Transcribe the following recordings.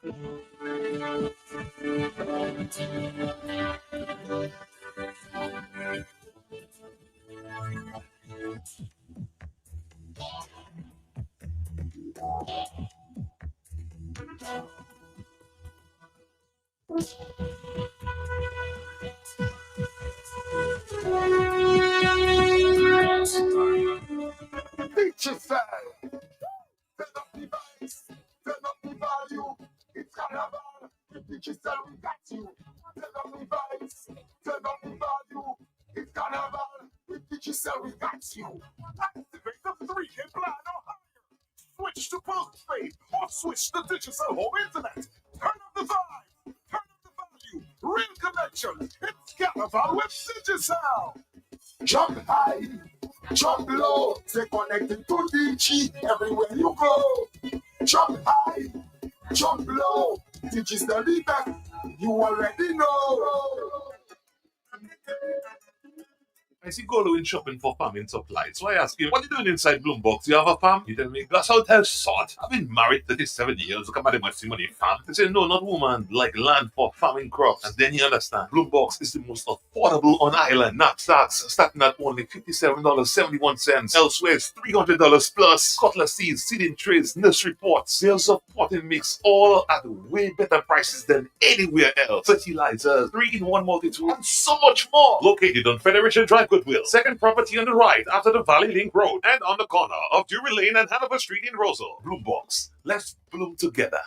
Digital. Turn up the vibes, turn up the value. It's carnival. With digital, we got you. Turn up the vibes, turn up the value. It's carnival. With digital, we got you. Activate the 3 in plan or higher. Switch to postpaid or switch to digital home internet. Turn up the vibe, turn up the value. Real connection. It's carnival with digital. Jump high, jump low, stay connected to the G everywhere you go. Jump high, jump low, digital back, you already know. I see Golo in shopping for farming supplies. So I ask him, what are you doing inside Bloombox? You have a farm? He tell me, that's how tell sort. I've been married 37 years. Look at my money farm. He say, no, not woman, like land for farming crops. And then you understand, Bloombox is the most affordable on island. Not starting at only $57.71. Elsewhere, it's $300 plus. Cutlass seeds, seeding trays, nursery pots, sales of potting mix, all at way better prices than anywhere else. Fertilizers, 3-in-1 multi-tool, and so much more. Located on Federation Drive, Goodwill. Second property on the right after the Valley Link Road and on the corner of Drury Lane and Hanover Street in Rosal. Bloombox. Let's bloom together.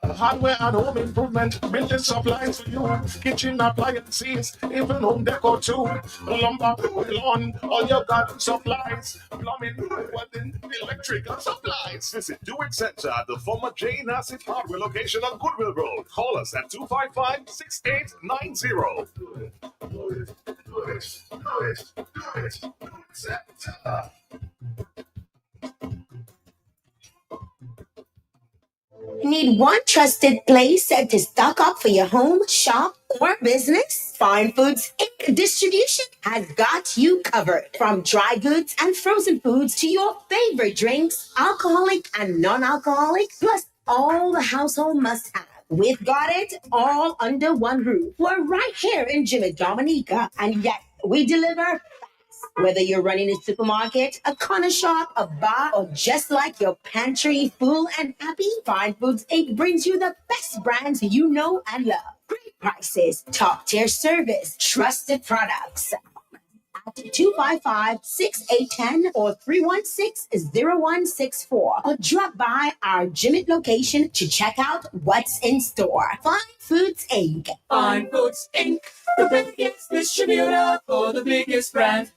Hardware and home improvement, building supplies for you, kitchen appliances, even home decor too. Lumber, lawn, all your garden supplies, plumbing, welding, electrical supplies. Visit Do It Center at the former J. Nassif Hardware location on Goodwill Road. Call us at 255-6890. Need one trusted place to stock up for your home, shop, or business? Fine Foods Inc. Distribution has got you covered. From dry goods and frozen foods to your favorite drinks, alcoholic and non-alcoholic, plus all the household must-have. We've got it all under one roof. We're right here in Jimmy Dominica, and yet we deliver. Whether you're running a supermarket, a corner shop, a bar, or just like your pantry full and happy, Fine Foods Inc. brings you the best brands you know and love. Great prices, top-tier service, trusted products. At 255-6810 or 316-0164, or drop by our Jimmy location to check out what's in store. Fine Foods Inc. Fine Foods Inc. The biggest distributor for the biggest brand.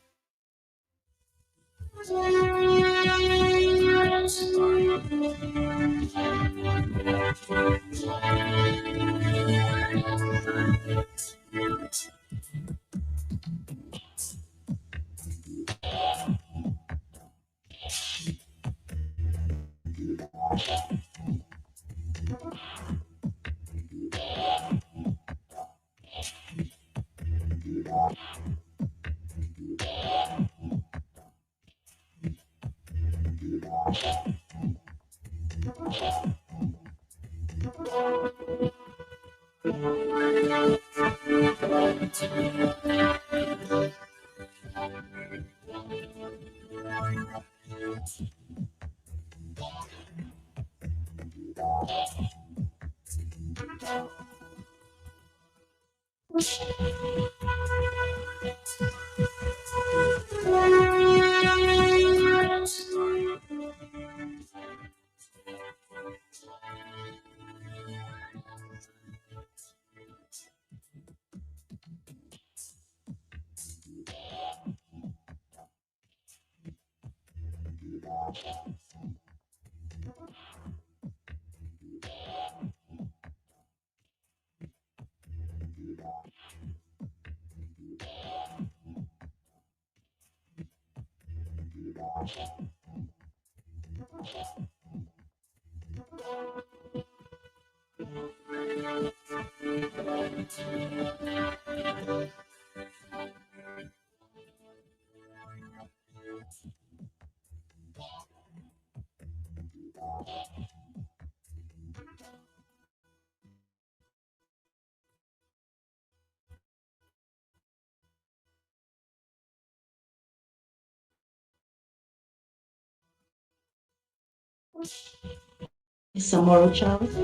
Samoro Charles.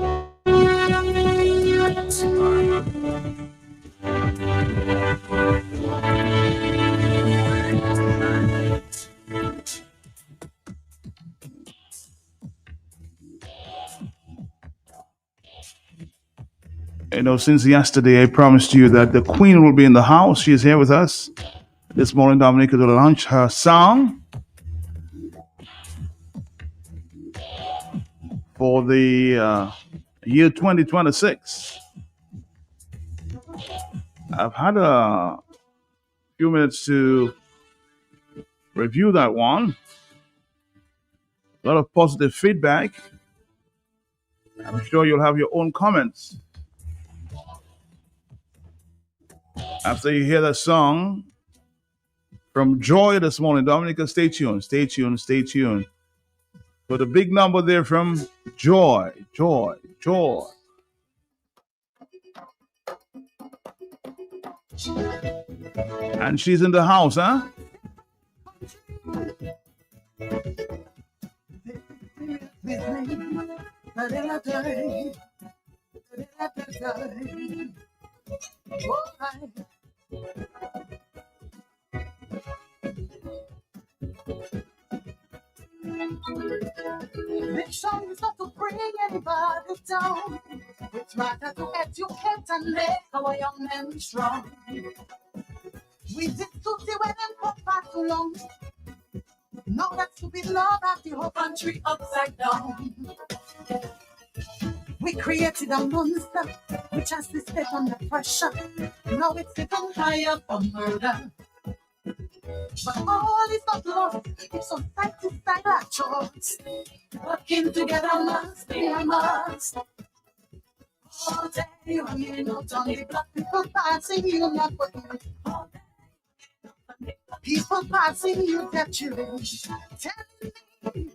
You know, since yesterday, I promised you that the Queen will be in the house. She is here with us this morning. Dominica to launch her song for the year 2026. I've had a few minutes to review that one. A lot of positive feedback. I'm sure you'll have your own comments after you hear that song from Joy this morning. Dominica, stay tuned, stay tuned, stay tuned. For the big number there from Joy, Joy, Joy. And she's in the house, huh? This song is not to bring anybody down. It's rather to educate and make our young men strong. We did to the way them for far too long. Now that stupid love have the whole country upside down. We created a monster which has to stay under pressure. Now it's even higher for murder. But all is not lost if society style our choice. Working together must be a must. All day you hear not only black people passing you, not working. People passing you their children, telling me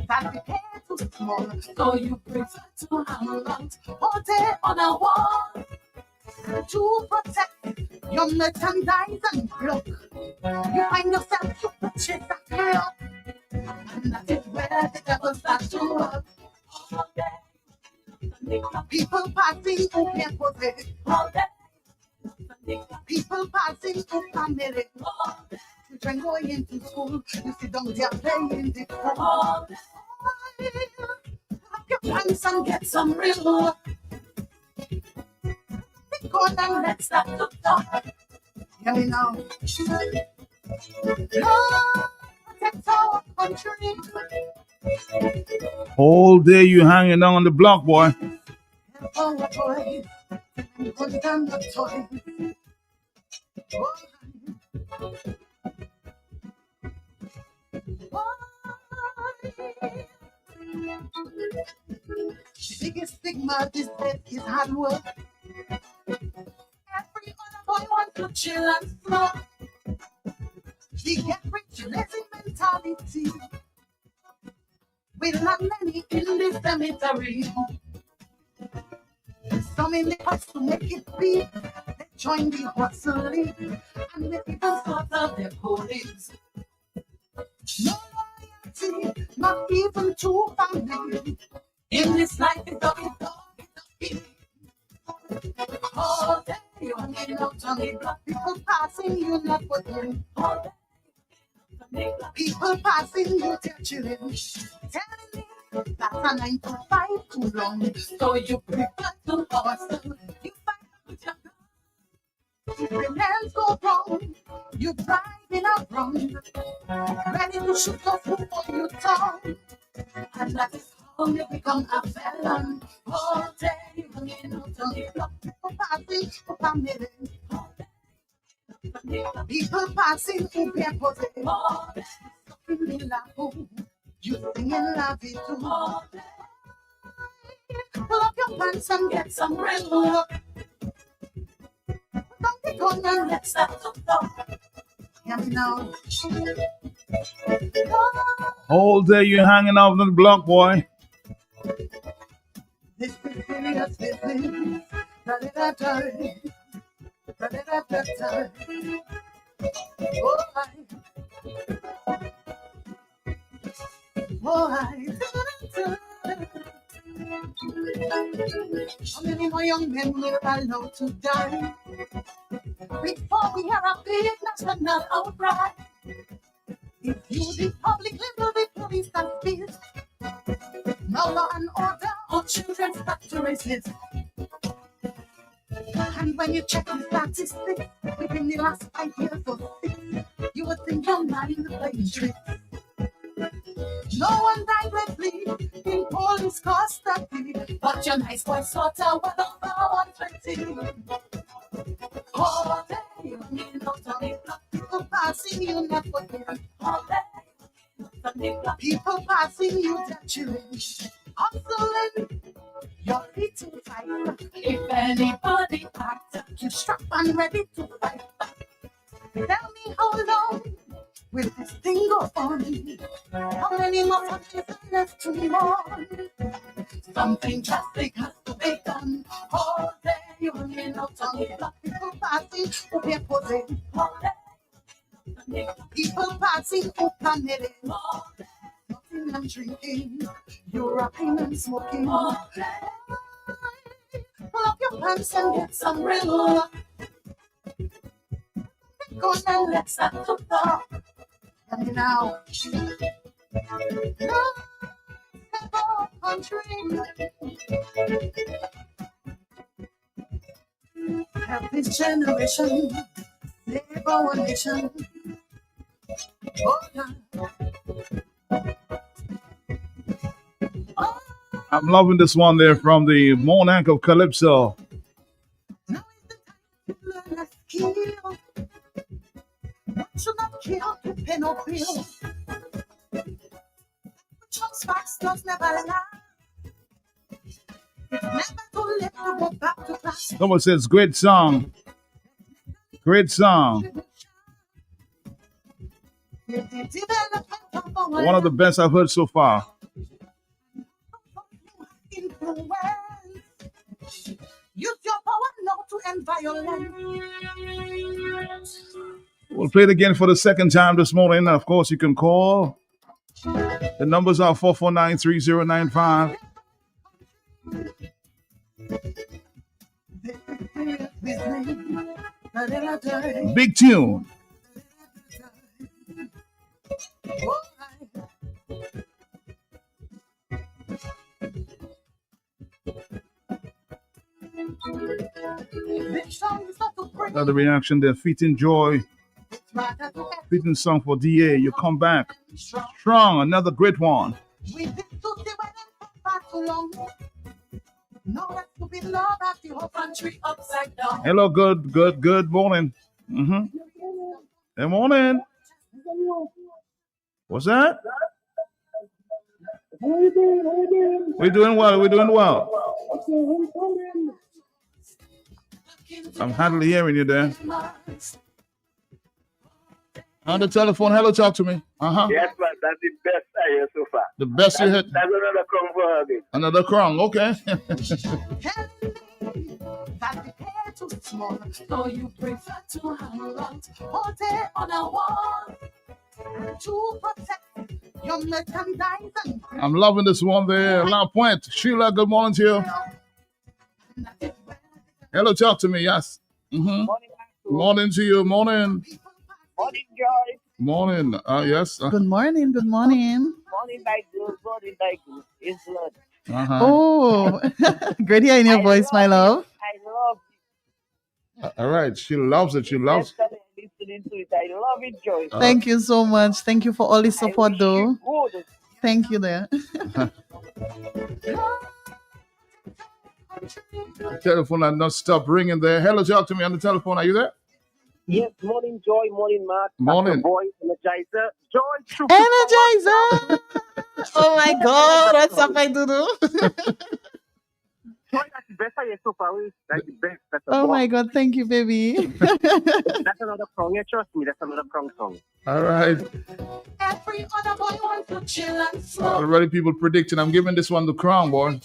that the care too small, so you prefer to hang out all day on a wall to protect your merchandise and block. You find yourself to purchase a clock, and that is where the devil starts to work. All day, people passing who can't protect. All day, people passing who family. Children going into school, you sit down there playing the phone. Have your pants and get some real work. Go on and let's start to talk. Hear me now. Lord, protect our country. Whole day you hanging down on the block, boy. Oh, boy, put down the toy. The biggest stigma this day is hard work. Every other boy wants to chill and smoke. The get rich lazy mentality. With not many in the cemetery. Some in the house to make it big. They join the hustle league and they even slaughter their police. No loyalty, not even to family. In this life, it's a all day you hanging out on the block. People passing you, not working. All day people passing you, their children, telling me that's a 9 to 5 too long. So you prefer to hustle. You fight with your gun. When hands go wrong, you drive in a run, ready to shoot off before you turn. And that is how you become a felon. All day you hanging out on the block. People passing for family. People passing who can't possess. You singing love it too. Pull up your pants and get some real work. Don't be gone and let's start to talk. Hear me now. Whole day you hanging out on the block, boy. This is serious business. Da-da-da-da. Da-da-da-da-da. Oh, I. Oh, I. Da-da-da-da. How many more young men will allow to die before we hear a big national outcry? If you the public level, the police and peace, no law and order, or children's back to resist. And when you check the statistics, within the last 5 years or 6, you would think you're not in the playing tricks. No one died lately in police custody, but your nice boy sort of well over 120. All day, you mean not only black people passing you, not forget. All day, people passing you, their children, hustling. Your feet too tight. If anybody acts, you strap and ready to fight. Tell me how long will this thing go on? How many more touches are left to mourn? Something drastic has to be done. All day you remain out on the black people passing who be posing. All day people passing who can it in. Nothing and drinking, you're rapping and smoking. All day pull up your pants and get some real luck. Go and let's start to talk. And now, love our country. Help this generation save our nation. Oh, God. I'm loving this one there from the Monarch of Calypso. Now is the time to learn a skill. Should not kill to pay no bill. Chunks facts does never lie. It's never too late to go back to class. Someone says, great song. Great song. One of the best I've heard so far. Use your power now to end violence. We'll play it again for the second time this morning. Of course, you can call. The numbers are 449-3095. Big tune. Another reaction there. Feet in Joy. Fitting song for DA. You come back strong. Another great one. Hello, good morning. Good morning. What's that? We're doing well. I'm hardly hearing you there. On the telephone, hello, talk to me. Yes, man, that's the best I hear so far. The best you heard? That's another crumb for her again. Another crumb, okay. So you prefer to hang out all day on a wall to protect your merchandise. I'm loving this one there. La Pointe. Sheila, good morning to you. Hello, talk to me, yes. Morning to you, morning. Morning, Joy. Morning, yes. Good morning. Morning, like good. Morning, like good. It's blood. Oh, great hearing your voice, my love. I love it. All right, she loves it. She loves it. Listening to it. I love it, Joy. Thank you so much. Thank you for all the support, though. Good. Thank you there. The telephone has not stopped ringing there. Hello, talk to me on the telephone. Are you there? Yes, morning, Joy. Morning, Mark. Morning. Boy, Energizer. Joy. Energizer. Oh, my God. What's up, I do? Joy, that's the best I hear so far. That's the best. That's Oh, my God. Thank you, baby. That's another song. Yeah, trust me. That's another song. All right. Every other boy wants to chill and slow. Already people predicting. I'm giving this one the crown, boy.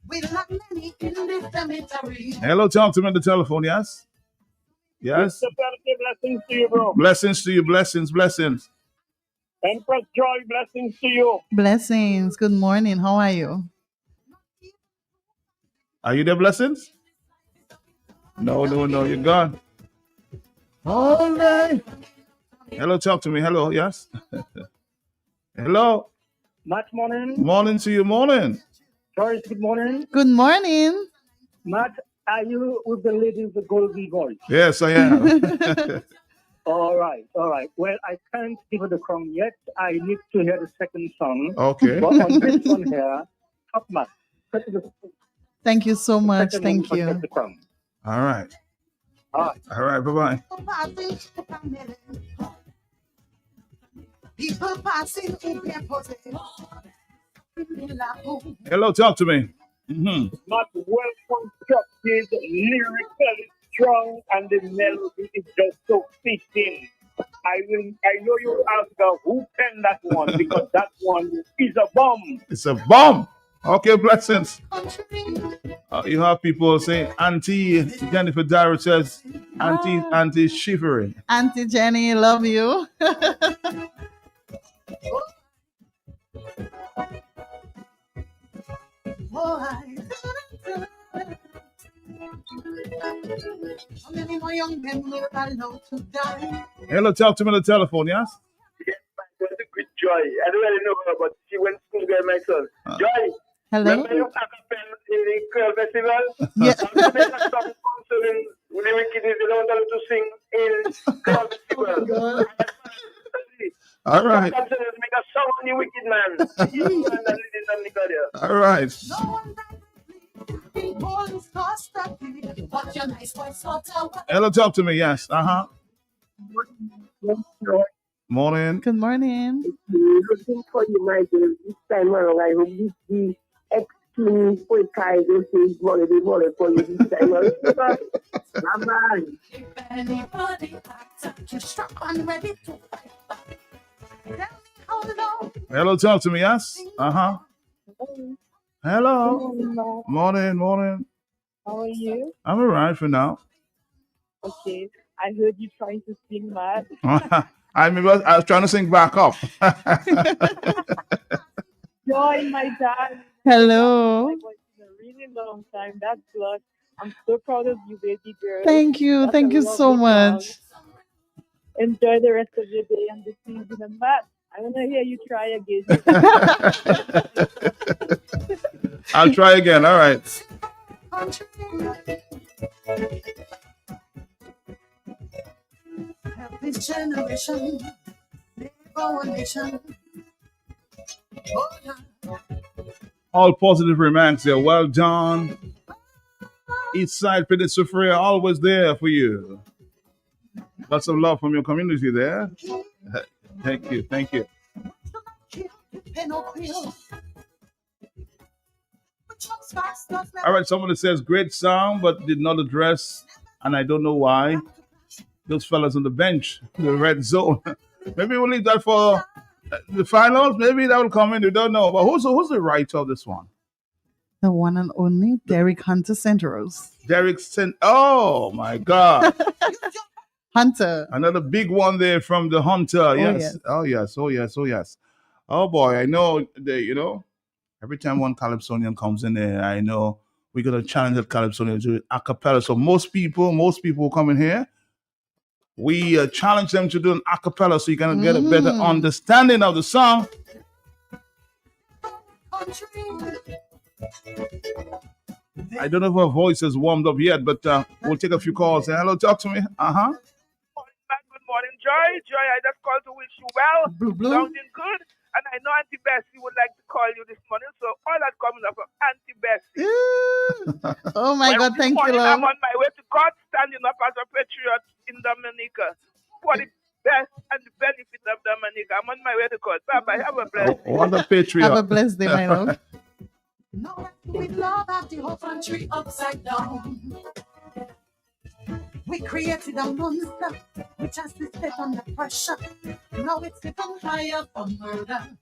With not many in the cemetery. Hello, talk to me on the telephone, yes? Yes? Blessings to you, bro. Blessings to you, blessings. Thank Empress Joy, blessings to you. Blessings. Good morning. How are you? Are you there, blessings? No, you're gone. Holy. Hello, talk to me. Hello, yes. Hello. Matt, morning. Morning to you, morning. Joyce, good morning. Good morning. Matt, are you with the lady with the golden voice? Yes, I am. All right. Well, I can't give her the crown yet. I need to hear the second song. Okay. But on this one here, top Matt. Thank you so much. Thank you. The crown. All right. All right. Bye-bye. People passing Hello, talk to me. Mm-hmm. Not well constructed, lyrically strong, and the melody is just so fitting. I know you ask who penned that one because that one is a bomb. It's a bomb. Okay, blessings. You have people saying, Auntie Jennifer Dara says, Auntie Shivery. Auntie Jenny, love you. How many more young men will allow to die? Hello, talk to me on the telephone, yes? Yes, that's a good Joy. I don't really know her, but she went to school with my son. Joy. Hello. Remember you acapella in the Curl Festival? Yeah. I'm make a song concerning with the wicked is they don't tell you to sing in Curl Festival. All right. Make a song on the wicked man. You and the ladies and the God here. All right. Hello, talk to me, yes. Morning. Good morning. Looking for you, Michael. This time around, I hope this the ex-king for Kaiser says money for you this time around. Bye-bye. If anybody acts you strong and ready to fight back, tell me how long. Hello, talk to me, yes. Hello. Morning. How are you? I'm all right for now. Okay. I heard you trying to sing, Matt. I was trying to sing back up. Joy, my dad. Hello. It's been a really long time. That's blood. I'm so proud of you, baby girl. Thank you. That's Thank a you so lovely much. song. Enjoy the rest of your day and the season. And Matt, I want to hear you try again. I'll try again. All right. This generation, live our nation. All positive remarks there. Well done. East Side Pretty Sophia, always there for you. Lots of love from your community there. Thank you. All right, somebody says great song, but did not address, and I don't know why, those fellas on the bench, the red zone. Maybe we'll leave that for the finals. Maybe that will come in. We don't know. But who's the writer of this one? The one and only Derek Hunter Centros. Oh my God. Hunter. Another big one there from the Hunter. Yes. Oh yes. Oh boy, I know every time one Calypsonian comes in there, I know we're gonna challenge that Calypsonian to do it a cappella. So most people who come in here, we challenge them to do an a cappella so you can get a better understanding of the song. I don't know if her voice is warmed up yet, but we'll take a few calls. Hello, talk to me. Good morning, Joy. I just called to wish you well. Blue. Sounding good. And I know Auntie Bessie would like to call you this morning. So all that coming up from Auntie Bessie. Oh my God, thank you, love. I'm on my way to court, standing up as a patriot in Dominica for the best and the benefit of Dominica. I'm on my way to court. Bye-bye. Have a blessed day. What a patriot. Have a blessed day, my love. No, we love have the whole country upside down. We created a monster which has to step under pressure. Now it's become higher for murder.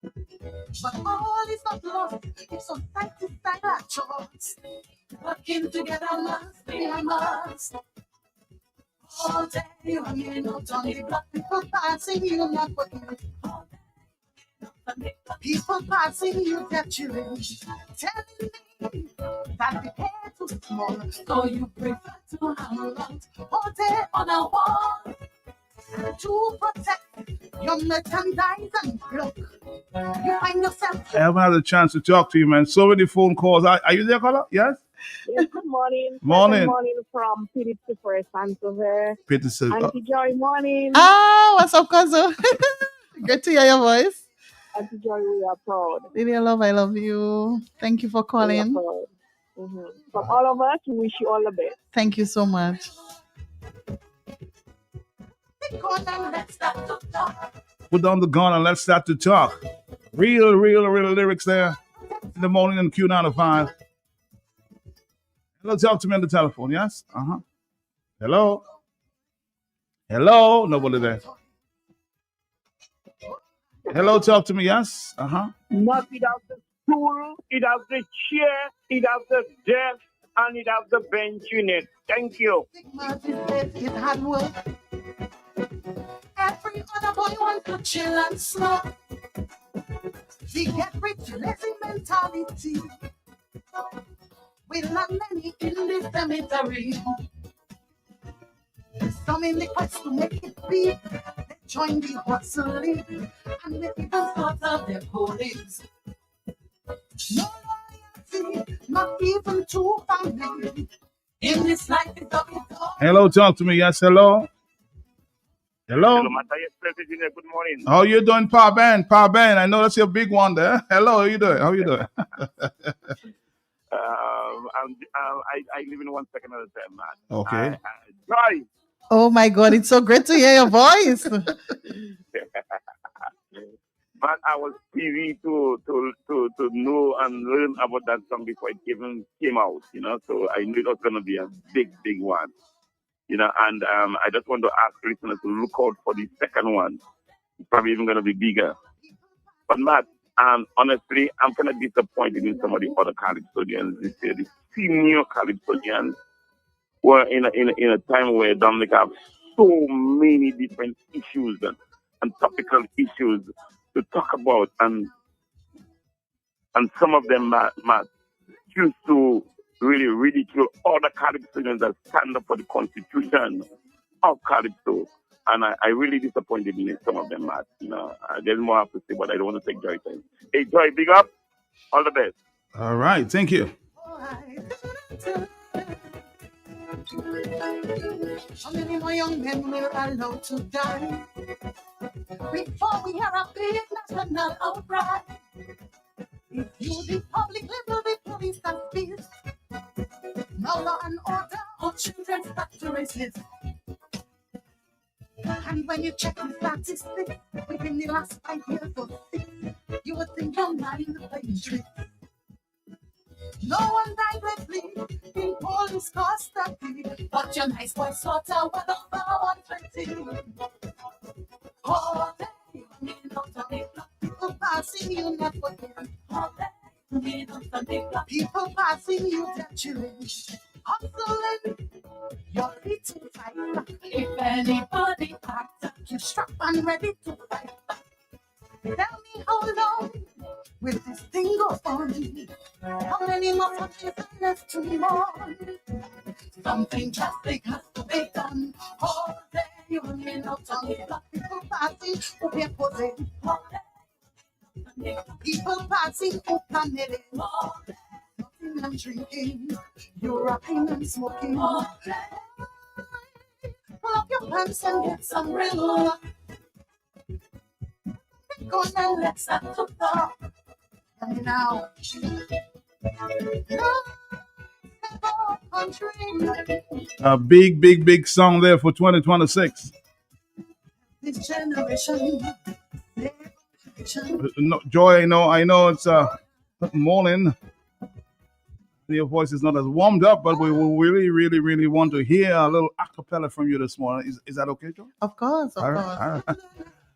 But all is not lost. It's on side to side our choice. Working together must be a must. All day you hear no Tony Black people passing you not working. People passing you their children, telling me that the hair too small, so you prefer to hang out all day on a wall to protect your merchandise and look. You find yourself. I haven't had a chance to talk to you, man. So many phone calls. Are you there, caller? Yes? Yes, good morning. Morning. Good morning from Philip to Forest Vancouver. Peterson. Auntie Joy, morning. Ah, what's up, Kazo? Good to hear your voice. Auntie Joy, we are proud. Lily, I love you. Thank you for We are calling. proud. From all of us, we wish you all the best. Thank you so much. Put down the gun and let's start to talk. Real lyrics there in the morning in Q95. Hello, talk to me on the telephone, yes? Hello? Hello? Nobody there. Hello, talk to me, yes? Not without the stool, it has the chair, it has the desk, and it has the bench in it. Thank you. It had work. Every other boy wants to chill and smoke. The get rich lazy mentality. We not many in the cemetery. Some in the quest to make it big. They join the hustling and they even start of their police. No loyalty, not even to family. In this life, it's up to God. Hello, talk to me, yes? Hello? Hello? Hello, Matthias President. Good morning. How you doing, Pa Ben? Pa Ben, I know that's your big one there. Hello, how you doing? How you doing? I live in 1 second at a time, man. Okay. Joy. Oh my God, it's so great to hear your voice. Man, I was privy to know and learn about that song before it even came out, so I knew it was going to be a big one, and I just want to ask listeners to look out for the second one. It's probably even going to be bigger. But Matt, honestly, I'm kind of disappointed in some of the other Calypsonians this year. The senior Calypsonians were in a time where Dominic have so many different issues and topical issues to talk about, and some of them, Matt, choose to really ridicule all the Calypsonians that stand up for the constitution of Calypso. And I really disappointed in some of them, Matt. There's more I have to say, but I don't want to take Joy time. Hey, Joy, big up. All the best. All right, thank you. How many more young men will allow to die before we hear a big national outcry? If you the public level, the police and peace, no law and order, or children's factories list. And when you check the statistics within the last 5 years or 6, you would think you're not in the playing tricks. No one died lately in police custody, but your nice boy sort out what the 120. All day, people passing you not forgetting. All day, people passing you their children. Hustling, you're ready to fight back. If anybody acts up, you're strapped and ready to fight back. Tell me how long will this thing go on? How many more touches are left to mourn? Something drastic has to be done. All day you remain out on the block. People passing who be posing. People passing who committing. Nothing and drinking. You're rocking and smoking. Pull up your pants and get some real luck. Go and let's start to talk. Tell me now. A big song there for 2026. This generation. No, Joy, I know it's morning. Your voice is not as warmed up, but we will really want to hear a little a cappella from you this morning. Is that okay, Joy? Of course. All right.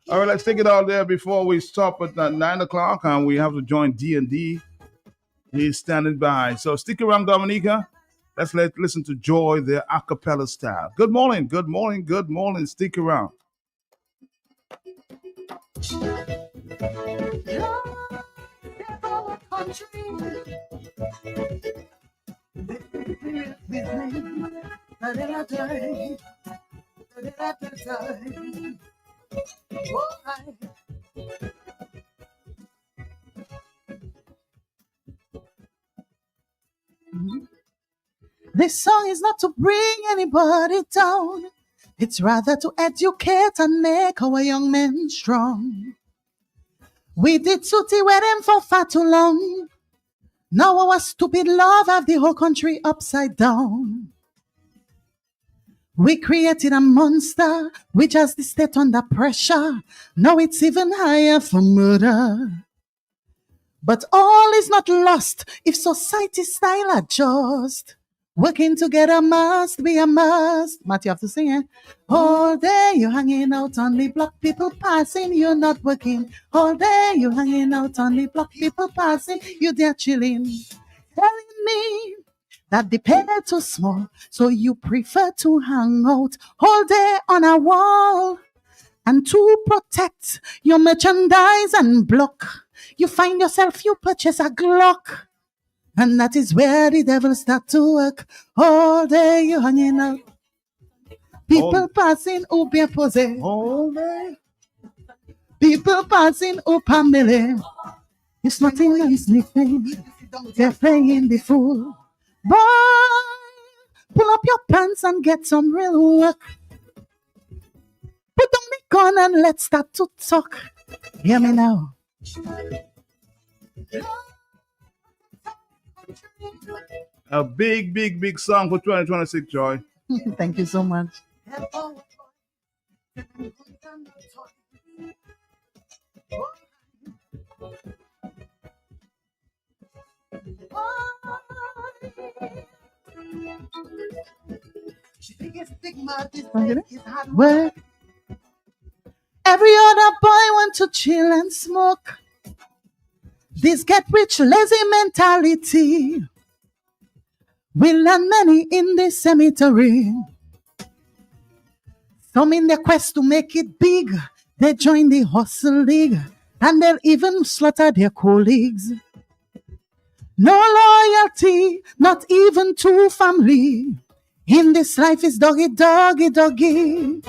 All right, let's take it out there before we stop at 9 o'clock, and we have to join D&D. He's standing by. So stick around, Dominica. Let's listen to Joy, their a cappella style. Good morning. Stick around. Lord, save our country. This song is not to bring anybody down. It's rather to educate and make our young men strong. We did sooty with them for far too long. Now our stupid love have the whole country upside down. We created a monster, which has the state under pressure. Now it's even higher for murder. But all is not lost if society style adjust. Working together must be a must. Matt, you have to sing it. All day you hanging out on the block, people passing, you're not working. All day you hanging out on the block, people passing, you there chilling. Telling me that the pay too small, so you prefer to hang out all day on a wall. And to protect your merchandise and block, you find yourself, you purchase a Glock. And that is where the devil start to work. All day you hanging out. People passing, who bien posé. All day. People passing, who pamele. You're snotting and sniffing. They're playing the fool. Boy, pull up your pants and get some real work. Put down the gun and let's start to talk. Hear me now. A big song for 2026, Joy. Thank you so much. Work. Every other boy want to chill and smoke. This get rich lazy mentality will land many in the cemetery. Some in their quest to make it big, they join the hustle league and they'll even slaughter their colleagues. No loyalty, not even to family. In this life is doggy, doggy, doggy.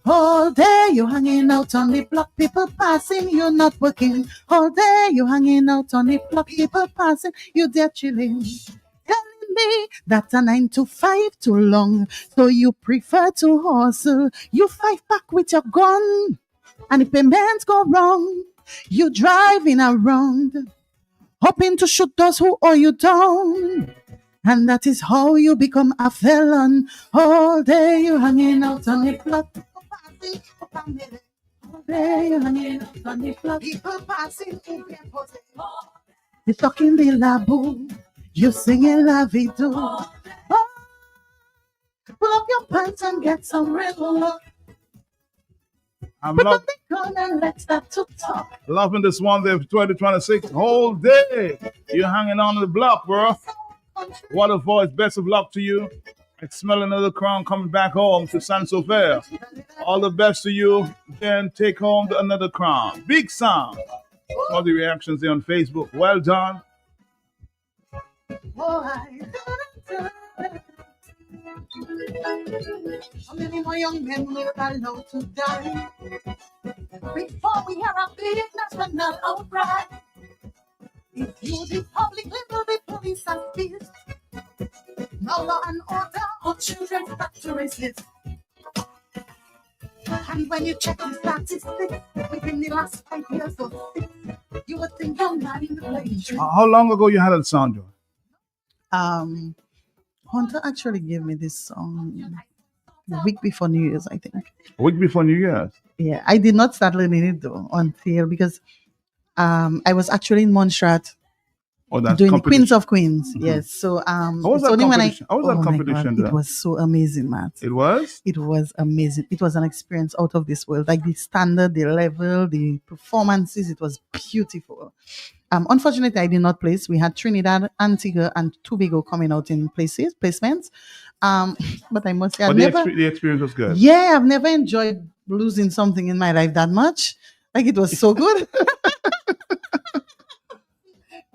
All day you hanging out on the block, people passing, you're not working. All day you hanging out on the block, people passing, you there chilling. Telling me that a 9 to 5 too long, so you prefer to hustle. You fight back with your gun, and if payments go wrong, you driving around, hoping to shoot those who owe you down. And that is how you become a felon. All day you hanging out on the block. All day you hanging out on the block. People passing, you talking the laboo. You singing la vie do. Oh, pull up your pants and get some real look. Put on the gun and let's start to talk. Loving this one there for 2026. Whole day you're hanging on the block, bro. What a voice. Best of luck to you. It's smelling another crown coming back home to San Sofia. All the best to you. Then take home another crown. Big sound. All the reactions there on Facebook. Well done. How many more young men will allow to die before we hear a big national outcry? If you the public level, the police and peace. No law and order, our children start to resist. And when you check the statistics, within the last 5 years or 6, you would think you're not in the playing field. How long ago you had that sound, Joy? Hunter actually gave me this song the week before New Year's, I think. A week before New Year's? Yeah, I did not start learning it though until because I was actually in Montserrat doing the Queens of Queens. Mm-hmm. Yes. So how was that competition? How was that competition? It was so amazing, Matt. It was? It was amazing. It was an experience out of this world. Like the standard, the level, the performances, it was beautiful. Unfortunately, I did not place. We had Trinidad, Antigua, and Tobago coming out in placements. But I must say, the experience was good. Yeah, I've never enjoyed losing something in my life that much. Like it was so good.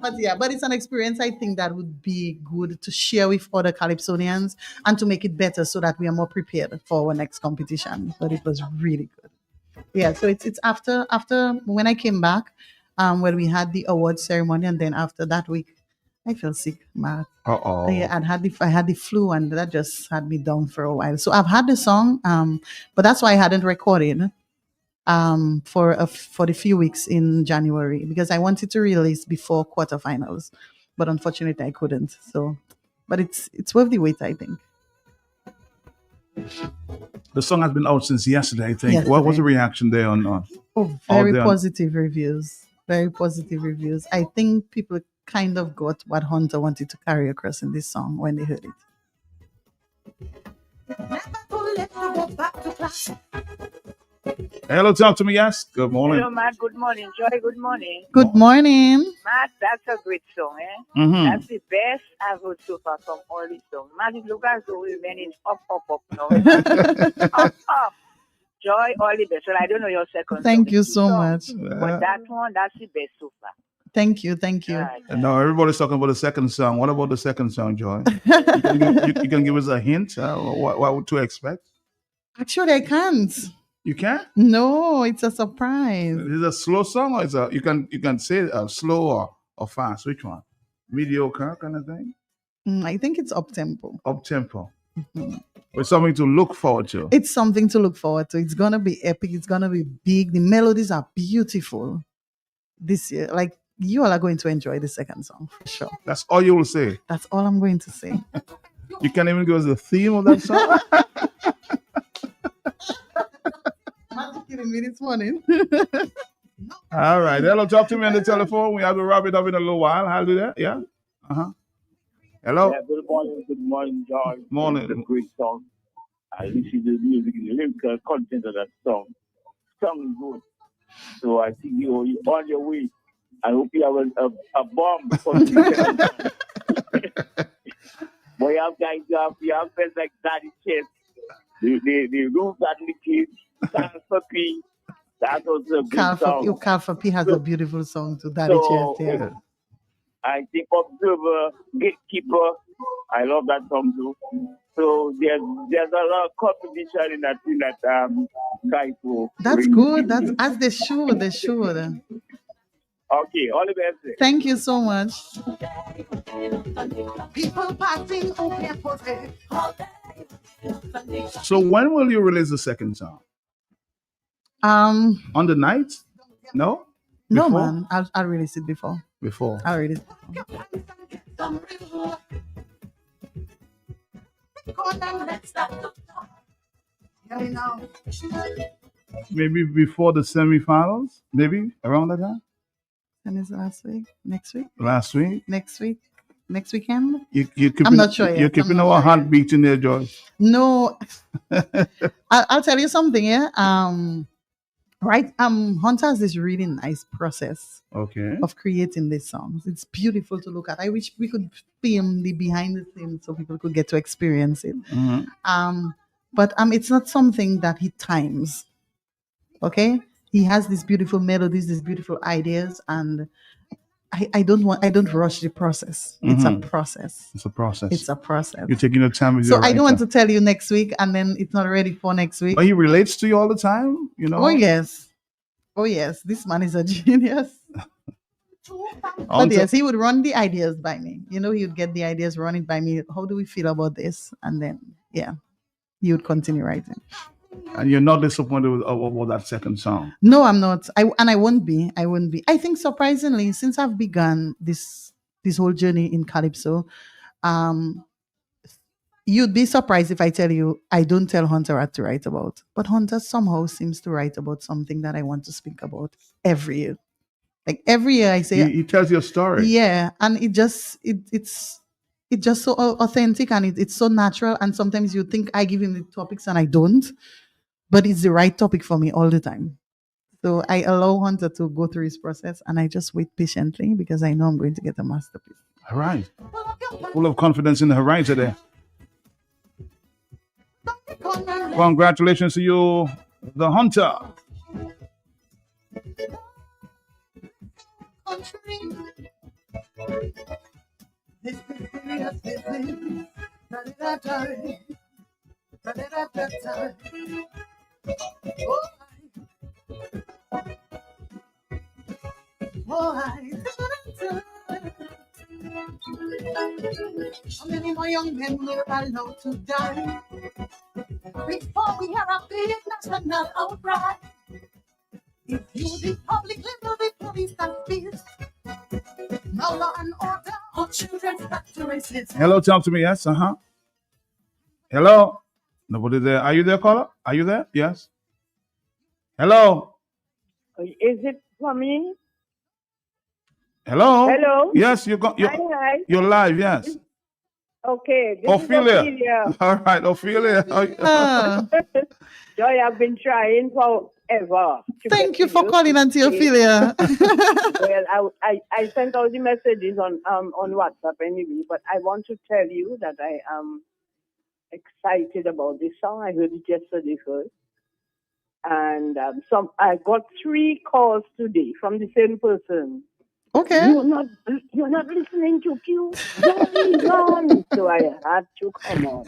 But yeah, but it's an experience I think that would be good to share with other Calypsonians and to make it better so that we are more prepared for our next competition. But it was really good. Yeah, so it's after when I came back, when we had the award ceremony, and then after that week, I felt sick, man. I had the flu, and that just had me down for a while. So I've had the song, but that's why I hadn't recorded for the few weeks in January because I wanted to release before quarterfinals, but unfortunately I couldn't. So, but it's worth the wait, I think. The song has been out since yesterday, I think. What was the reaction there on? Very positive reviews. Very positive reviews. I think people kind of got what Hunter wanted to carry across in this song when they heard it. Hello, talk to me, yes. Good morning. Hello, Matt. Good morning. Joy, good morning. Good morning. Matt, that's a great song, eh? Mm-hmm. That's the best I've heard so far from all these songs. Matt, it looks as though we've been up now. Up. Joy, all the best. Well, I don't know your second Thank song. you so much. But that one, that's the best so far. Thank you. Right. No, everybody's talking about the second song. What about the second song, Joy? you can give us a hint? What to expect? Actually, I can't. You can't? No, it's a surprise. Is it a slow song or you can say slow or fast? Which one? Mediocre kind of thing? I think it's up tempo. Up tempo. Mm-hmm. It's something to look forward to. It's something to look forward to. It's gonna be epic. It's gonna be big. The melodies are beautiful this year. Like you all are going to enjoy the second song for sure. That's all you will say. That's all I'm going to say. You can't even give us the theme of that song. I'm kidding me this morning. All right. Hello, talk to me on the telephone. We have to wrap it up in a little while. I'll do that. Yeah. Hello. Yeah, good morning, John. Morning. It's a great song. I listen to the music, the lyrical content of that song. Song is good. So I think you're on your way. I hope you have a bomb before you get Boy, you have felt like daddy chest. The roof that leakage, Calfapi. That was a good song. Calfapi has a beautiful song to Daddy Chest. Yeah. I think Observer, Gatekeeper. I love that song too. So there's a lot of competition in that guy to. That's good. That's as they should. They should. Okay, all the best. Thank you so much. People passing over So when will you release the second song? On the night? No? No, Before? man. I'll release it before. I'll release it. Maybe before the semifinals? Maybe around that time? And it's last week? Next week? Last week? Next week? Next weekend? I'm not sure yet. You're keeping our heart beating there, Joyce. No. I'll tell you something, yeah. Right. Hunter has this really nice process of creating these songs. It's beautiful to look at. I wish we could film the behind the scenes so people could get to experience it. Mm-hmm. But it's not something that he times. Okay? He has these beautiful melodies, these beautiful ideas, and I don't rush the process. It's a process. It's a process. It's a process. You're taking your time with So your I don't want to tell you next week and then it's not ready for next week. But he relates to you all the time, you know? Oh yes. This man is a genius. But yes, he would run the ideas by me. You know, he would get the ideas running by me. How do we feel about this? And then he would continue writing. And you're not disappointed with that second song? No, I'm not. I won't be. I think surprisingly, since I've begun this whole journey in Calypso, you'd be surprised if I tell you I don't tell Hunter what to write about. But Hunter somehow seems to write about something that I want to speak about every year. Like every year I say he tells your story. Yeah. And it's just so authentic and it's so natural. And sometimes you think I give him the topics and I don't. But it's the right topic for me all the time. So I allow Hunter to go through his process and I just wait patiently because I know I'm going to get a masterpiece. All right. Full of confidence in the horizon there. Congratulations to you, the Hunter. country. This is serious business. Da-da-da-da. Da-da-da-da-da. Oh, da-da-da-da. How many more young men will allow to die before we have a big national outcry? If you the public level, the police and peace, no law and order, our children's back to races. Hello, talk to me. Yes, Hello. Nobody there. Are you there, caller? Are you there? Yes. Hello. Is it for me? Hello. Hello. Yes, you're Hi. you're live. Yes. Okay. This Ophelia. is Ophelia. All right, Ophelia. Joy, I've been trying forever. Thank you for calling, Auntie Ophelia. Well, I sent all the messages on WhatsApp anyway, but I want to tell you that I am excited about this song. I heard it yesterday first. And I got 3 calls today from the same person. Okay. You're not listening to Q. John. So I had to come on.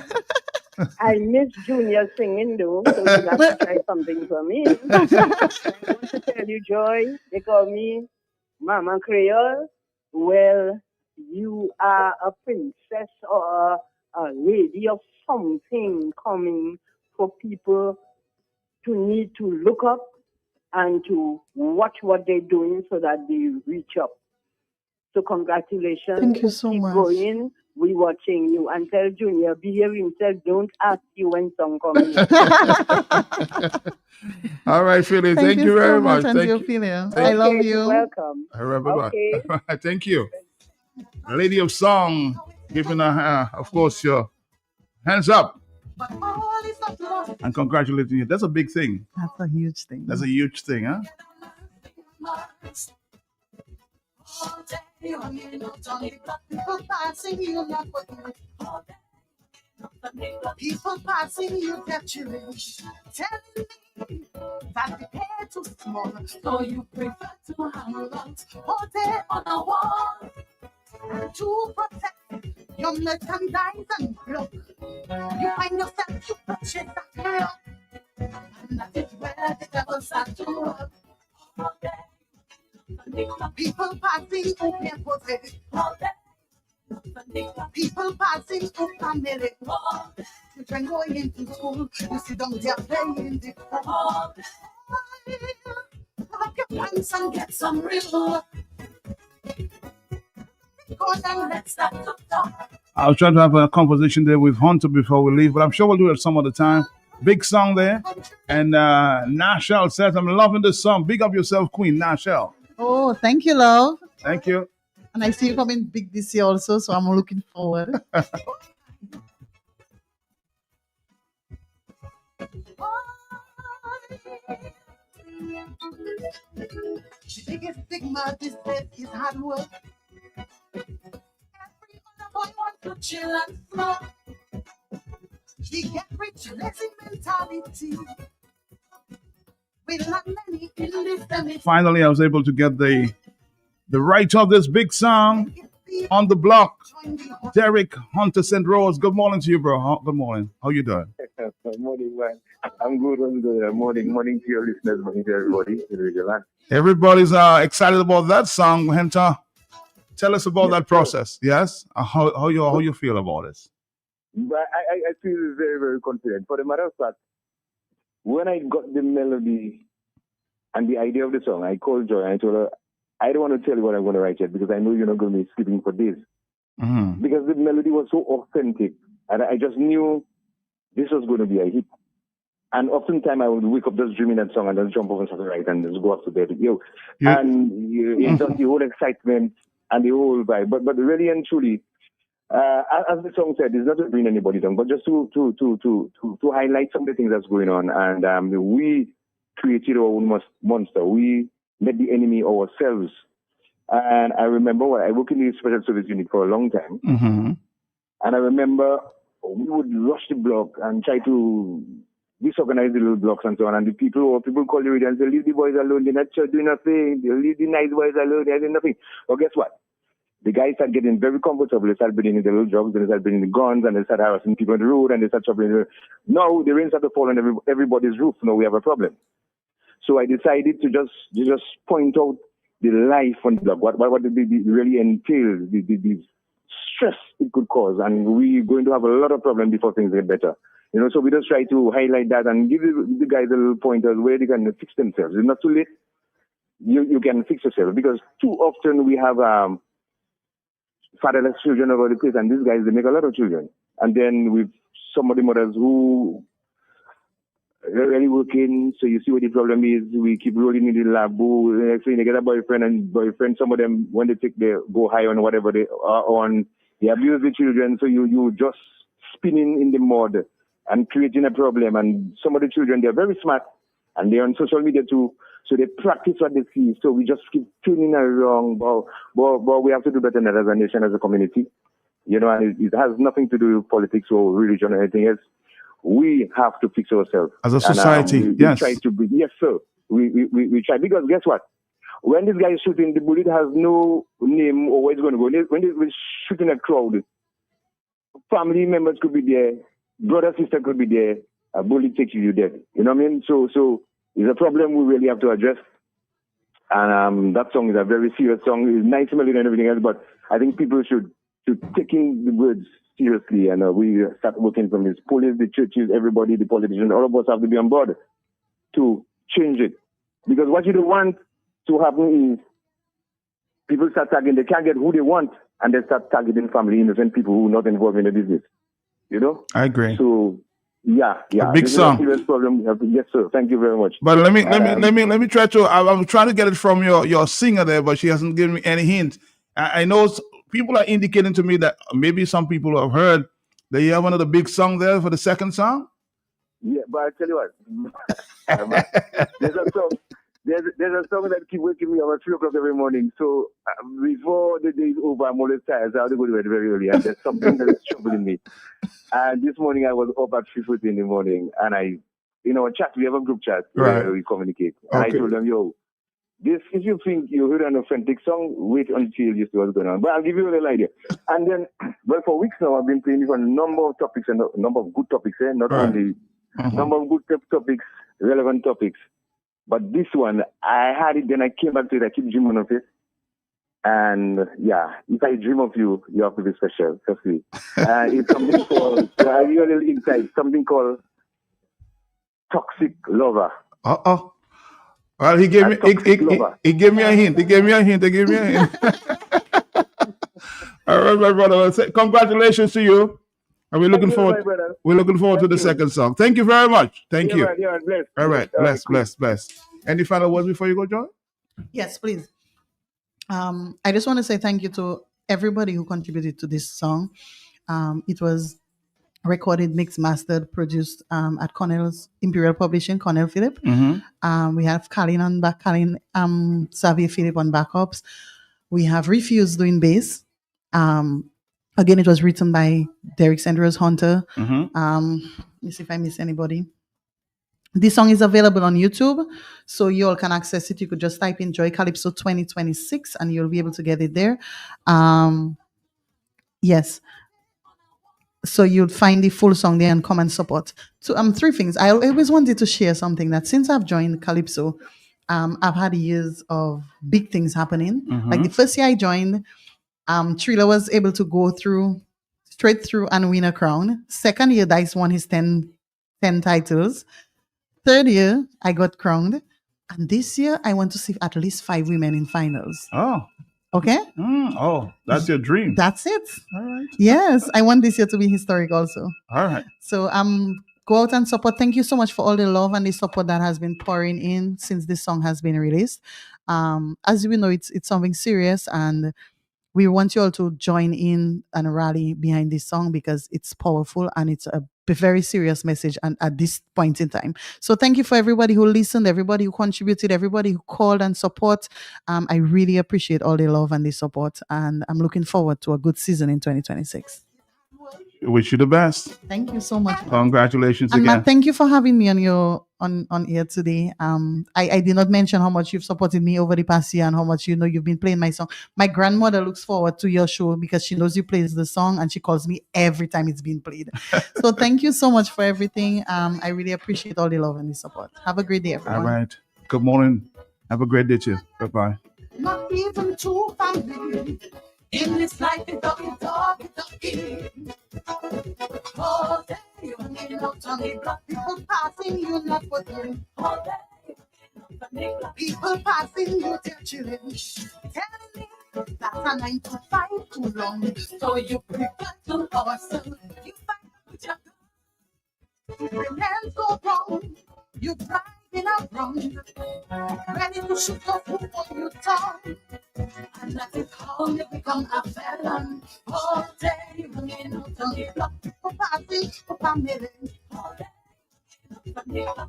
I miss Junior singing though, so you have to try something for me. I want to tell you, Joy, they call me Mama Creole. Well, you are a princess or a lady of something coming for people to need to look up and to watch what they're doing so that they reach up. So congratulations. Thank you so Keep much. going. We watching you. And tell Junior, behave himself. Don't ask you when song comes. All right, Philly. Thank you very so much. Auntie Thank you. Ophelia. Thank I love Okay, you. welcome. All right, bye-bye. Okay. All right, thank you. Lady of Song, giving her, of course, your hands up and congratulating you. That's a big thing. That's a huge thing. That's a huge thing, huh? People passing you their children, telling me that the hair too small, so you prefer to hang out all day on a wall to protect your merchandise and block. You find yourself to purchase that girl, and that is where the devil starts to work. People passing who can't possess. People passing who can't marry. Children going into school, you sit down there playing the phone. Lock your pants and get some real work. Go and let's start to talk. I was trying to have a conversation there with Hunter before we leave, but I'm sure we'll do it some other time. Big song there. And Nashelle says, I'm loving this song. Big up yourself, Queen Nashelle. Oh, thank you, love. Thank you. And I see you coming big this year also, so I'm looking forward. The biggest stigma this day is hard work. Every other boy wants to chill and smoke. The get rich blessing mentality. We lack many in this family. Finally, I was able to get the writer of this big song on the block, Derek Hunter St. Rose. Good morning to you, bro. Good morning. How you doing? Good morning, man. I'm good on the morning. Morning to your listeners, morning to everybody. Everybody's excited about that song, Hunter. Tell us about that process. Yes, how you feel about it? But I feel very, very confident. For the matter of fact, when I got the melody and the idea of the song, I called Joy and I told her, I don't want to tell you what I'm going to write yet because I know you're not going to be sleeping for days. Mm-hmm. Because the melody was so authentic and I just knew this was going to be a hit. And oftentimes I would wake up just dreaming that song and just jump over and start to write and just go up to bed. And it's just the whole excitement and the whole vibe. But really and truly, as the song said, it's not to bring anybody down, but just to highlight some of the things that's going on. And we created our own monster. We met the enemy ourselves. And I remember I worked in the special service unit for a long time. Mm-hmm. And I remember we would rush the block and try to disorganize the little blocks and so on. And the people call the radio and say, leave the boys alone. They're not doing nothing. They leave the nice boys alone. They're doing nothing. Well, guess what? The guys start getting very comfortable. They start bringing the little drugs, and they start bringing the guns, and they start harassing people on the road, and they start troubling. Now the rain started to fall on everybody's roof. Now we have a problem. So I decided to just point out the life on the block, what it really entails, the stress it could cause, and we're going to have a lot of problems before things get better. So we just try to highlight that and give the guys a little pointers where they can fix themselves. It's not too late. You can fix yourself, because too often we have fatherless children over the place, and these guys, they make a lot of children. And then with some of the mothers who are really working, so you see what the problem is. We keep rolling in the lab. Next thing they get a boyfriend, some of them, when they go high on whatever they are on, they abuse the children. So you just spinning in the mud and creating a problem. And some of the children, they're very smart, and they're on social media too. So they practice what they see. So we just keep tuning around. But we have to do better as a nation, as a community. And it has nothing to do with politics or religion or anything else. We have to fix ourselves. As a society, we yes. Try to be, yes, sir. We try. Because guess what? When this guy is shooting, the bullet has no name or where it's going to go. When we're shooting a crowd, family members could be there, brother, sister could be there, a bullet takes you dead. You know what I mean? So it's a problem we really have to address. And that song is a very serious song. It's nice melody and everything else, but I think people should take in the words seriously, and we start working from this police, the churches, everybody, the politicians, all of us have to be on board to change it. Because what you don't want to happen is people start tagging, they can't get who they want, and they start targeting family, innocent people who are not involved in the business. I agree. So yeah. A big song. Is a serious problem. Yes, sir. Thank you very much. But let me try to. I'm trying to get it from your singer there, but she hasn't given me any hint. I know people are indicating to me that maybe some people have heard that you have another big song there for the second song. Yeah, but I tell you what, there's a song that keep waking me up at 3 o'clock every morning. So before the day is over, I'm always tired. So I have to go to bed very early, and there's something that is troubling me. And this morning I was up at 3:30 in the morning, and I, chat. We have a group chat where we communicate. And I told them, if you think you heard an authentic song, wait until you see what's going on. But I'll give you a little idea. And then, for weeks now, I've been playing for a number of topics and a number of good topics, not only number of good topics, relevant topics. But this one, I had it, then I came back to it, I keep dreaming of it. And if I dream of you, you have to be special. Trust me. It's something called, I'll give you a little insight, something called Toxic Lover. Well, he gave me a hint. All right, my brother. Congratulations to you. And we're looking forward to the second song. Thank you very much. Thank you. Bless. All right. Bless. Any final words before you go, Joy? Yes, please. I just want to say thank you to everybody who contributed to this song. It was recorded, mixed, mastered, produced at Cornell's Imperial Publishing, Cornell Phillip. We have Colin Xavier Phillip on backups. We have Refuse doing bass. Again, it was written by Derek Sanders Hunter. Let me see if I miss anybody. This song is available on YouTube, so you all can access it. You could just type in Joy Calypso 2026 and you'll be able to get it there. Yes. So you'll find the full song there and come and support. So 3 things. I always wanted to share something that since I've joined Calypso, I've had years of big things happening. Like the first year I joined, Trilla was able to go straight through and win a crown. Second year, Dice won his 10 titles. Third year, I got crowned. And this year, I want to see at least 5 women in finals. Oh. Okay? That's your dream. That's it. All right. Yes, I want this year to be historic also. All right. So go out and support. Thank you so much for all the love and the support that has been pouring in since this song has been released. As we know, it's something serious, and we want you all to join in and rally behind this song because it's powerful and it's a very serious message and at this point in time. So thank you for everybody who listened, everybody who contributed, everybody who called and support. I really appreciate all the love and the support, and I'm looking forward to a good season in 2026. Wish you the best. Thank you so much. Congratulations And again. Matt, thank you for having me on your on air today. I did not mention how much you've supported me over the past year and how much you've been playing my song. My grandmother looks forward to your show because she knows you plays the song and she calls me every time it's been played. So thank you so much for everything. I really appreciate all the love and the support. Have a great day, everyone. All right. Good morning. Have a great day too. Bye-bye. Not even two family in this life is talking. All day you hanging out on the block, people passing you not forgetting. All day people passing you their children, telling me that's a 9 to 5 too long. So you prefer to hustle, you fight with your when hands go wrong, you driving around, ready to shoot off on your tongue. And that is how you become a felon. All day running out on the block, people passing for family. All day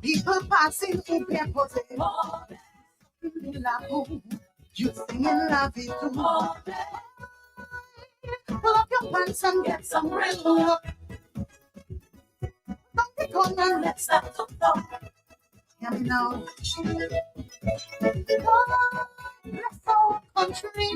people passing who can't possess. All day you singing la vie too. All day pull up your pants and get some real work. Don't be gone and let's start to talk. Hear me now. Oh, bless our country.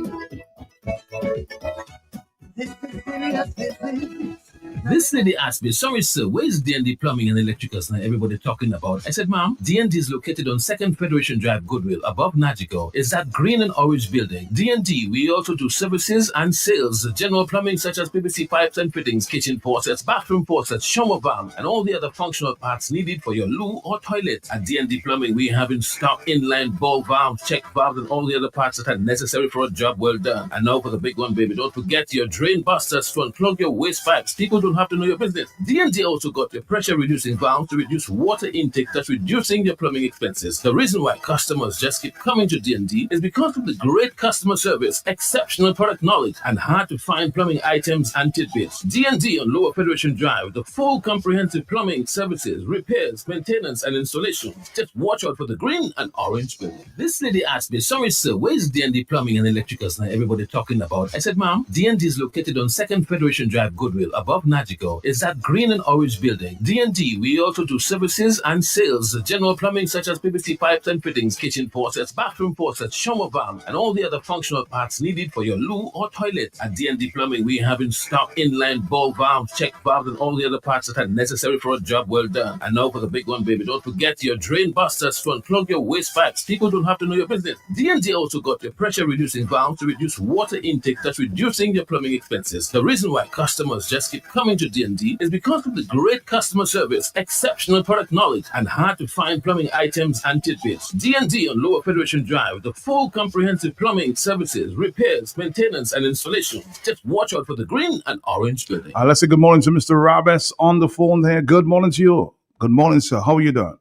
This is serious business. This lady asked me, sorry sir, where's D&D Plumbing and Electricals now everybody talking about? I said, ma'am, D&D is located on 2nd Federation Drive, Goodwill, above Nagico. It's that green and orange building. D&D, we also do services and sales, general plumbing such as PVC pipes and fittings, kitchen faucets, bathroom faucets, shower valves, and all the other functional parts needed for your loo or toilet. At D&D Plumbing, we have in stock inline ball valves, check valves, and all the other parts that are necessary for a job well done. And now for the big one, baby, don't forget your drain busters to unplug your waste pipes. People don't have to know your business. D&D also got your pressure reducing valve to reduce water intake, thus reducing your plumbing expenses. The reason why customers just keep coming to D&D is because of the great customer service, exceptional product knowledge, and hard to find plumbing items and tidbits. D&D on Lower Federation Drive, the full comprehensive plumbing services, repairs, maintenance, and installation. Just watch out for the green and orange building. This lady asked me, sorry sir, where's D&D Plumbing and Electricals now everybody talking about? I said, ma'am, D&D is located on 2nd Federation Drive, Goodwill, above Nagico. It's that green and orange building. D&D, we also do services and sales, general plumbing such as PVC pipes and fittings, kitchen faucets, bathroom faucets, shower valves, and all the other functional parts needed for your loo or toilet. At D&D Plumbing, we have in stock inline ball valves, check valves, and all the other parts that are necessary for a job well done. And now for the big one, baby, don't forget your drain busters to unplug your waste pipes. People don't have to know your business. D&D also got your pressure reducing valve to reduce water intake, thus reducing your plumbing expenses. The reason why customers just keep coming to D&D is because of the great customer service, exceptional product knowledge, and hard to find plumbing items and tidbits. D&D on Lower Federation Drive, the full comprehensive plumbing services, repairs, maintenance, and installation. Just watch out for the green and orange building. Let's say good morning to Mr. Rabes on the phone there. Good morning to you. Good morning, sir. How are you doing?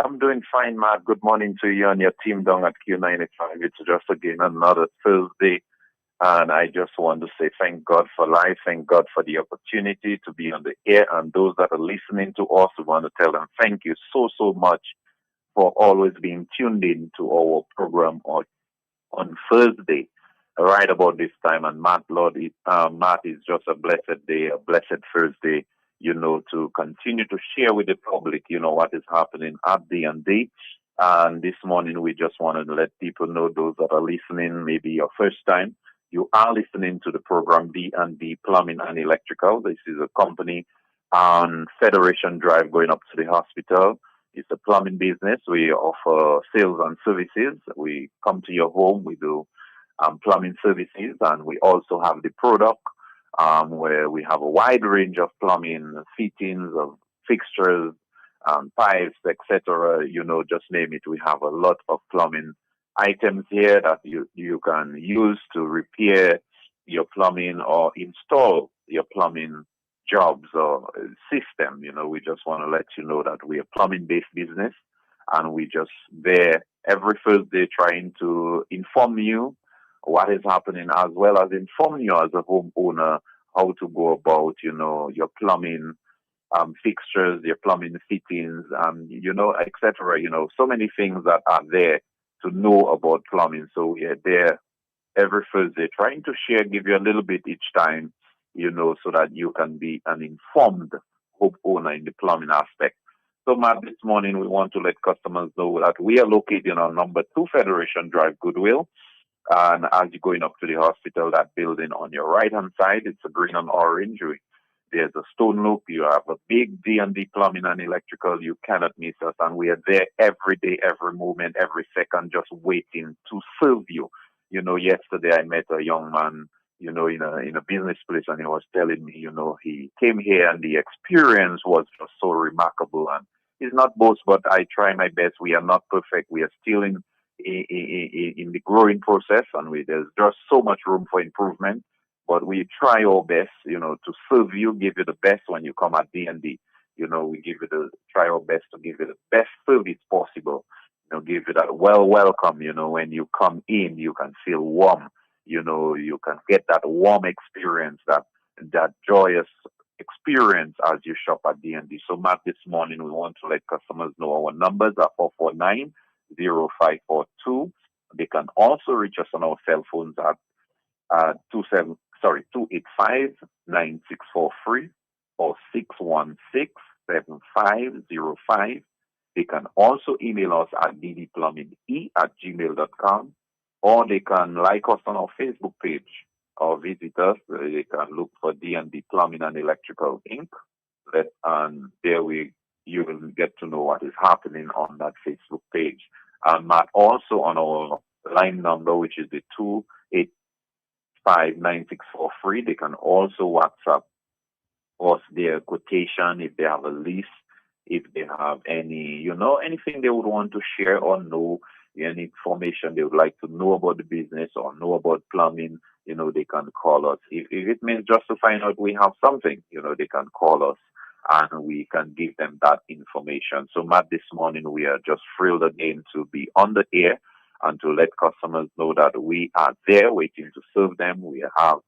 I'm doing fine, Matt. Good morning to you and your team down at Q95. It's just again another Thursday. And I just want to say thank God for life, thank God for the opportunity to be on the air. And those that are listening to us, we want to tell them thank you so much for always being tuned in to our program on Thursday, right about this time. And Matt, Matt is just a blessed day, a blessed Thursday, to continue to share with the public, what is happening at D&D. And this morning, we just wanted to let people know, those that are listening, maybe your first time, you are listening to the program D&D Plumbing and Electrical. This is a company on Federation Drive going up to the hospital. It's a plumbing business. We offer sales and services. We come to your home. We do plumbing services, and we also have the product where we have a wide range of plumbing fittings, of fixtures, pipes, etc. Just name it. We have a lot of plumbing items here that you can use to repair your plumbing or install your plumbing jobs or system. We just want to let you know that we're a plumbing-based business, and we just there every Thursday trying to inform you what is happening, as well as inform you as a homeowner how to go about, your plumbing fixtures, your plumbing fittings, etc. So many things that are there to know about plumbing. So we are there every Thursday trying to share, give you a little bit each time so that you can be an informed home owner in the plumbing aspect. So, Matt, this morning we want to let customers know that we are located on number 2 Federation Drive, Goodwill. And as you're going up to the hospital, that building on your right-hand side, it's a green and orange. There's a stone loop. You have a big D&D plumbing and electrical. You cannot miss us. And we are there every day, every moment, every second, just waiting to serve you. Yesterday I met a young man, in a business place, and he was telling me, he came here and the experience was just so remarkable. And it's not boast, but I try my best. We are not perfect. We are still in the growing process, and there's just so much room for improvement. But we try our best, to serve you, give you the best when you come at D&D. We try our best to give you the best service possible. Give you that welcome. When you come in, you can feel warm. You can get that warm experience, that joyous experience as you shop at D&D. So, Matt, this morning we want to let customers know our numbers are 449-0542. They can also reach us on our cell phones at 285-9643 or 616-7505. They can also email us at ddplumbinge@gmail.com, or they can like us on our Facebook page or visit us. They can look for D&D Plumbing and Electrical Inc. And there you will get to know what is happening on that Facebook page. And Matt, also on our line number, which is the 285-9643, they can also WhatsApp us their quotation if they have a list, if they have any, anything they would want to share or know, any information they would like to know about the business or know about plumbing, they can call us. If it means just to find out we have something, they can call us and we can give them that information. So, Matt, this morning we are just thrilled again to be on the air and to let customers know that we are there waiting to serve them. We have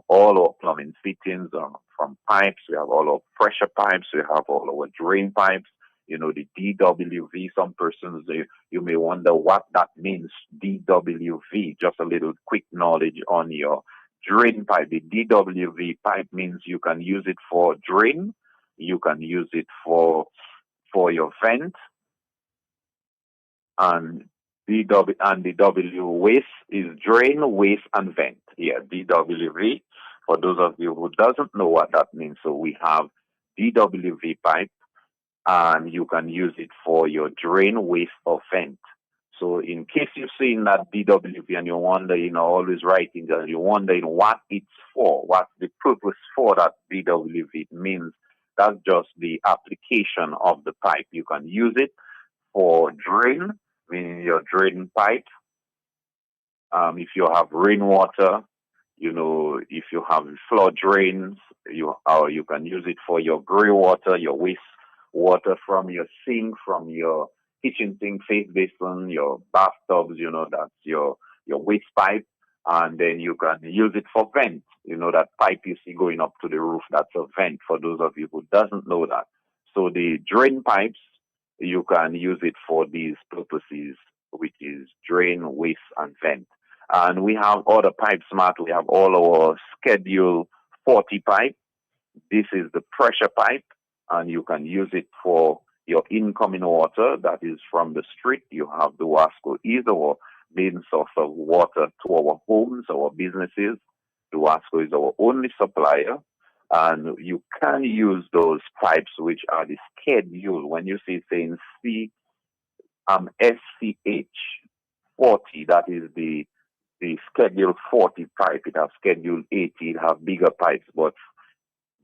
all our plumbing fittings from pipes. We have all our pressure pipes. We have all our drain pipes. The DWV. Some persons, you may wonder what that means, DWV. Just a little quick knowledge on your drain pipe. The DWV pipe means you can use it for drain. You can use it for your vent. And the W waste is drain, waste, and vent. Yeah, DWV. For those of you who doesn't know what that means, so we have DWV pipe, and you can use it for your drain, waste, or vent. So in case you've seen that DWV and you're wondering, always writing, and you're wondering what it's for, what's the purpose for that DWV means, that's just the application of the pipe. You can use it for drain, meaning your drain pipe. If you have rainwater, if you have flood drains, you can use it for your gray water, your waste water from your sink, from your kitchen sink, face basin, your bathtubs, that's your waste pipe. And then you can use it for vent. That pipe you see going up to the roof, that's a vent, for those of you who doesn't know that. So the drain pipes, you can use it for these purposes, which is drain, waste, and vent. And we have other pipes, Matt. We have all our Schedule 40 pipe. This is the pressure pipe, and you can use it for your incoming water that is from the street. You have the Wasco is our main source of water to our homes, our businesses. The Wasco is our only supplier. And you can use those pipes, which are the schedule. When you see saying SCH 40, that is the Schedule 40 pipe. It has Schedule 80, it has bigger pipes, but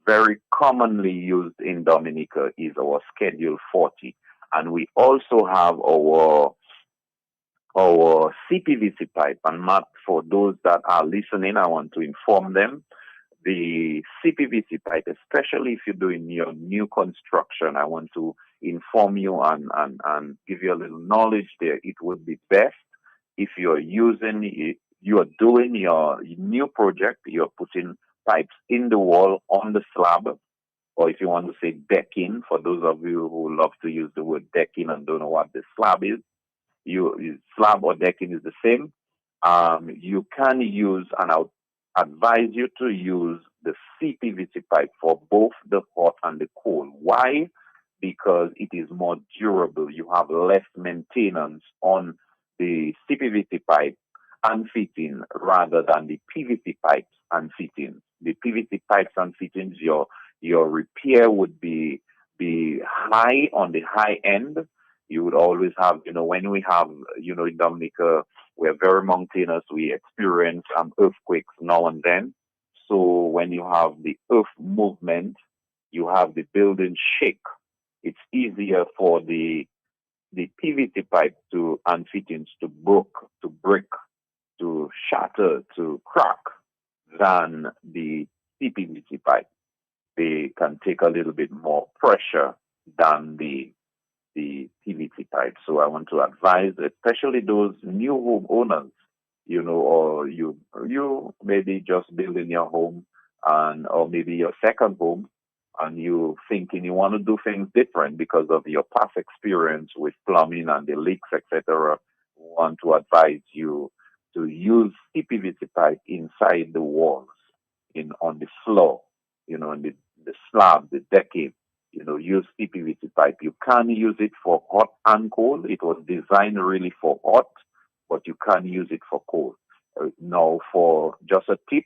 very commonly used in Dominica is our Schedule 40. And we also have our CPVC pipe. And Matt, for those that are listening, I want to inform them, the CPVC pipe, especially if you're doing your new construction, I want to inform you and give you a little knowledge there. It would be best if you're doing your new project, you're putting pipes in the wall on the slab, or if you want to say decking, for those of you who love to use the word decking and don't know what the slab is, slab or decking is the same. You can use, and I would advise you to use the CPVC pipe for both the hot and the cold. Why? Because it is more durable. You have less maintenance on the CPVC pipe and fitting rather than the PVC pipes and fittings. The PVC pipes and fittings, your repair would be high on the high end. You would always have, when we have, in Dominica, we're very mountainous. We experience earthquakes now and then. So when you have the earth movement, you have the building shake. It's easier for the PVC pipe and fittings to break, to shatter, to crack than the CPVC pipe. They can take a little bit more pressure than the PVC pipe. So I want to advise, especially those new home owners, or you maybe just building your home or maybe your second home, and you thinking you want to do things different because of your past experience with plumbing and the leaks, etc. Want to advise you to use CPVC pipe inside the walls, on the floor, in the slab, the decking. Use CPVC pipe. You can use it for hot and cold. It was designed really for hot, but you can use it for cold. Now, for just a tip,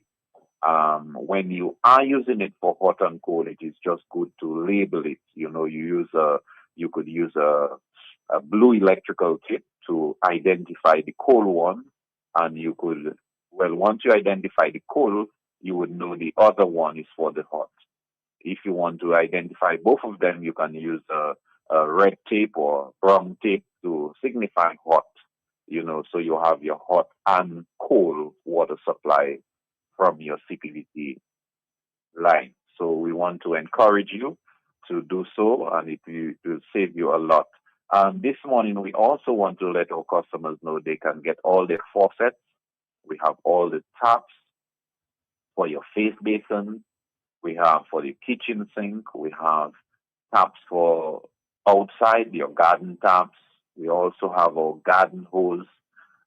when you are using it for hot and cold, it is just good to label it. You could use a blue electrical tip to identify the cold one, and you could, once you identify the cold, you would know the other one is for the hot. If you want to identify both of them, you can use a red tape or brown tape to signify hot, so you have your hot and cold water supply from your CPVC line. So we want to encourage you to do so, and it will save you a lot. This morning, we also want to let our customers know they can get all their faucets. We have all the taps for your face basin. We have for the kitchen sink. We have taps for outside, your garden taps. We also have our garden hose.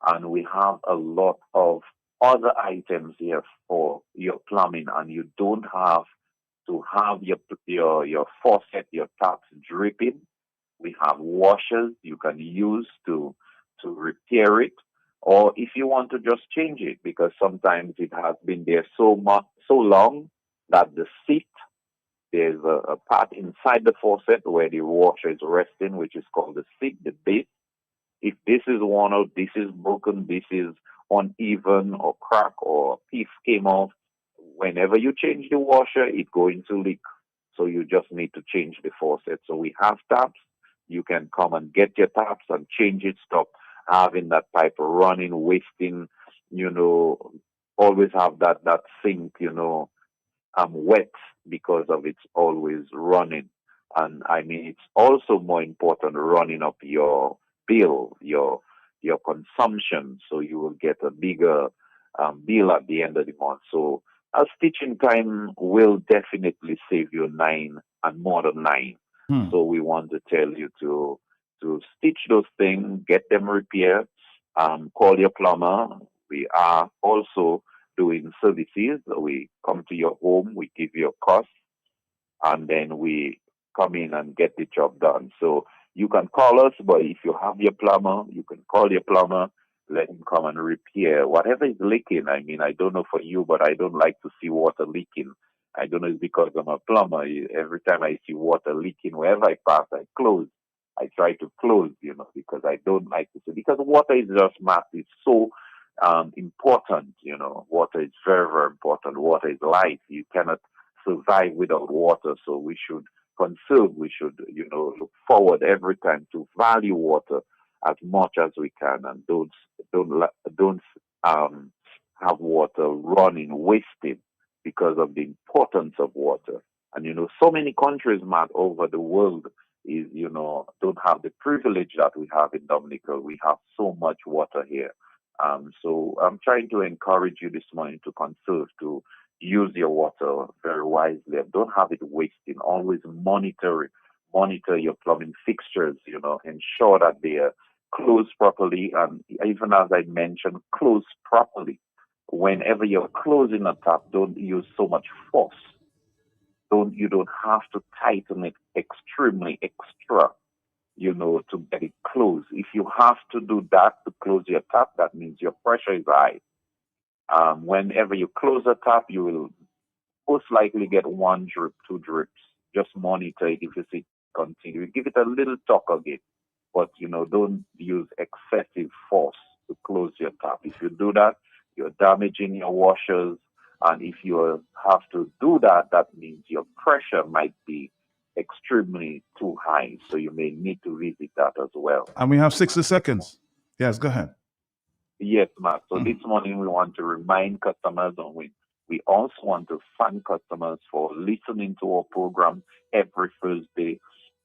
And we have a lot of other items here for your plumbing. And you don't have to have your faucet, your taps dripping. We have washers you can use to repair it. Or if you want to just change it, because sometimes it has been there so long that the seat, there's a part inside the faucet where the washer is resting, which is called the seat, the base. If this is worn out, this is broken, this is uneven or crack or a piece came off, whenever you change the washer, it's going to leak. So you just need to change the faucet. So we have taps. You can come and get your taps and change it. Stop having that pipe running, wasting, always have that sink, wet because of it's always running. And I mean, it's also more important running up your bill, your consumption, so you will get a bigger bill at the end of the month. So a stitching time will definitely save you 9 and more than 9. So we want to tell you to stitch those things, get them repaired, call your plumber. We are also doing services. We come to your home, we give you a cost, and then we come in and get the job done. So you can call us, but if you have your plumber, you can call your plumber, let him come and repair whatever is leaking. I mean, I don't know for you, but I don't like to see water leaking. I don't know, it's because I'm a plumber. Every time I see water leaking, wherever I pass, I close. I try to close, because I don't like to see, because water is just massive. It's so important, water is very, very important. Water is life. You cannot survive without water. So we should conserve. We should, look forward every time to value water as much as we can, and don't have water running, wasted because of the importance of water. And, so many countries, Matt, over the world is, don't have the privilege that we have in Dominica. We have so much water here. So I'm trying to encourage you this morning to conserve, to use your water very wisely. Don't have it wasting. Always monitor your plumbing fixtures, ensure that they are closed properly. And even as I mentioned, closed properly. whenever you're closing a tap, don't use so much force. You don't have to tighten it extremely extra, to get it closed. If you have to do that to close your tap, that means your pressure is high. Whenever you close a tap, you will most likely get 1 drip, 2 drips. Just monitor it. If you see it continue, give it a little talk again. But, don't use excessive force to close your tap. If you do that, you're damaging your washers. And if you have to do that, that means your pressure might be extremely too high. So you may need to visit that as well. And we have 60 seconds. Yes, go ahead. Yes, Matt. So this morning we want to remind customers, and we also want to thank customers for listening to our program every Thursday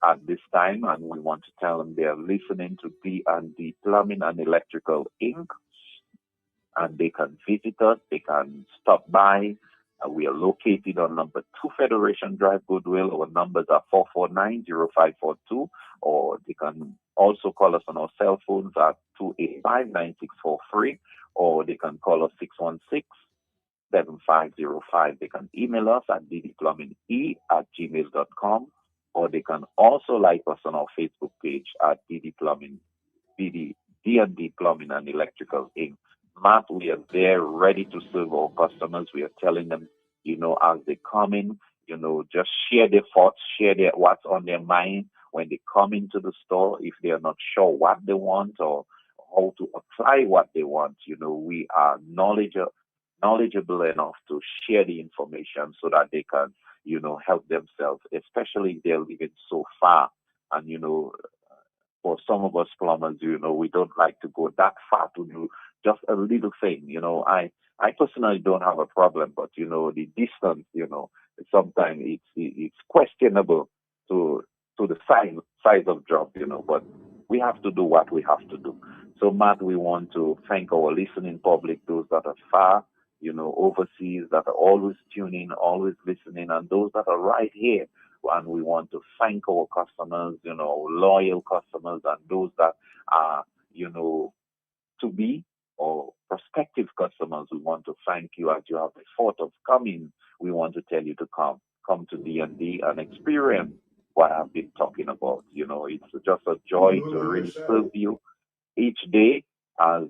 at this time. And we want to tell them they are listening to D&D Plumbing and Electrical Inc. And they can visit us. They can stop by. We are located on number 2 Federation Drive, Goodwill. Our numbers are 449-0542, or they can also call us on our cell phones at 285-9643, or they can call us 616-7505. They can email us at ddplumbinge@gmail.com, or they can also like us on our Facebook page at D&D Plumbing and Electrical Inc. Matt, we are there ready to serve our customers. We are telling them, as they come in, just share their thoughts, what's on their mind when they come into the store. If they are not sure what they want or how to apply what they want, we are knowledgeable enough to share the information so that they can, help themselves, especially if they're living so far. And, for some of us plumbers, we don't like to go that far to do just a little thing. I personally don't have a problem, but the distance, sometimes it's questionable to the size of job, but we have to do what we have to do. So Matt, we want to thank our listening public, those that are far, overseas, that are always tuning, always listening, and those that are right here. And we want to thank our customers, loyal customers, and those that are, to be or prospective customers. We want to thank you as you have the thought of coming. We want to tell you to come to D&D and experience what I've been talking about. It's just a joy to really serve you each day, as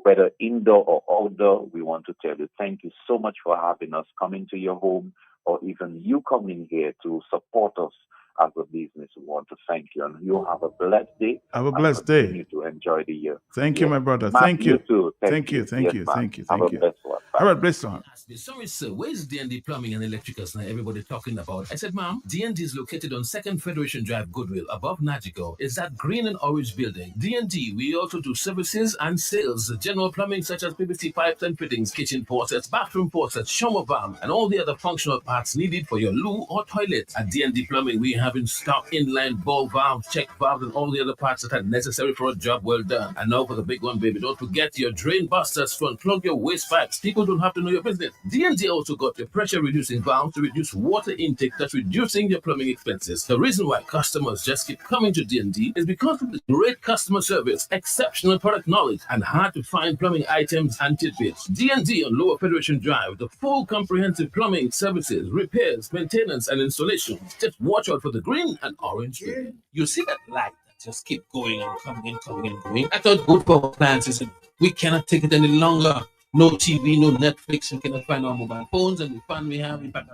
whether indoor or outdoor. We want to tell you thank you so much for having us coming to your home, or even you coming here to support us as a business. We want to thank you, and you have a blessed day. Have a blessed day. Continue to enjoy the year. Thank you, my brother. Matt, Thank you. Too. Thank you. Thank you. Thank you. Have a blessed one. All right, bless on. Sorry, sir, where's D&D Plumbing and Electricals now everybody talking about? I said, ma'am, D&D is located on 2nd Federation Drive, Goodwill, above Nagico. It's that green and orange building. D&D, we also do services and sales, general plumbing such as PVC pipes and fittings, kitchen faucets, bathroom faucets, shower valve, and all the other functional parts needed for your loo or toilet. At D&D Plumbing, we have in stock inline ball valves, check valves, and all the other parts that are necessary for a job well done. And now for the big one, baby, don't forget your drain busters to unplug your waste pipes. People don't have to know your business. D&D also got your pressure reducing valve to reduce water intake, that's reducing your plumbing expenses. The reason why customers just keep coming to D&D is because of the great customer service, exceptional product knowledge, and hard to find plumbing items and tidbits. D&D on Lower Federation Drive, the full comprehensive plumbing services, repairs, maintenance, and installations. Just watch out for the green and orange building. You see that light that just keep going and coming and coming and going? I thought good for appliances, and we cannot take it any longer. No TV, no Netflix, you cannot find our mobile phones, and the fun we have, in fact,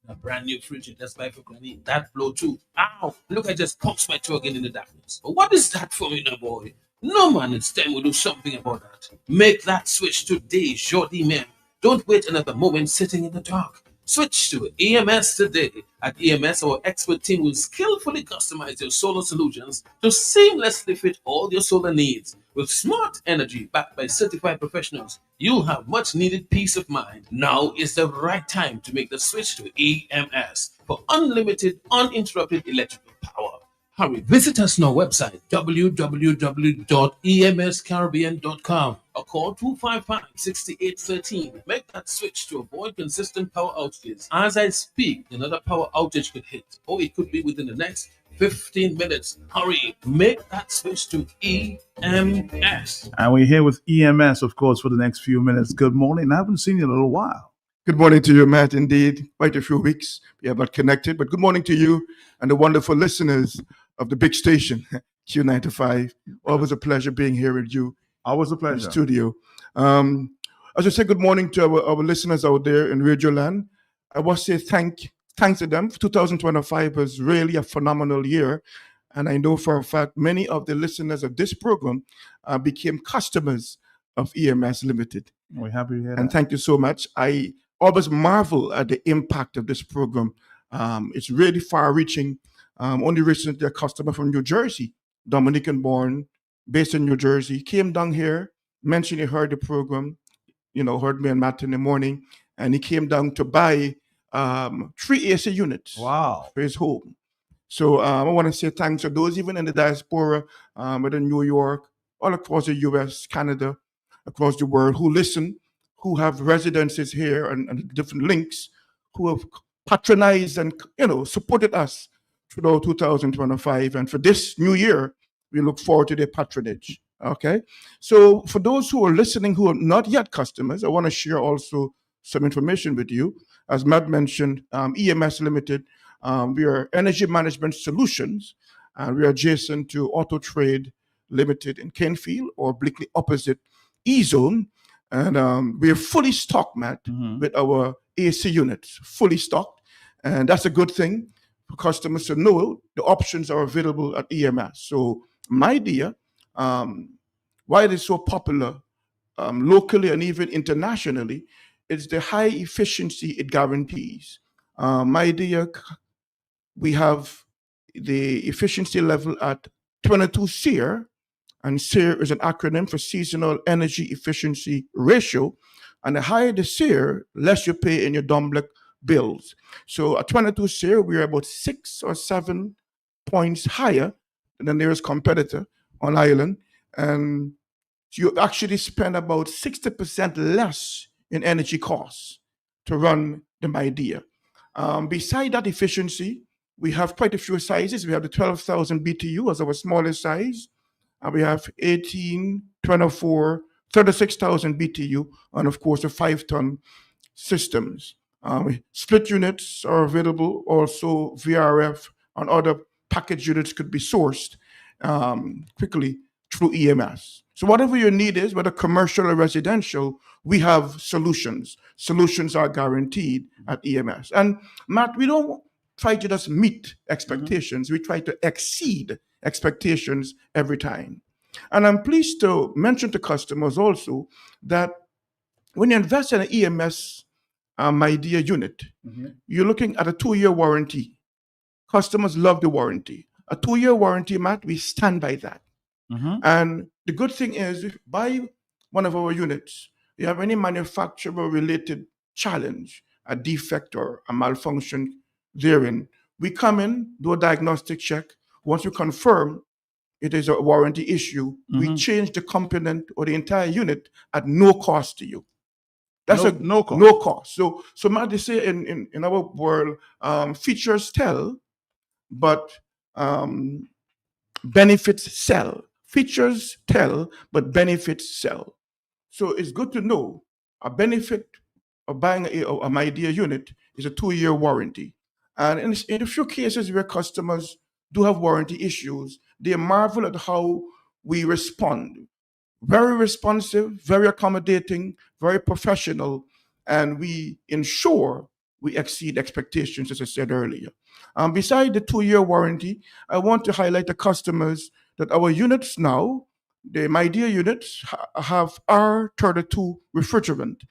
a brand new fridge you just buy for Granny, that blow too. Ow! Look, I just poked my toe again in the darkness. But what is that for me now, boy? No, man, it's time we do something about that. Make that switch today, shorty man. Don't wait another moment sitting in the dark. Switch to EMS today. At EMS, our expert team will skillfully customize your solar solutions to seamlessly fit all your solar needs. With smart energy backed by certified professionals, you'll have much needed peace of mind. Now is the right time to make the switch to EMS for unlimited, uninterrupted electrical power. Hurry, visit us on our website, www.emscaribbean.com, or call 255-6813. Make that switch to avoid consistent power outages. As I speak, another power outage could hit, or it could be within the next 15 minutes. Hurry, make that switch to EMS. And we're here with EMS, of course, for the next few minutes. Good morning. I haven't seen you in a little while. Good morning to you, Matt. Indeed, quite a few weeks we have not connected, but good morning to you and the wonderful listeners of the big station, Q95. Always a pleasure being here with you. Always a In pleasure. the studio. As I say, good morning to our listeners out there in Radio Land. I want to say thanks to them. 2025 was really a phenomenal year. And I know for a fact many of the listeners of this program became customers of EMS Limited. We're happy to hear And that. thank you so much. I always marvel at the impact of this program. It's really far-reaching. Only recently, a customer from New Jersey, Dominican-born, based in New Jersey, came down here, mentioned he heard the program, heard me and Matt in the morning, and he came down to buy 3 AC units Wow. for his home. So I want to say thanks to those even in the diaspora, whether in New York, all across the U.S., Canada, across the world, who listen, who have residences here and different links, who have patronized and supported us throughout 2025. And for this new year, we look forward to their patronage. Okay, so for those who are listening who are not yet customers, I want to share also some information with you. As Matt mentioned, EMS Limited, we are energy management solutions, and we are adjacent to Auto Trade Limited in Kenfield, or obliquely opposite E-Zone. And we are fully stocked, Matt, with our AC units, fully stocked. And that's a good thing for customers to know the options are available at EMS. So my dear, why it is so popular locally and even internationally is the high efficiency it guarantees. My dear, we have the efficiency level at 22 SEER, and SEER is an acronym for Seasonal Energy Efficiency Ratio. And the higher the SEER, less you pay in your Domblick bills. So at 22 SEER, we're about 6 or 7 points higher than the nearest competitor on island. And you actually spend about 60% less in energy costs to run the MyDear. Beside that efficiency, we have quite a few sizes. We have the 12,000 BTU as our smallest size. And we have 18, 24, 36,000 BTU, and of course the 5-ton systems. Split units are available, also VRF and other package units could be sourced quickly through EMS. So whatever your need is, whether commercial or residential, we have solutions. Solutions are guaranteed at EMS. And Matt, we don't try to just meet expectations. We try to exceed expectations every time. And I'm pleased to mention to customers also that when you invest in an EMS MyDear unit, you're looking at a 2-year warranty. Customers love the warranty. A 2-year warranty, Matt, we stand by that. And the good thing is, if you buy one of our units, you have any manufacturer-related challenge, a defect or a malfunction therein, we come in, do a diagnostic check. Once we confirm it is a warranty issue, we change the component or the entire unit at no cost to you. That's No cost. no cost. So Matt, they say in our world, features tell, but benefits sell. Features tell, but benefits sell. So it's good to know a benefit of buying a MyDear unit is a 2-year warranty. And in a few cases where customers do have warranty issues, they marvel at how we respond. Very responsive, very accommodating, very professional, and we ensure we exceed expectations, as I said earlier. Beside the 2-year warranty, I want to highlight to customers that our units now, the MyDear units, have R32 refrigerant.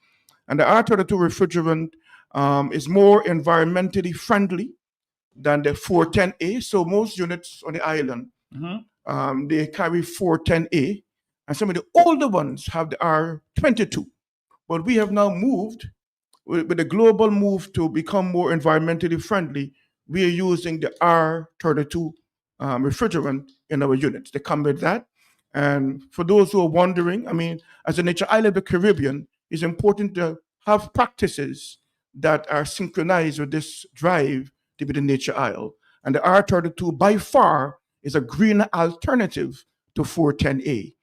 And the R32 refrigerant is more environmentally friendly than the 410A. So most units on the island, they carry 410A. And some of the older ones have the R22. But we have now moved, with the global move to become more environmentally friendly, we are using the R32 refrigerant in our units. They come with that. And for those who are wondering, I mean, as a nature island of the Caribbean, it's important to have practices that are synchronized with this drive to be the nature isle. And the R32 by far is a greener alternative to 410A.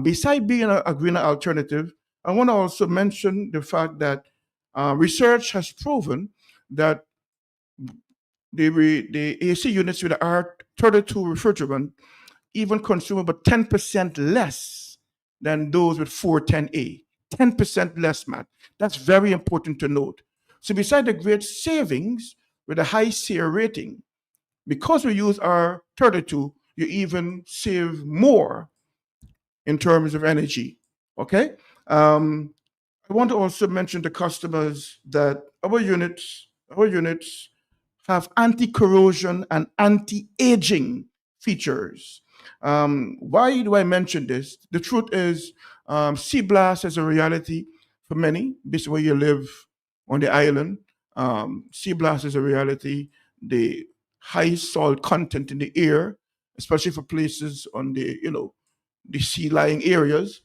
Beside being a greener alternative, I want to also mention the fact that research has proven that the AC units with the R32 refrigerant even consume about 10% less than those with 410A. 10% less, Matt. That's very important to note. So beside the great savings with a high SEER rating, because we use R32, you even save more in terms of energy. Okay? I want to also mention to customers that our units have anti-corrosion and anti-aging features. Why do I mention this? The truth is, sea blast is a reality for many, based on where you live on the island. Sea blast is a reality. The high salt content in the air, especially for places on the sea-lying areas,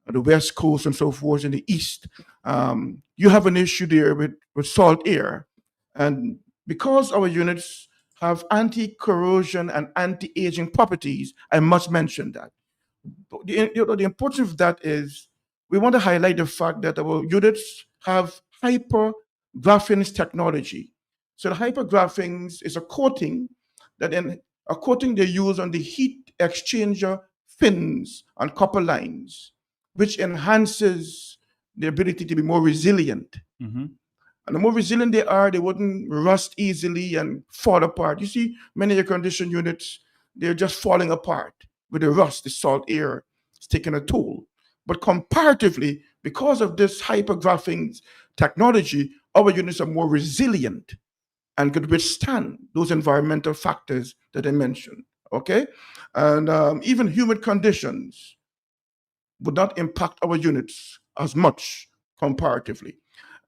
the west coast and so forth in the east, you have an issue there with salt air. And because our units have anti-corrosion and anti-aging properties, I must mention that. The importance of that is we want to highlight the fact that our units have hypergraphene technology. So the hypergraphene is a coating they use on the heat exchanger fins and copper lines, which enhances the ability to be more resilient. And the more resilient they are, they wouldn't rust easily and fall apart. You see, many air-conditioned units, they're just falling apart with the rust, the salt air is taking a toll. But comparatively, because of this hypergraphene technology, our units are more resilient and could withstand those environmental factors that I mentioned. Okay? And even humid conditions would not impact our units as much comparatively.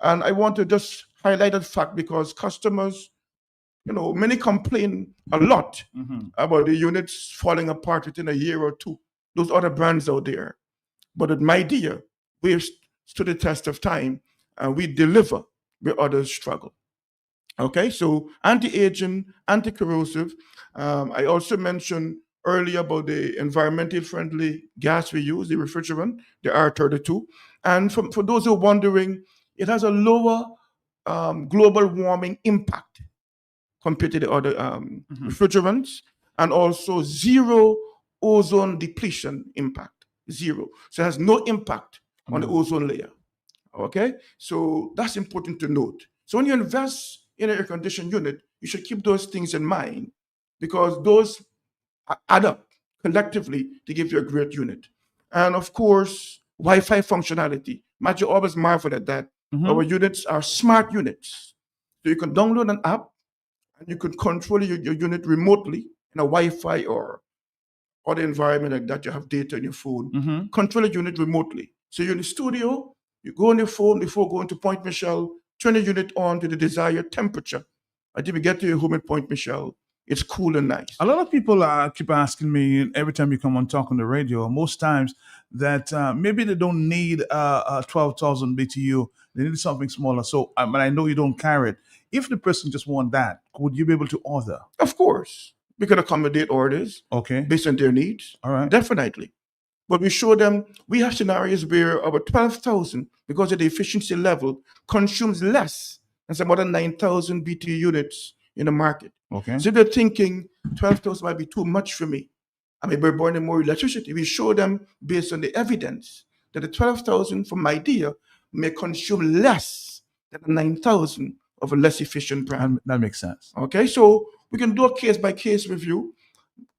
And I want to just highlight that fact because customers, many complain a lot about the units falling apart within a year or two. Those other brands out there. But at MyDear, we've stood the test of time and we deliver where others struggle. Okay, so anti-aging, anti-corrosive. I also mentioned earlier about the environmentally friendly gas we use, the refrigerant, the R32. And for those who are wondering, it has a lower global warming impact compared to the other refrigerants, and also zero ozone depletion impact, zero. So it has no impact on the ozone layer. Okay, so that's important to note. So when you invest in an air-conditioned unit, you should keep those things in mind because those add up collectively to give you a great unit. And of course, Wi-Fi functionality. Matt, you always marvel at that. Our units are smart units. So you can download an app and you can control your unit remotely in a Wi-Fi or other environment like that. You have data on your phone. Control a unit remotely. So you're in the studio, you go on your phone before going to Point Michelle, turn the unit on to the desired temperature. Until we get to your home at Point Michelle, it's cool and nice. A lot of people keep asking me every time you come on talk on the radio, most times that maybe they don't need a 12,000 BTU. They need something smaller. So, but I know you don't carry it. If the person just want that, would you be able to order? Of course. We can accommodate orders based on their needs. All right. Definitely. But we show them, we have scenarios where our 12,000, because of the efficiency level, consumes less than some other 9,000 BTU units in the market. Okay. So they're thinking 12,000 might be too much for me. I may be burning more electricity. We show them based on the evidence that the 12,000 from MyDear may consume less than the 9,000 of a less efficient brand. That makes sense. Okay, so we can do a case-by-case review.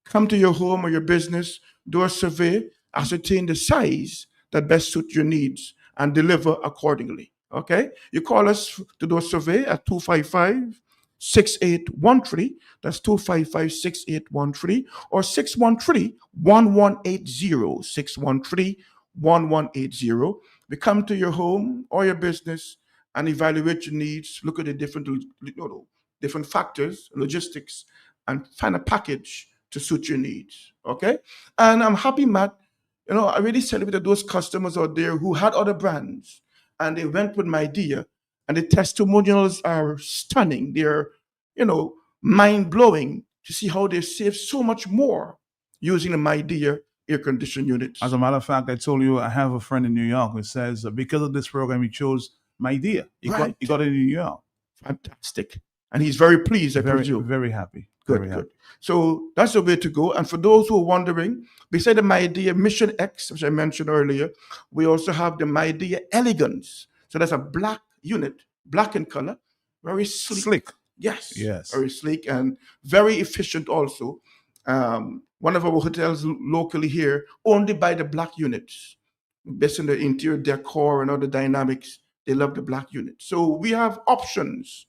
Come to your home or your business, do a survey, ascertain the size that best suits your needs, and deliver accordingly. Okay, you call us to do a survey at 255-6813. That's 255-6813 or 613-1180. 613-1180. We come to your home or your business and evaluate your needs, look at the different factors, logistics, and find a package to suit your needs. Okay, and I'm happy, Matt. I really celebrated those customers out there who had other brands and they went with MyDear, and the testimonials are stunning. They're, mind-blowing to see how they save so much more using the My Dear air conditioning units. As a matter of fact, I told you I have a friend in New York who says because of this program, he chose My Dear. He got it in New York. Fantastic. And he's very pleased, I Very, presume. very happy. Good, Very good. happy. So that's the way to go. And for those who are wondering, beside the My Dear Mission X, which I mentioned earlier, we also have the My Dear Elegance. So that's a black unit, black in color, very sleek. Slick. Yes. Yes. Very sleek and very efficient also. One of our hotels locally here only buy the black units. Based on the interior decor and other dynamics, they love the black unit. So we have options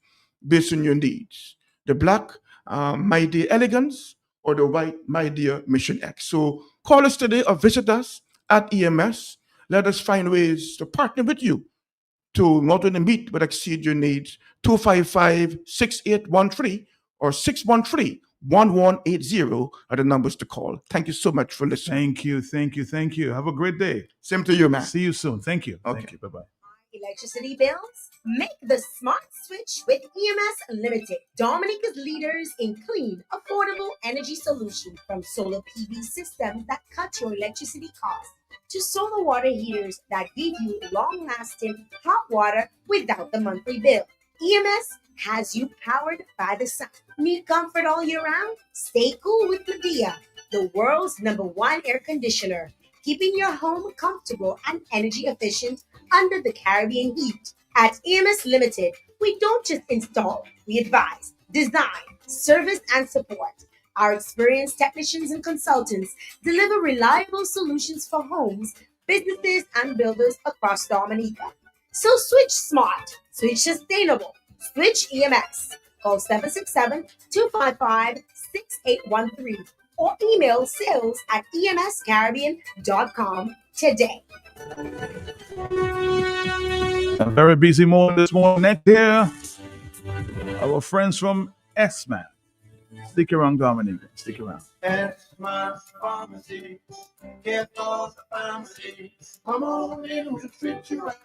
based on your needs. The black My Dear Elegance or the white My Dear Mission X. So call us today or visit us at EMS. Let us find ways to partner with you to not only meet but exceed your needs. 255-6813 or 613-1180 are the numbers to call. Thank you so much for listening. Thank you. Have a great day. Same to you, man. See you soon. Thank you. Okay. Thank you. Bye-bye. Electricity bills? Make the smart switch with EMS Limited, Dominica's leaders in clean, affordable energy solutions, from solar PV systems that cut your electricity costs to solar water heaters that give you long-lasting hot water without the monthly bill. EMS has you powered by the sun. Need comfort all year round? Stay cool with Medea, the world's #1 air conditioner, keeping your home comfortable and energy efficient under the Caribbean heat. At EMS Limited, we don't just install, we advise, design, service, and support. Our experienced technicians and consultants deliver reliable solutions for homes, businesses, and builders across Dominica. So switch smart, switch sustainable, switch EMS. Call 767-255-6813 or email sales@emscaribbean.com today. A very busy morning this morning. Next here, our friends from X-Man. Stick around, Dominic. Stick around. X-Man Pharmacy, get all the pharmacy. Come on in, we'll treat you right.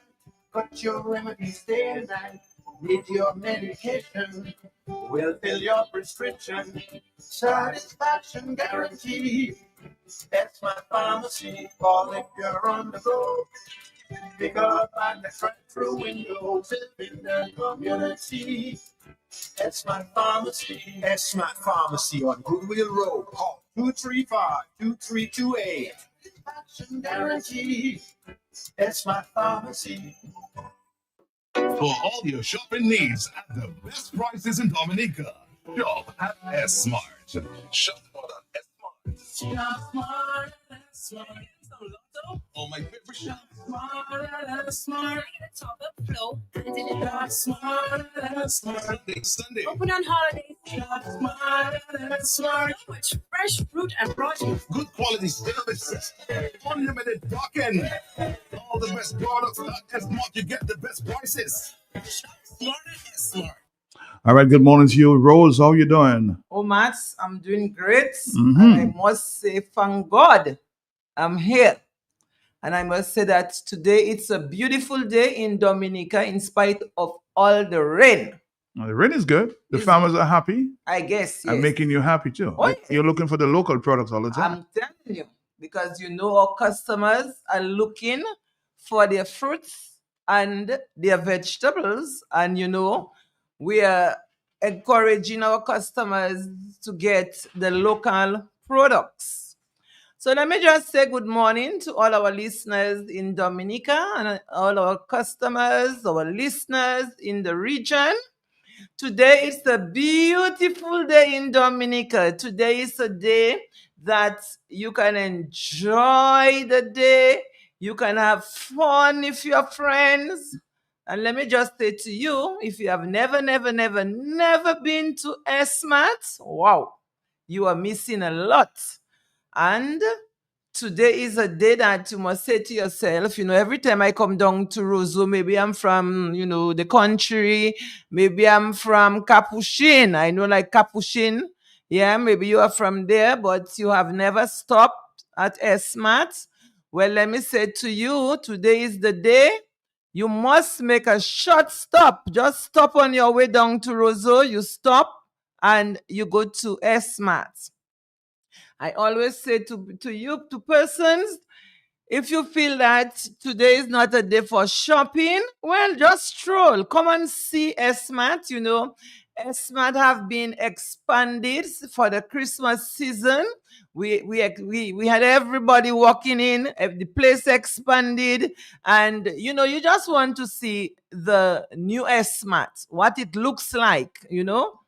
Got your remedies day and night. Need your medication, we'll fill your prescription. Satisfaction guaranteed. That's my pharmacy. Call if you're on the go. Pick up on the drive-through window, in the community. That's my pharmacy. That's my pharmacy on Goodwill Road. Call 235-2328. Satisfaction guaranteed. That's my pharmacy. For all your shopping needs at the best prices in Dominica, shop at S-Mart. Shop at S-Mart. Shop smart, smart. Oh, my favorite shop. Smart. Top up flow. Shop smart. Sunday. Open on holidays. Shop smart. Much fresh fruit and produce. Good quality services. Unlimited parking. All the best products at S-Mart. You get the best prices. Shop smart at S-Mart. All right, good morning to you, Rose. How you doing? Oh, Max, I'm doing great. Mhm. And I must say, thank God I'm here. And I must say that today it's a beautiful day in Dominica in spite of all the rain. Well, the rain is good. The farmers are happy. I guess, yes. And making you happy too. Oh, yes. You're looking for the local products all the time. I'm telling you, because our customers are looking for their fruits and their vegetables. And we are encouraging our customers to get the local products. So let me just say good morning to all our listeners in Dominica and all our customers, our listeners in the region. Today is a beautiful day in Dominica. Today is a day that you can enjoy the day. You can have fun with your friends. And let me just say to you, if you have never been to S-Mart, wow, you are missing a lot. And today is a day that you must say to yourself, every time I come down to Roseau, maybe I'm from, the country, maybe I'm from Capuchin. I know like Capuchin. Yeah, maybe you are from there, but you have never stopped at S-Mart. Well, let me say to you, today is the day. You must make a short stop. Just stop on your way down to Roseau. You stop and you go to S-Mart. I always say to persons, if you feel that today is not a day for shopping, well, just stroll. Come and see S-Mart. You know, S-Mart have been expanded for the Christmas season. We had everybody walking in, the place expanded, and you know, you just want to see the new S-Mart, what it looks like, you know.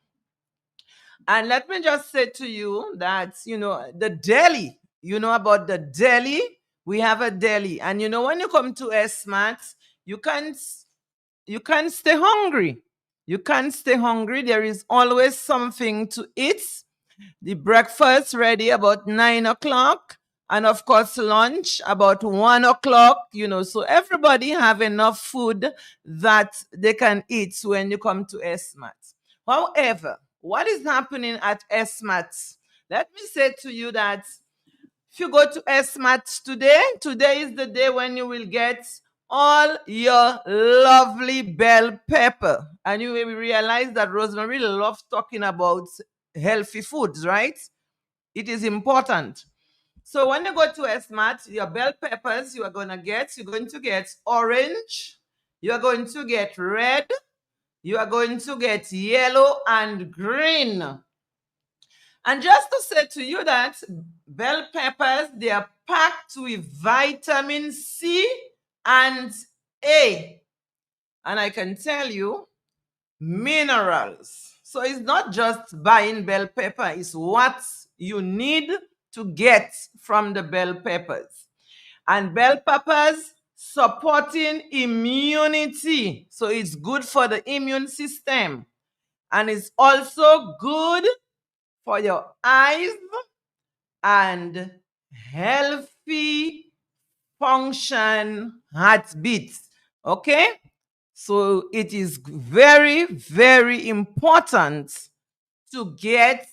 And let me just say to you that, you know, the deli, you know about the deli? We have a deli. And you know, when you come to S-Mart, you can't stay hungry. You can't stay hungry. There is always something to eat. The breakfast ready about 9 o'clock. And of course, lunch about 1 o'clock, you know, so everybody have enough food that they can eat when you come to S-Mart. However, what is happening at S-Mart? Let me say to you that if you go to S-Mart today is the day when you will get all your lovely bell pepper. And you will realize that Rosemary loves talking about healthy foods, right? It is important. So when you go to S-Mart, your bell peppers you're going to get orange, you're going to get red, you are going to get yellow and green. And just to say to you that bell peppers, they are packed with vitamin C and A. And I can tell you, minerals. So it's not just buying bell pepper, it's what you need to get from the bell peppers. And bell peppers supporting immunity. So it's good for the immune system. And it's also good for your eyes and healthy function heartbeats. Okay? So it is very, very important to get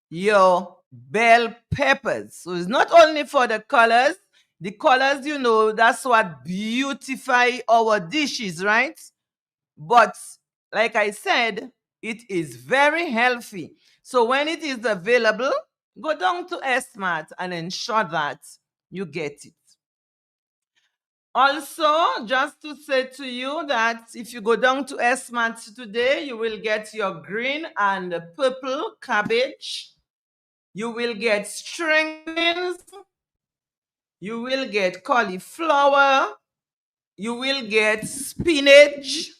your bell peppers. So it's not only for the colors. The colors, you know, that's what beautify our dishes, right? But like I said, it is very healthy. So when it is available, go down to S-Mart and ensure that you get it. Also, just to say to you that if you go down to S-Mart today, you will get your green and purple cabbage. You will get string beans. You will get cauliflower. You will get spinach.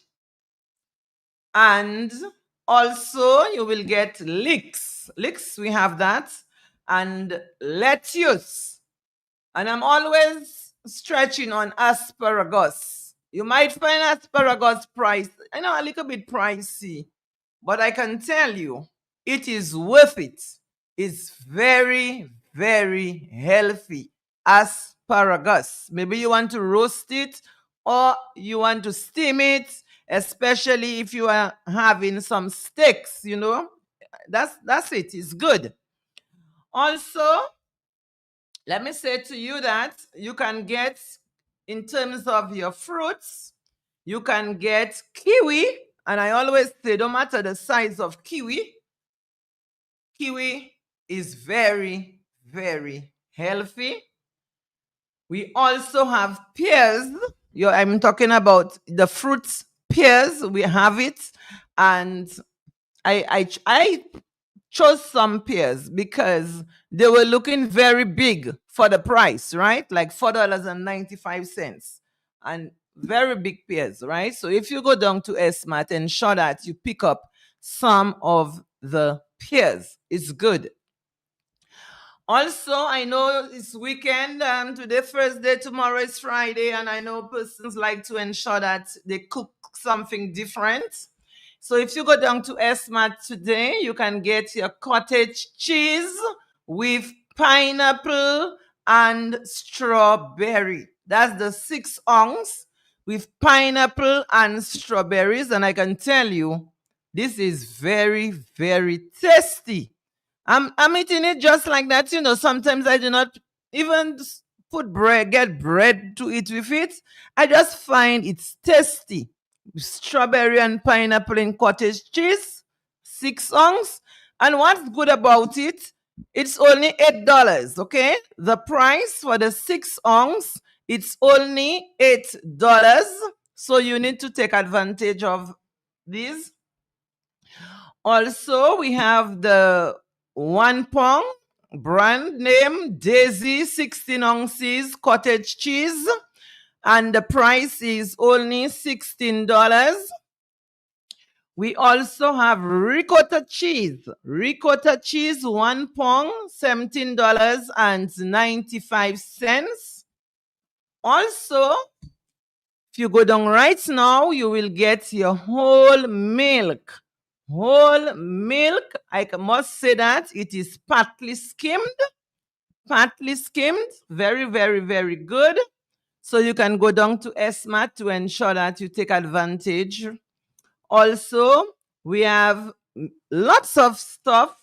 And also you will get leeks. Leeks, we have that. And lettuce. And I'm always stretching on asparagus. You might find asparagus price, I know, a little bit pricey, but I can tell you, it is worth it. It's very, very healthy. Asparagus. Maybe you want to roast it or you want to steam it, especially if you are having some steaks, you know. That's it. It's good. Also, let me say to you that you can get, in terms of your fruits, you can get kiwi. And I always say, no matter the size of kiwi, kiwi is very, very healthy. We also have pears. I'm talking about the fruits, pears. We have it. And I chose some pears because they were looking very big for the price, right? Like $4.95. And very big pears, right? So if you go down to S-Mart, ensure that you pick up some of the pears. It's good. Also, I know it's weekend. Today Thursday, tomorrow is Friday, and I know persons like to ensure that they cook something different. So if you go down to S-Mart today, you can get your cottage cheese with pineapple and strawberry. That's the 6 ounce with pineapple and strawberries. And I can tell you, this is very, very tasty. I'm eating it just like that. You know, sometimes I do not even get bread to eat with it. I just find it's tasty. Strawberry and pineapple in cottage cheese, 6 ounce. And what's good about it, it's only $8, okay? The price for the 6 ounce, it's only $8. So you need to take advantage of these. Also, we have the 1 pound brand name Daisy 16 ounces cottage cheese, and the price is only $16. We also have ricotta cheese. Ricotta cheese, 1 pound, $17.95. Also, if you go down right now, you will get your whole milk. Whole milk, I must say that it is partly skimmed. Partly skimmed, very, very, very good. So you can go down to SMAT to ensure that you take advantage. Also, we have lots of stuff.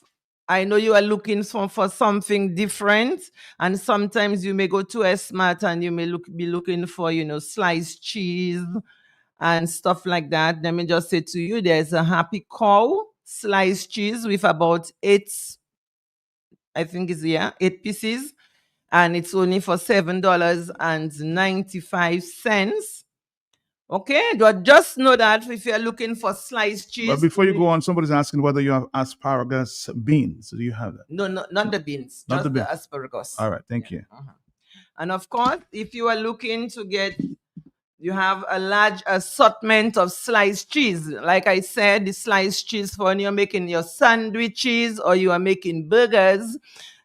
I know you are looking for something different, and sometimes you may go to SMAT and you may be looking for, sliced cheese and stuff like that. Let me just say to you, there's a Happy Cow sliced cheese with about 8 pieces, and it's only for $7.95. Okay, but just know that if you're looking for sliced cheese. But before you go on, somebody's asking whether you have asparagus beans. Do you have that? No, not the beans, Not just the beans. the asparagus. All right, thank you. And of course, if you are looking to you have a large assortment of sliced cheese. Like I said, the sliced cheese for when you're making your sandwiches or you are making burgers,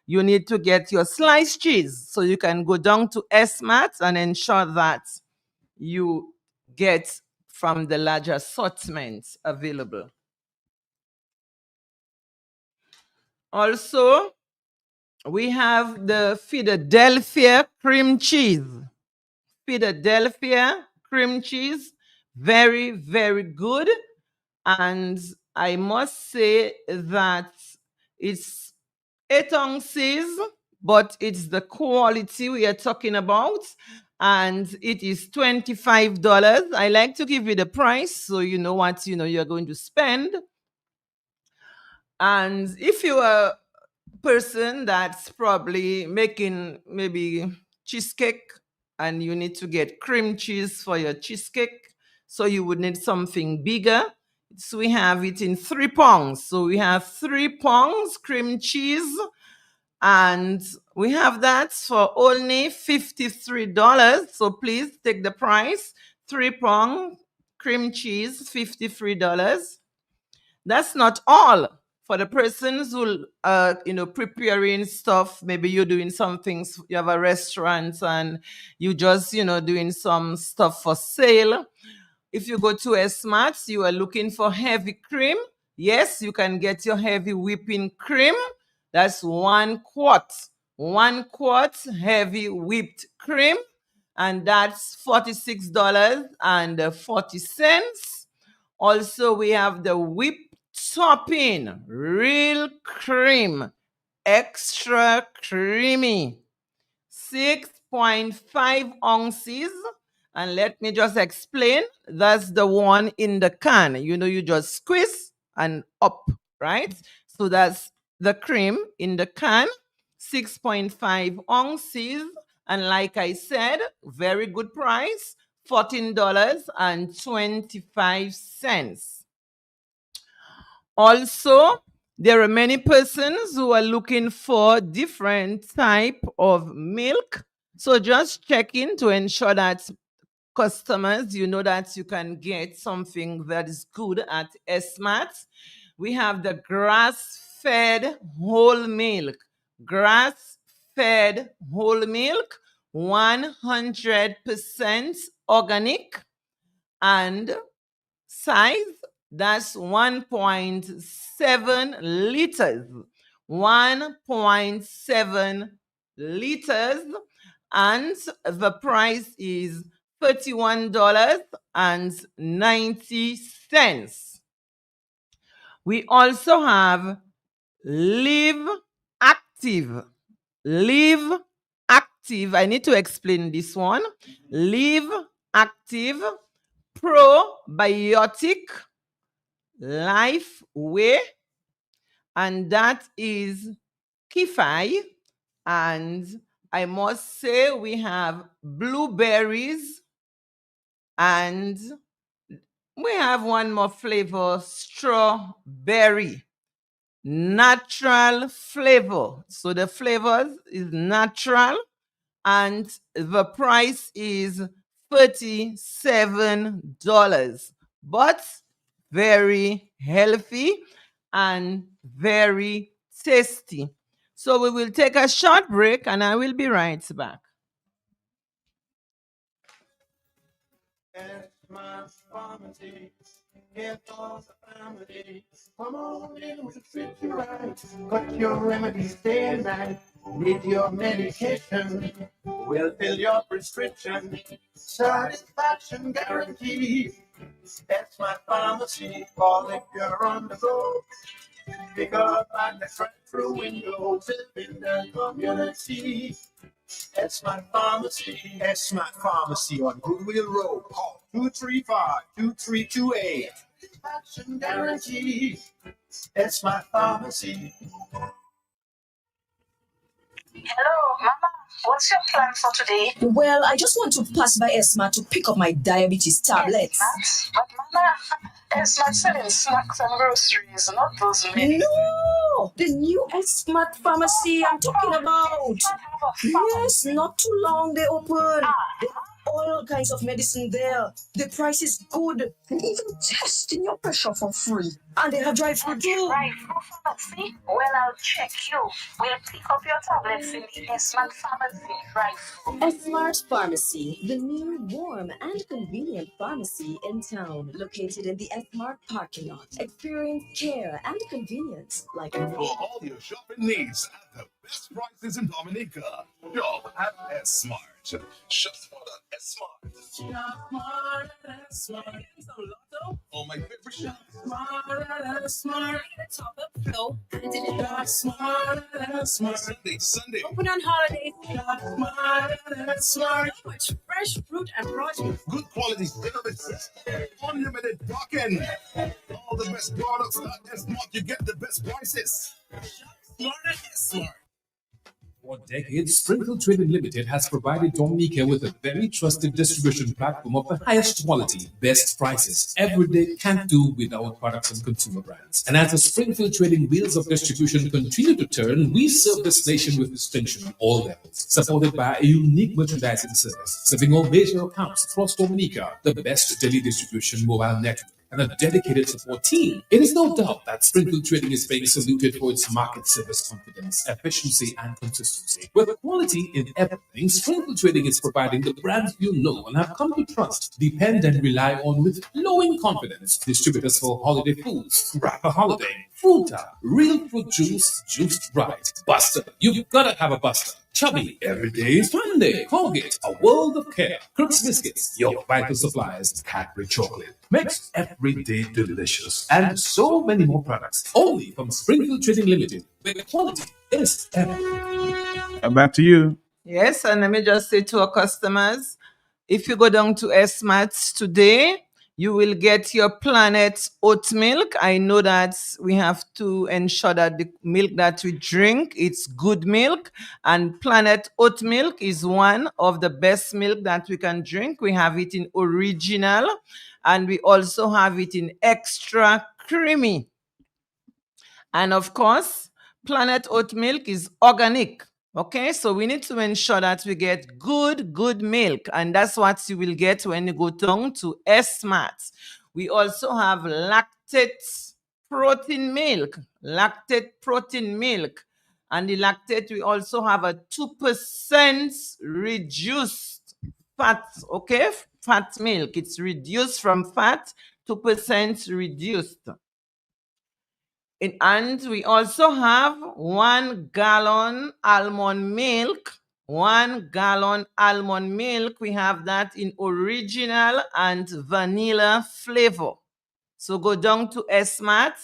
you need to get your sliced cheese. So you can go down to SMAT and ensure that you get from the large assortment available. Also, we have the Philadelphia cream cheese. Philadelphia cream cheese, very, very good. And I must say that it's 8 ounces, but it's the quality we are talking about. And it is $25. I like to give you the price so you know what you're going to spend. And if you are a person that's probably making maybe cheesecake and you need to get cream cheese for your cheesecake, so you would need something bigger. So we have it in 3 pounds. So we have 3 pounds cream cheese, and we have that for only $53. So please take the price. 3 pound cream cheese, $53. That's not all. For the persons who preparing stuff, maybe you're doing some things, you have a restaurant and you just, doing some stuff for sale. If you go to SMAT, you are looking for heavy cream. Yes, you can get your heavy whipping cream. That's 1 quart. 1 quart heavy whipped cream. And that's $46.40. Also, we have the whipped topping, real cream, extra creamy, 6.5 ounces. And let me just explain. That's the one in the can. You just squeeze and up, right? So that's the cream in the can, 6.5 ounces. And like I said, very good price, $14.25. Also, there are many persons who are looking for different type of milk. So just check in to ensure that customers, that you can get something that is good at SMAT. We have the grass-fed whole milk. Grass-fed whole milk, 100% organic, and size, that's 1.7 liters. 1.7 liters. And the price is $31.90. We also have Live Active. Live Active. I need to explain this one. Live Active Probiotic Life Way. and that is Kifai. And I must say we have blueberries, and we have one more flavor, strawberry. Natural flavor. So the flavors is natural, and the price is $37, but very healthy and very tasty. So we will take a short break and I will be right back. Esmart's Pharmacy, here for the family. Come on in, we'll treat you right. Got your remedies day and night. Need your medication, we'll fill your prescription. Satisfaction guaranteed. Esmart Pharmacy, call if you're on the go. Pick up at the front-through windows in the community. Esmart Pharmacy. Esmart Pharmacy on Goodwill Road. Call 235-2328. Satisfaction guaranteed. Esmart Pharmacy. Hello, Mama. What's your plan for today? Well, I just want to pass by Esma to pick up my diabetes tablets. Esmat? But Mama, Esmat selling snacks and groceries, not those many. No! The new Esmart Pharmacy I'm talking about. Yes, not too long they open. They have all kinds of medicine there. The price is good. They even testing your pressure for free. And they have drive-through too. Drive-through pharmacy? Well, I'll check you. We'll pick up your tablets in the Esmart Pharmacy drive-through. Esmart Pharmacy, the new, warm, and convenient pharmacy in town, located in the Esmart parking lot. Experience care and convenience like For all your shopping needs at the best prices in Dominica, shop at S-Mart. Shop smart at S-Mart. Shop smart at S-Mart. Oh, my favorite shop. Smart at S-Mart. Top up flow. Shop smart at S-Mart. Sunday. Open on holidays. Shop smart at S-Mart. So much fresh fruit and produce. Good quality service. Unlimited parking. All the best products at S-Mart. You get the best prices. Smart at S-Mart. For decades, Springfield Trading Limited has provided Dominica with a very trusted distribution platform of the highest quality, best prices. Every day can't do without products and consumer brands. And as the Springfield Trading wheels of distribution continue to turn, we serve this nation with distinction on all levels, supported by a unique merchandising service, serving all major accounts across Dominica, the best daily distribution mobile network, and a dedicated support team. It is no doubt that Springfield Trading is being saluted for its market service confidence, efficiency, and consistency. With quality in everything, Springfield Trading is providing the brands you know and have come to trust, depend, and rely on with flowing confidence. Distributors for holiday foods, Rapper Holiday, Fruta, Real Fruit Juice, Juiced Right, Buster. You've gotta have a Buster. Chubby, every day is fun day. Colgate, a world of care. Crooks Biscuits, your vital supplies. Cadbury Chocolate, makes every day delicious. And so many more products. Only from Springfield Trading Limited, where quality is everything. Back to you. Yes, and let me just say to our customers, if you go down to S-Mats today, you will get your Planet oat milk. I know that we have to ensure that the milk that we drink, it's good milk. And Planet oat milk is one of the best milk that we can drink. We have it in original, and we also have it in extra creamy. And of course, Planet oat milk is organic. Okay, so we need to ensure that we get good milk, and that's what you will get when you go down to S-Mart. We also have lactate protein milk, and the lactate we also have a 2% reduced fat. Okay, fat milk. It's reduced from fat, 2% reduced. And we also have 1 gallon almond milk. 1 gallon almond milk. We have that in original and vanilla flavor. So go down to S-Mart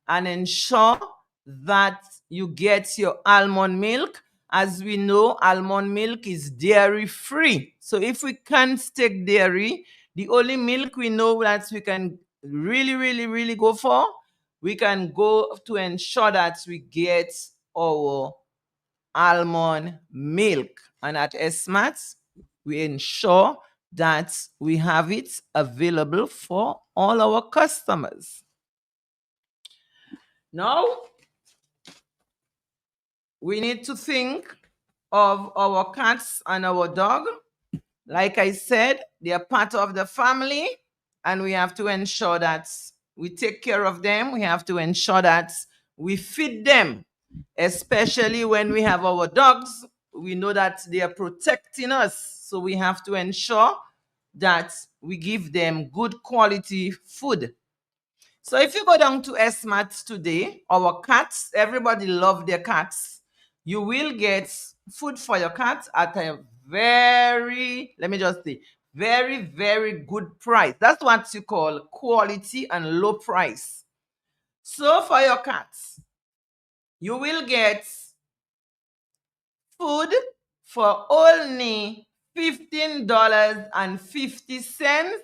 and ensure that you get your almond milk. As we know, almond milk is dairy free. So if we can't take dairy, the only milk we know that we can really go for we can go to ensure that we get our almond milk. And at SMAT, we ensure that we have it available for all our customers. Now, we need to think of our cats and our dog. Like I said, they are part of the family, and we have to ensure that we take care of them. We have to ensure that we feed them, especially when we have our dogs. We know that they are protecting us, so we have to ensure that we give them good quality food. So if you go down to SMAT today, our cats, everybody love their cats. You will get food for your cat at a very, let me just say, very, very good price. That's what you call quality and low price. So for your cats, you will get food for only $15.50,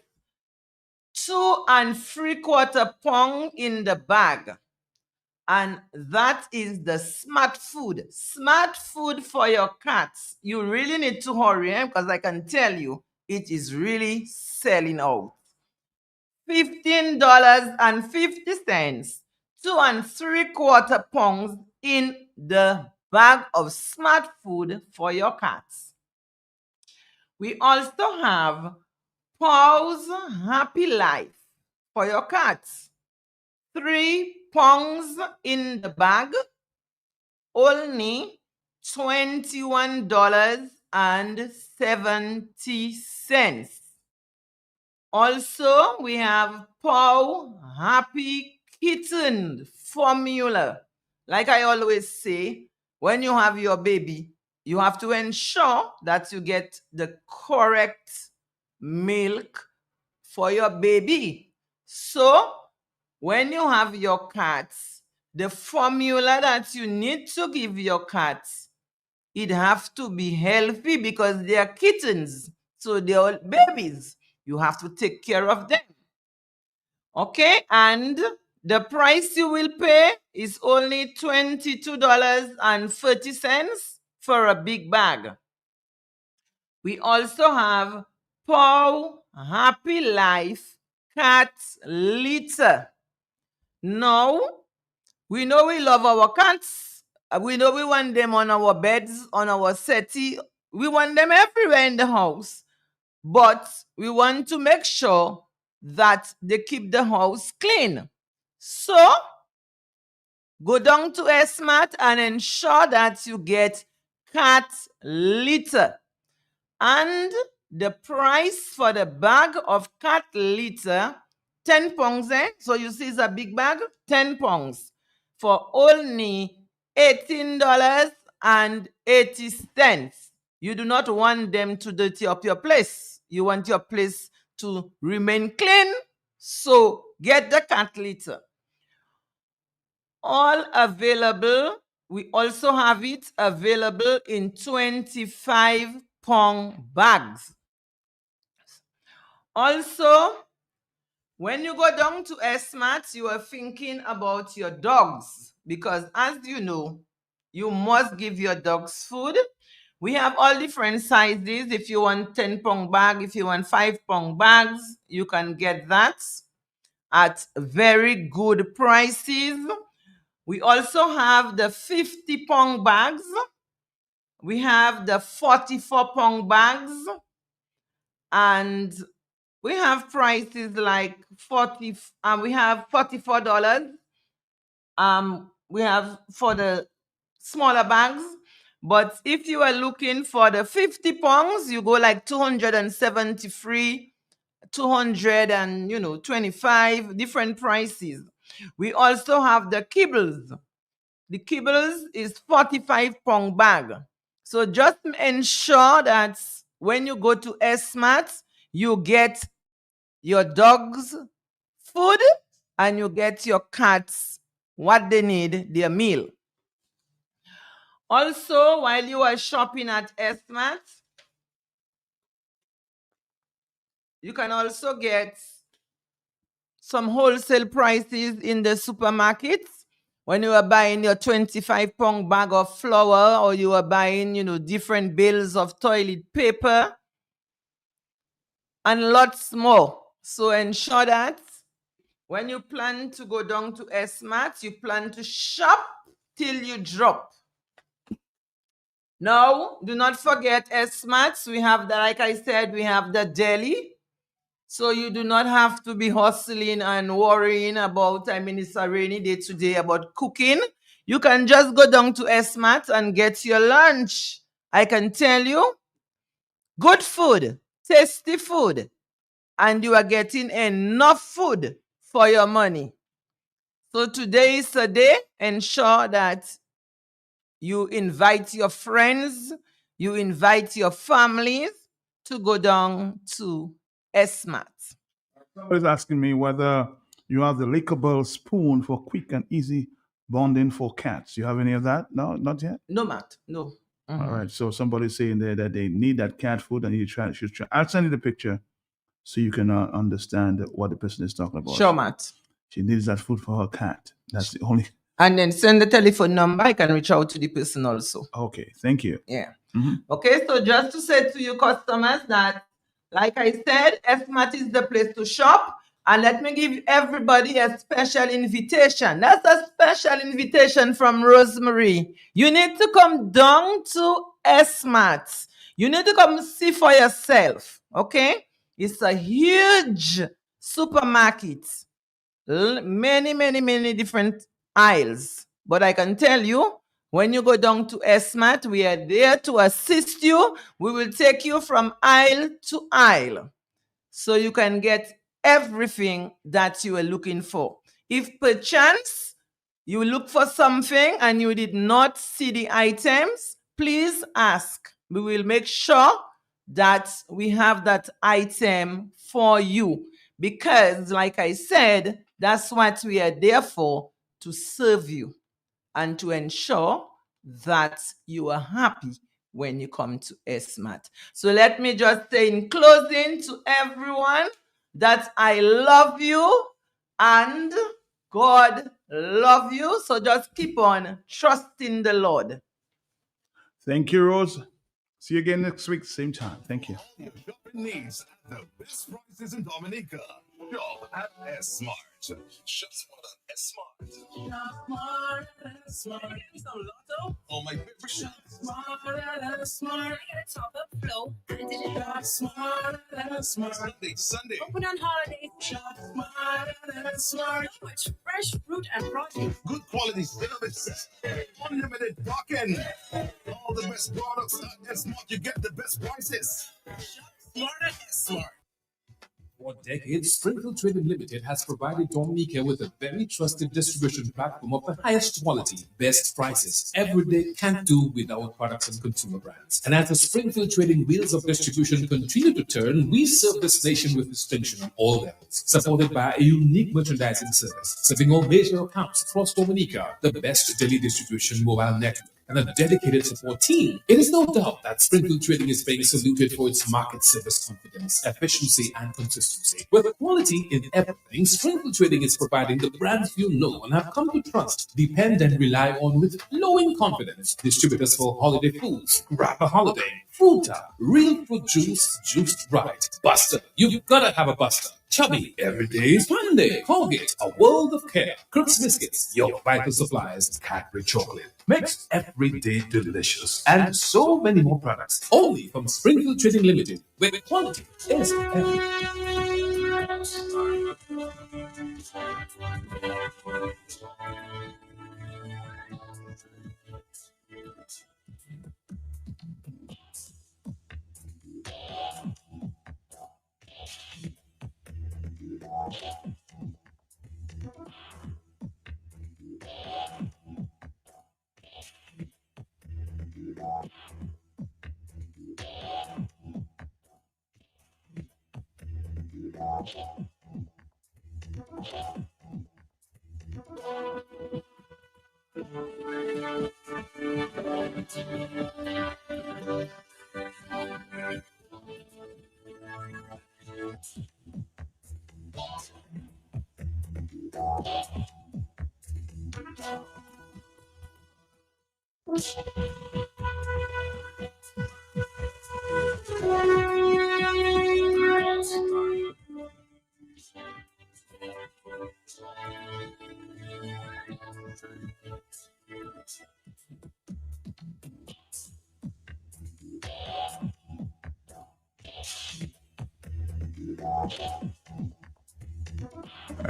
2 3/4 pound in the bag. And that is the smart food. Smart food for your cats. You really need to hurry, because I can tell you, it is really selling out. $15.50, 2 3/4 pounds in the bag of smart food for your cats. We also have Paw's Happy Life for your cats. 3 pounds in the bag, only $21.70. Also, we have Paw Happy Kitten formula. Like I always say, when you have your baby, you have to ensure that you get the correct milk for your baby. So, when you have your cats, the formula that you need to give your cats, it have to be healthy, because they are kittens. So they are babies. You have to take care of them. Okay, and the price you will pay is only $22.40 for a big bag. We also have Paw Happy Life Cat Litter. Now, we know we love our cats. We know we want them on our beds, on our settee. We want them everywhere in the house. But we want to make sure that they keep the house clean. So, go down to SMAT and ensure that you get cat litter. And the price for the bag of cat litter, 10 pounds, so you see it's a big bag, 10 pounds for only $18.80. You do not want them to dirty up your place. You want your place to remain clean, so get the cat litter. All available. We also have it available in 25-pound bags. Also, when you go down to SMAT, you are thinking about your dogs, because as you know, you must give your dogs food. We have all different sizes. If you want 10-pound bag, if you want 5-pound bags, you can get that at very good prices. We also have the 50-pound bags. We have the 44-pound bags. And we have prices like we have $44. We have for the smaller bags. But if you are looking for the 50 pounds, you go like 273, 225, different prices. We also have the kibbles. The kibbles is 45-pound bag. So just ensure that when you go to SMAT, you get your dogs food and you get your cats what they need, their meal. Also, while you are shopping at SMAT, you can also get some wholesale prices in the supermarkets. When you are buying your 25-pound bag of flour, or you are buying, different bales of toilet paper, and lots more. So ensure that when you plan to go down to SMAT, you plan to shop till you drop. Now, do not forget SMAT. We have the, like I said, we have the deli. So you do not have to be hustling and worrying about, it's a rainy day today, about cooking. You can just go down to SMAT and get your lunch. I can tell you, good food, tasty food, and you are getting enough food for your money. So today is a day. Ensure that you invite your friends, you invite your families to go down to SMAT. Somebody's asking me whether you have the lickable spoon for quick and easy bonding for cats. You have any of that? No, not yet. No, Matt. No. All right. So somebody's saying there that they need that cat food, and you should try. I'll send you the picture so you can understand what the person is talking about. Sure, Matt. She needs that food for her cat. That's the only. And then send the telephone number. I can reach out to the person also. Okay. Thank you. Yeah. Mhm. Okay. So just to say to you customers that, like I said, SMAT is the place to shop. And let me give everybody a special invitation. That's a special invitation from Rosemary. You need to come down to SMAT. You need to come see for yourself. Okay? It's a huge supermarket. Many different aisles. But I can tell you, when you go down to SMAT, we are there to assist you. We will take you from aisle to aisle, so you can get everything that you are looking for. If perchance you look for something and you did not see the items, please ask. We will make sure that we have that item for you. Because, like I said, that's what we are there for, to serve you and to ensure that you are happy when you come to SMAT. So let me just say in closing to everyone that I love you and God love you. So just keep on trusting the Lord. Thank you, Rose. See you again next week, same time. Thank you. Your shopping needs at the best prices in Dominica. Shop at S-Mart. Shop smart at S-Mart. Shop smart at S-Mart. It's on Lotto. Oh, my favorite shop. Smart at S-Mart. Get a top up flow. And did it shop smart at S-Mart. Sunday. Open on holidays. Shop smart at S-Mart. So much fresh fruit and produce. Good quality service. Unlimited parking. All the best products at S-Mart. You get the best prices. Shop smart at S-Mart. For decades, Springfield Trading Limited has provided Dominica with a very trusted distribution platform of the highest quality, best prices. Every day can't do without products and consumer brands. And as the Springfield Trading wheels of distribution continue to turn, we serve this nation with distinction on all levels, supported by a unique merchandising service, serving all major accounts across Dominica, the best daily distribution mobile network, and a dedicated support team. It is no doubt that Springfield Trading is being saluted for its market service confidence, efficiency, and consistency. With quality in everything, Springfield Trading is providing the brands you know and have come to trust, depend, and rely on with glowing confidence. Distributors for holiday foods, Grab a Holiday, Fruta, Real Fruit Juice, juiced right. Buster, you've gotta have a Buster. Chubby, every day is fun day. Colgate, a world of care. Crooks Biscuits, your vital supplies. Cadbury Chocolate, makes every day delicious. And so many more products, only from Springfield Trading Limited, where quality is everything.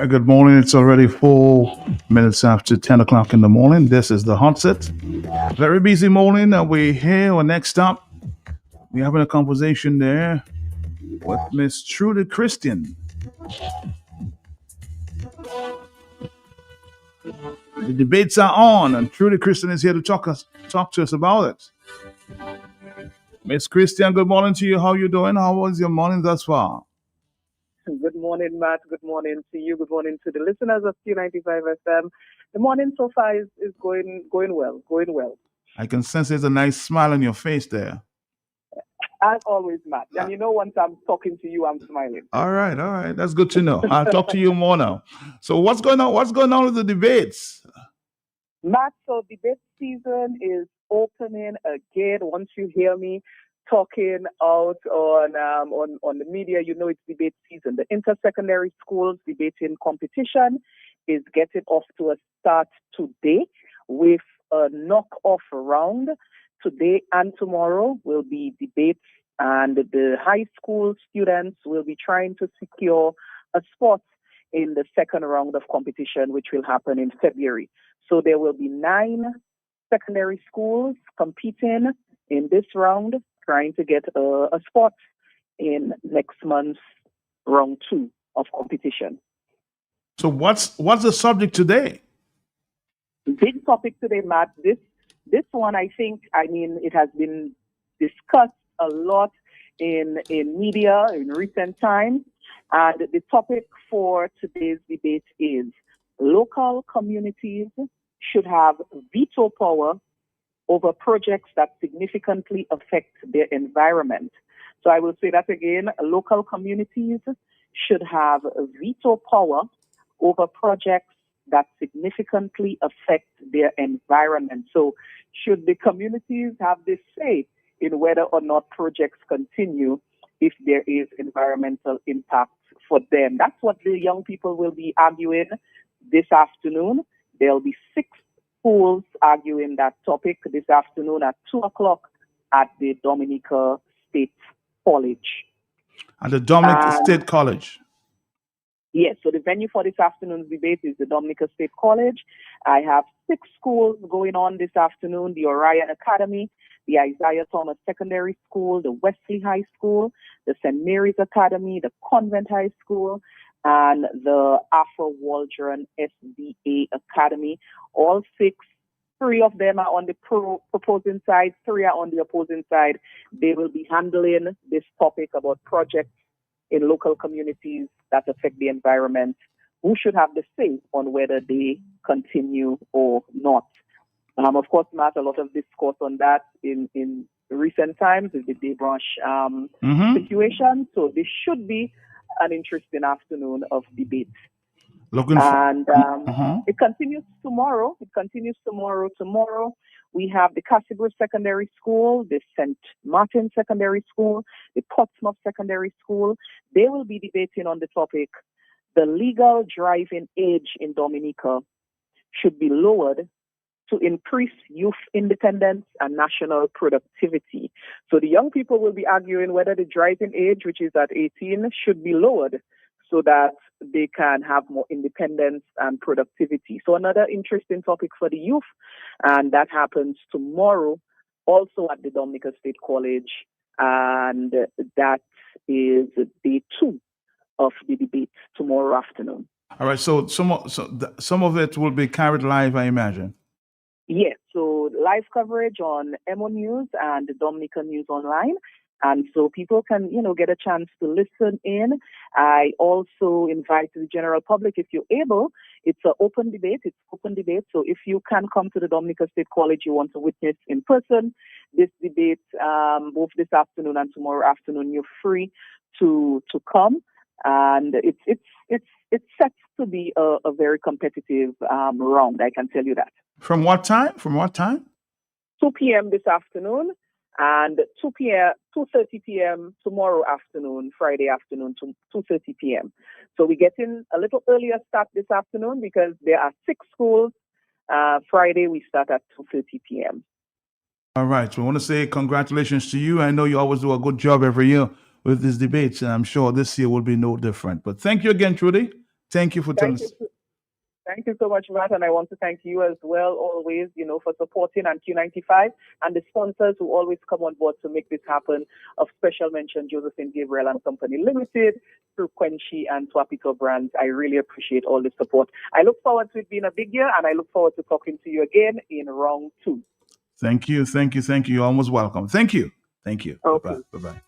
Good morning. It's already 4 minutes after 10 o'clock in the morning. This is the Hot Set. Very busy morning. We're here. Next up, we're having a conversation there with Miss Trudy Christian. The debates are on, and Trudy Christian is here to talk to us about it. Miss Christian, good morning to you. How you doing? How was your morning thus far? Good morning, Matt. Good morning to you. Good morning to the listeners of Q95 FM. The morning so far is going well. I can sense there's a nice smile on your face there. As always, Matt. And you know, once I'm talking to you, I'm smiling. All right. That's good to know. I'll talk to you more now. So what's going on? What's going on with the debates? Matt, so debate season is opening again. Once you hear me talking out on the media, you know it's debate season. The intersecondary schools debating competition is getting off to a start today with a knock-off round. Today and tomorrow will be debates, and the high school students will be trying to secure a spot in the second round of competition, which will happen in February. So there will be 9 secondary schools competing in this round, trying to get a spot in next month's round 2 of competition. So what's the subject today? Big topic today, Matt. This one, it has been discussed a lot in media in recent times. And the topic for today's debate is local communities should have veto power over projects that significantly affect their environment. So I will say that again, local communities should have veto power over projects that significantly affect their environment. So should the communities have this say in whether or not projects continue if there is environmental impact for them? That's what the young people will be arguing this afternoon. There'll be 6 schools arguing that topic this afternoon at 2 o'clock at the Dominica State College. At the Dominica State College? Yes, so the venue for this afternoon's debate is the Dominica State College. I have 6 schools going on this afternoon: the Orion Academy, the Isaiah Thomas Secondary School, the Wesley High School, the St. Mary's Academy, the Convent High School, and the Afro Waldron SDA Academy. All 6, 3 of them are on the proposing side, 3 are on the opposing side. They will be handling this topic about projects in local communities that affect the environment, who should have the say on whether they continue or not. Of course, Matt, a lot of discourse on that in recent times with the Desbranche situation. So this should be an interesting afternoon of debate. It continues tomorrow. Tomorrow we have the Cassibur Secondary School, the St. Martin Secondary School, the Portsmouth Secondary School. They will be debating on the topic: the legal driving age in Dominica should be lowered to increase youth independence and national productivity. So the young people will be arguing whether the driving age, which is at 18, should be lowered so that they can have more independence and productivity. So another interesting topic for the youth, and that happens tomorrow also at the Dominica State College, and that is day 2 of the debate tomorrow afternoon. All right, so some of it will be carried live, I imagine. Yes, so live coverage on Emo News and Dominica News Online. And so people can, get a chance to listen in. I also invite the general public, if you're able. It's an open debate. So if you can come to the Dominica State College, you want to witness in person this debate, both this afternoon and tomorrow afternoon, you're free to come. and it's set to be a very competitive round. I can tell you that. From what time? 2 p.m. this afternoon, and 2:30 p.m. tomorrow afternoon, Friday afternoon to 2:30 p.m. So we get in a little earlier start this afternoon because there are 6 schools. Friday we start at 2:30 p.m. All right. So I want to say congratulations to you. I know you always do a good job every year with these debates, and I'm sure this year will be no different. But thank you again, Trudy. Thank you for telling us. Thank you so much, Matt, and I want to thank you as well, always, for supporting and Q95 and the sponsors who always come on board to make this happen. Of special mention, Josephine Gabriel and Company Limited, through Quenchy and Twapito Brands. I really appreciate all the support. I look forward to it being a big year, and I look forward to talking to you again in round 2. Thank you. You're almost welcome. Thank you. Okay. Bye-bye.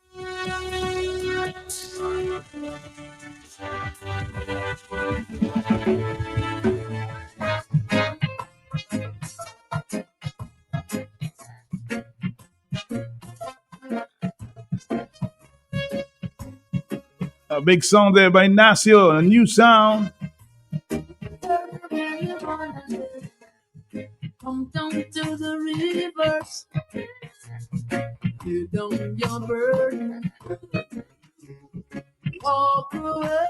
A big song there by Nasio, a new sound. Come down to the rivers, lay down your burden, walk away.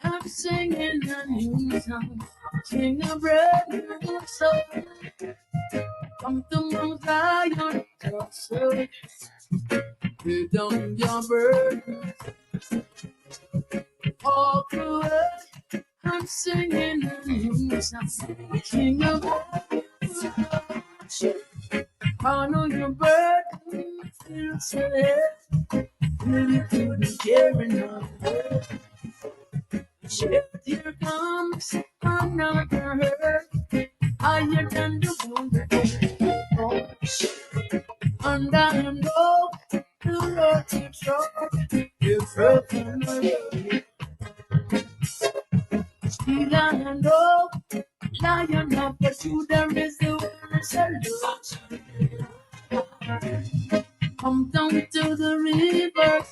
I'm singing a new song, sing a brand new song. Come to Mount Zion, just so lay down your burden, walk away. I'm singing a new song, sing a brand new song. I know your burden feels so heavy, really couldn't carry no more. Here comes another hurt, higher than the one before. And I know the Lord keeps short, you're broken away. Still I know, lion up, but you there is the salute. Come down to the river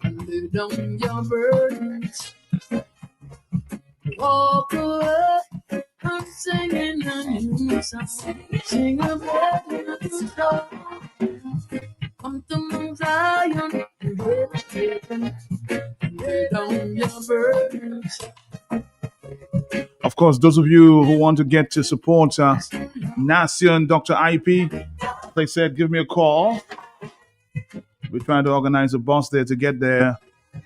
and lay down your burdens. Walk away, I'm singing a new song, sing a brand new song. Come to Mount Zion, and lay down your burdens. Of course, those of you who want to get to support Nasio and Dr. IP, they said, give me a call. We're trying to organize a bus there to get there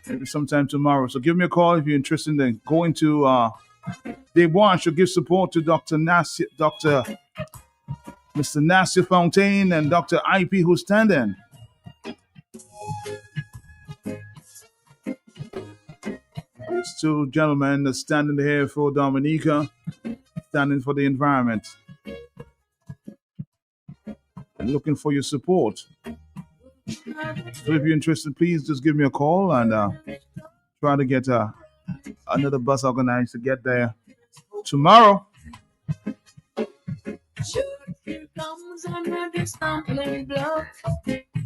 maybe sometime tomorrow. So give me a call if you're interested in going to Day One. Should give support to Dr. Nasio, Mr. Nasio Fontaine and Dr. IP who's standing. These 2 gentlemen are standing here for Dominica, standing for the environment. And looking for your support. So if you're interested, please just give me a call and try to get another bus organized to get there tomorrow. Here comes another stumbling block,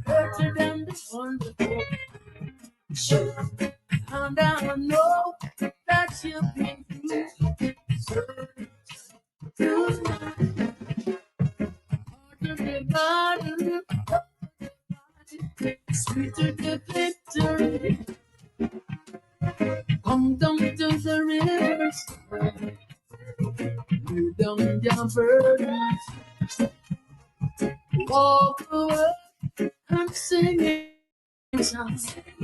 hurter than the one before. And I know that you've been through the garden, sweeter the victory. Come down to the rivers, lay down your burdens, walk away. I'm singing.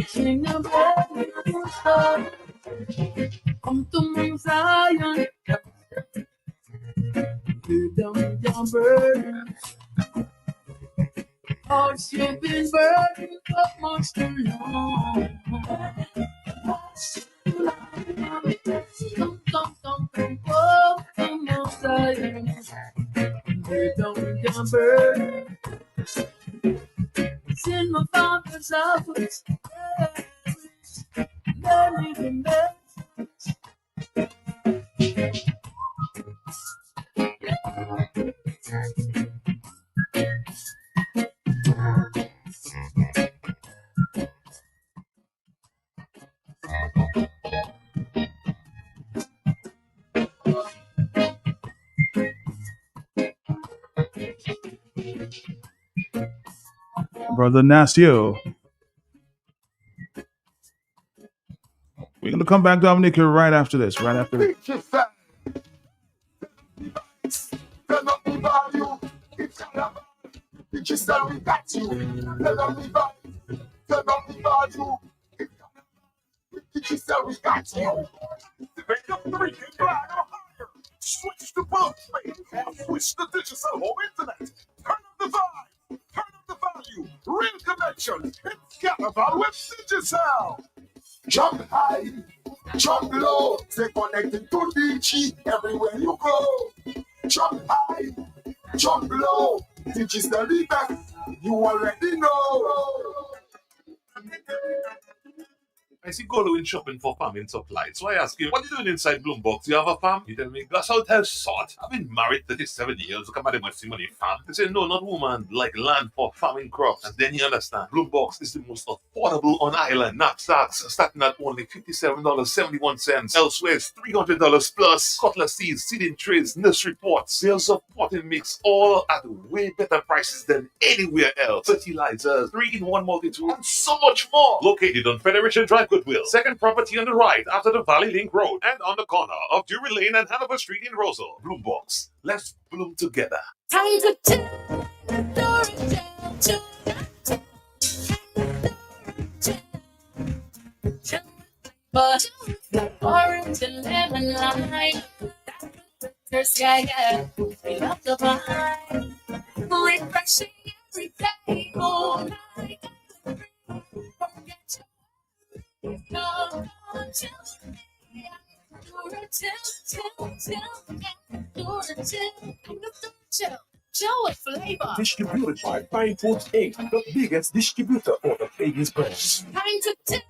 Sing a brand new song. Come to Mount Zion, lay down your burdens. Cause you've been burdened for much too long. Come, oh, to Mount Zion, lay down your burdens. It's in my father's house, they're living there. Brother Nasio. We're going to come back, Dominica, right after this. Right after this. Turn up the value. It's carnival. The crystal we got you. Turn up the value. Turn up the value. It's carnival. The crystal we got you. Make up 3 and fly or higher. Switch to postpaid or switch to digital or internet. Turn up the vibe. Turn up the value. Real connection. It's Carnival with Digicel. Jump high, jump low, stay connected to DG everywhere you go. Jump high, jump low, DG is the best, you already know. I see Golo in shopping for farming supplies. So I ask him, what are you doing inside Bloombox? Do you have a farm? He tell me, Gus out has sort. I've been married 37 years. Look at my money farm. They say, no, not woman. Like land for farming crops. And then you understand, Bloombox is the most affordable on island. Knapsacks starting at only $57.71. Elsewhere, it's $300 plus. Cutlass seeds, seeding trays, nursery pots, sales of potting mix, all at way better prices than anywhere else. Fertilizers, 3-in-1 multi-tool, and so much more. Located on Federation Drive, Goodwill. Second property on the right after the Valley Link Road and on the corner of Drury Lane and Hanover Street in Rosal. Bloombox. Let's bloom together. Time to tell the story. But the orange and lemon lime, there's yeah, we love the vibe. Refreshing every day, all night. No, till Joe with flavor. Distributed by Fine Foods Inc., the biggest distributor for the biggest brands. Time to tell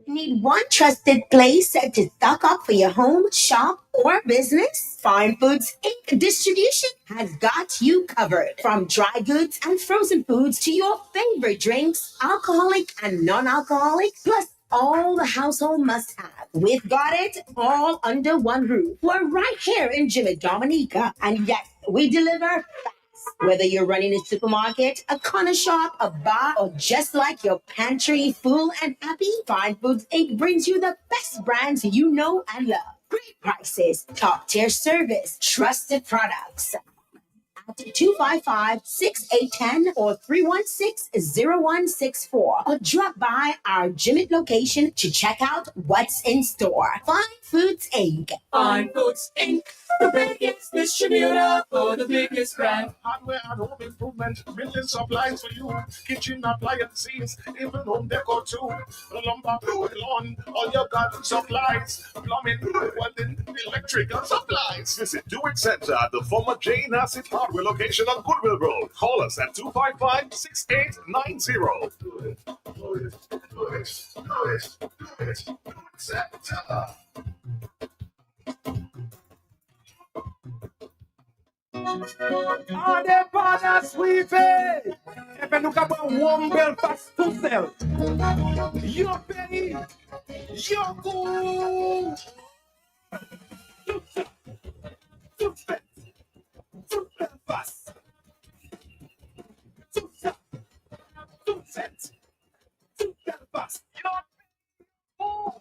Need one trusted place to stock up for your home, shop, or business? Fine Foods Inc. Distribution has got you covered. From dry goods and frozen foods to your favorite drinks, alcoholic and non-alcoholic, plus all the household must-have. We've got it all under one roof. We're right here in Jimmy Dominica. And yes, we deliver fast. Whether you're running a supermarket, a corner shop, a bar, or just like your pantry full and happy, Fine Foods Inc. brings you the best brands you know and love. Great prices, top-tier service, trusted products. At 255-6810 or 316-0164 or drop by our Jimmy location to check out what's in store. Fine Foods Inc. Fine Foods Inc. The biggest distributor for the biggest brand. Hardware and home improvement, millions of lines for you. Kitchen appliances, even home decor too. Lumber, lawn, all your garden supplies. Plumbing, welding, electrical supplies. Visit Do It Center at the former Jane Asset Hardware location on Goodwill Road. Call us at 255-6890. Do it. Center. All the partners sweeping. If you look about one Belfast to sell, you pay, you go. To Belfast. To Belfast. Oh,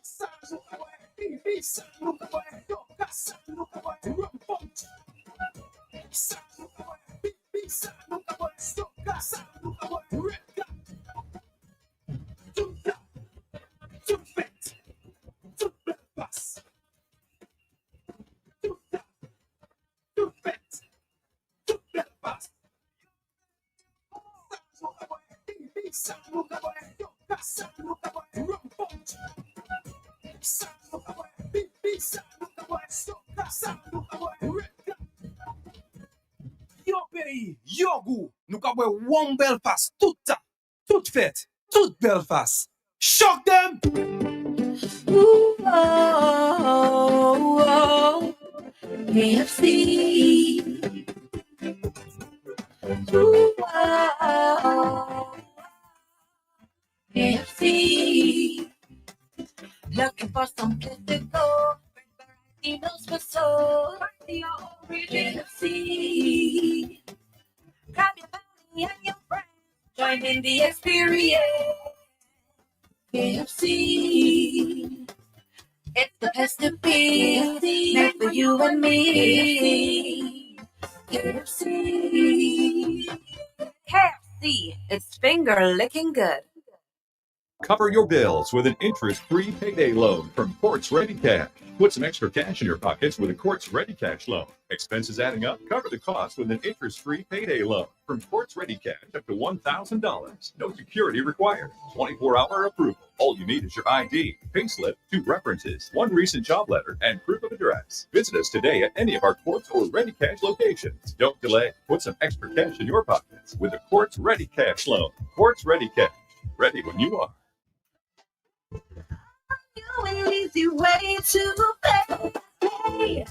Yo pays, yo goût, nous avons one Belfast, tout fait, toute Belfast. Shock them! Ooh, oh, oh, KFC. Ooh, oh, KFC. Looking for some place to go. Emails for so the original KFC. the experience. KFC. It's the best to be made for you and me. KFC. KFC. It's finger licking good. Cover your bills with an interest-free payday loan from Quartz Ready Cash. Put some extra cash in your pockets with a Quartz Ready Cash loan. Expenses adding up? Cover the cost with an interest-free payday loan from Quartz Ready Cash up to $1,000. No security required. 24-hour approval. All you need is your ID, payslip, 2 references, 1 recent job letter, and proof of address. Visit us today at any of our Quartz or Ready Cash locations. Don't delay. Put some extra cash in your pockets with a Quartz Ready Cash loan. Quartz Ready Cash. Ready when you are. An easy way to pay.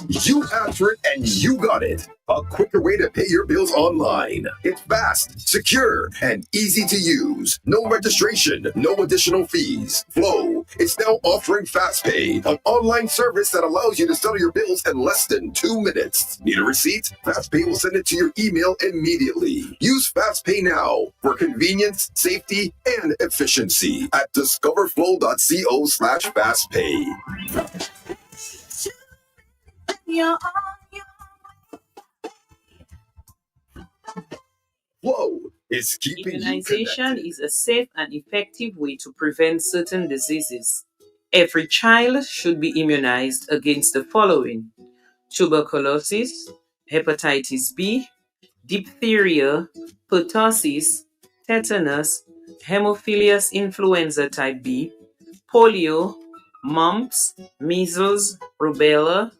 You asked for it and you got it. A quicker way to pay your bills online. It's fast, secure, and easy to use. No registration, no additional fees. Flow is now offering FastPay, an online service that allows you to settle your bills in less than 2 minutes. Need a receipt? FastPay will send it to your email immediately. Use FastPay now for convenience, safety, and efficiency at discoverflow.co/fastpay. Flow is keeping you Immunization connected. is a safe and effective way to prevent certain diseases. Every child should be immunized against the following: tuberculosis, hepatitis B, diphtheria, pertussis, tetanus, Haemophilus influenza type B, polio, mumps, measles, rubella,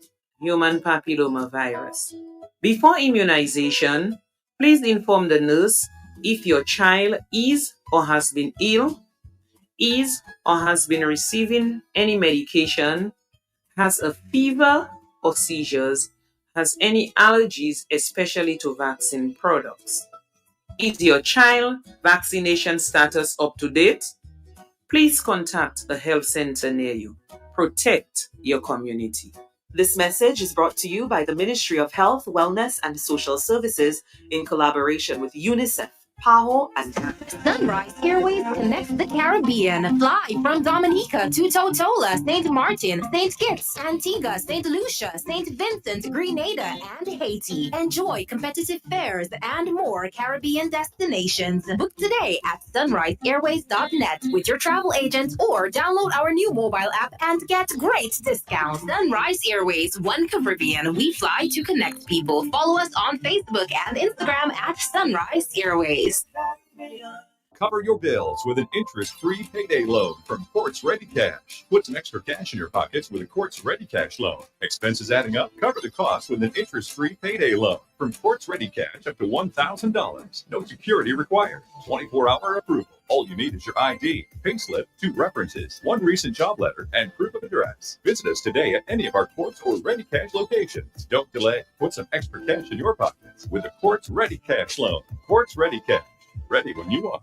human papilloma virus. Before immunization, please inform the nurse if your child is or has been ill, is or has been receiving any medication, has a fever or seizures, has any allergies, especially to vaccine products. Is your child vaccination status up to date? Please contact a health center near you. Protect your community. This message is brought to you by the Ministry of Health, Wellness, and Social Services in collaboration with UNICEF, PAHO, and Sunrise Airways connects the Caribbean. Fly from Dominica to Totola, St. Martin, St. Kitts, Antigua, St. Lucia, St. Vincent, Grenada, and Haiti. Enjoy competitive fares and more Caribbean destinations. Book today at sunriseairways.net with your travel agent or download our new mobile app and get great discounts. Sunrise Airways, One Caribbean. We fly to connect people. Follow us on Facebook and Instagram at Sunrise Airways. Cover your bills with an interest-free payday loan from Quartz Ready Cash. Put some extra cash in your pockets with a Quartz Ready Cash loan. Expenses adding up? Cover the cost with an interest-free payday loan from Quartz Ready Cash up to $1,000. No security required. 24-hour approval. All you need is your ID, payslip, 2 references, 1 recent job letter, and proof of address. Visit us today at any of our Quartz or Ready Cash locations. Don't delay. Put some extra cash in your pockets with a Quartz Ready Cash loan. Quartz Ready Cash. Ready when you are.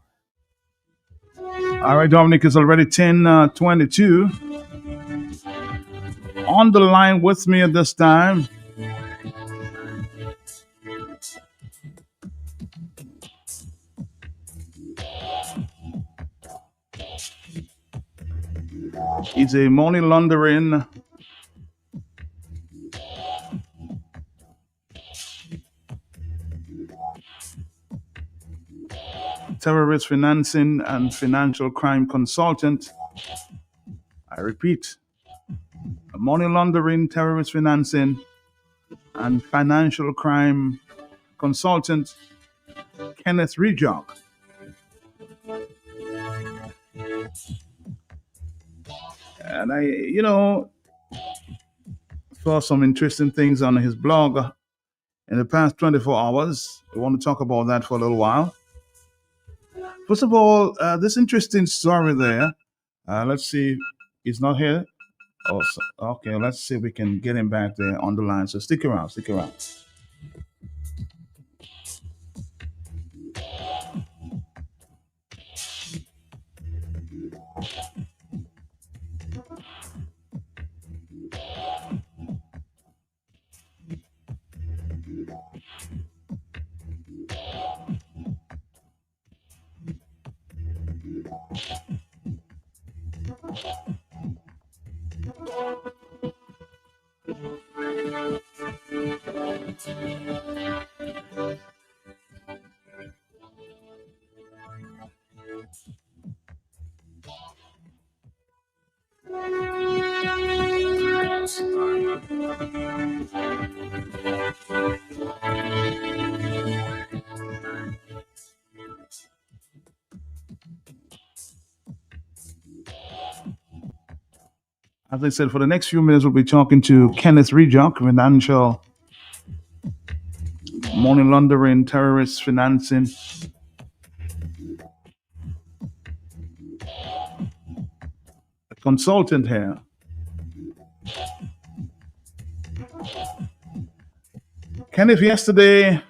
All right, Dominic, it's already 10:22. On the line with me at this time, he's a money laundering terrorist financing and financial crime consultant. I repeat, a money laundering, terrorist financing, and financial crime consultant, Kenneth Rijok. And I saw some interesting things on his blog in the past 24 hours. I want to talk about that for a little while. First of all, this interesting story there. Let's see. He's not here. Oh, okay. Let's see if we can get him back there on the line. So stick around. Stick around. As I said, for the next few minutes, we'll be talking to Kenneth Rejock, financial money laundering, terrorist financing. A consultant here. Kenneth, yesterday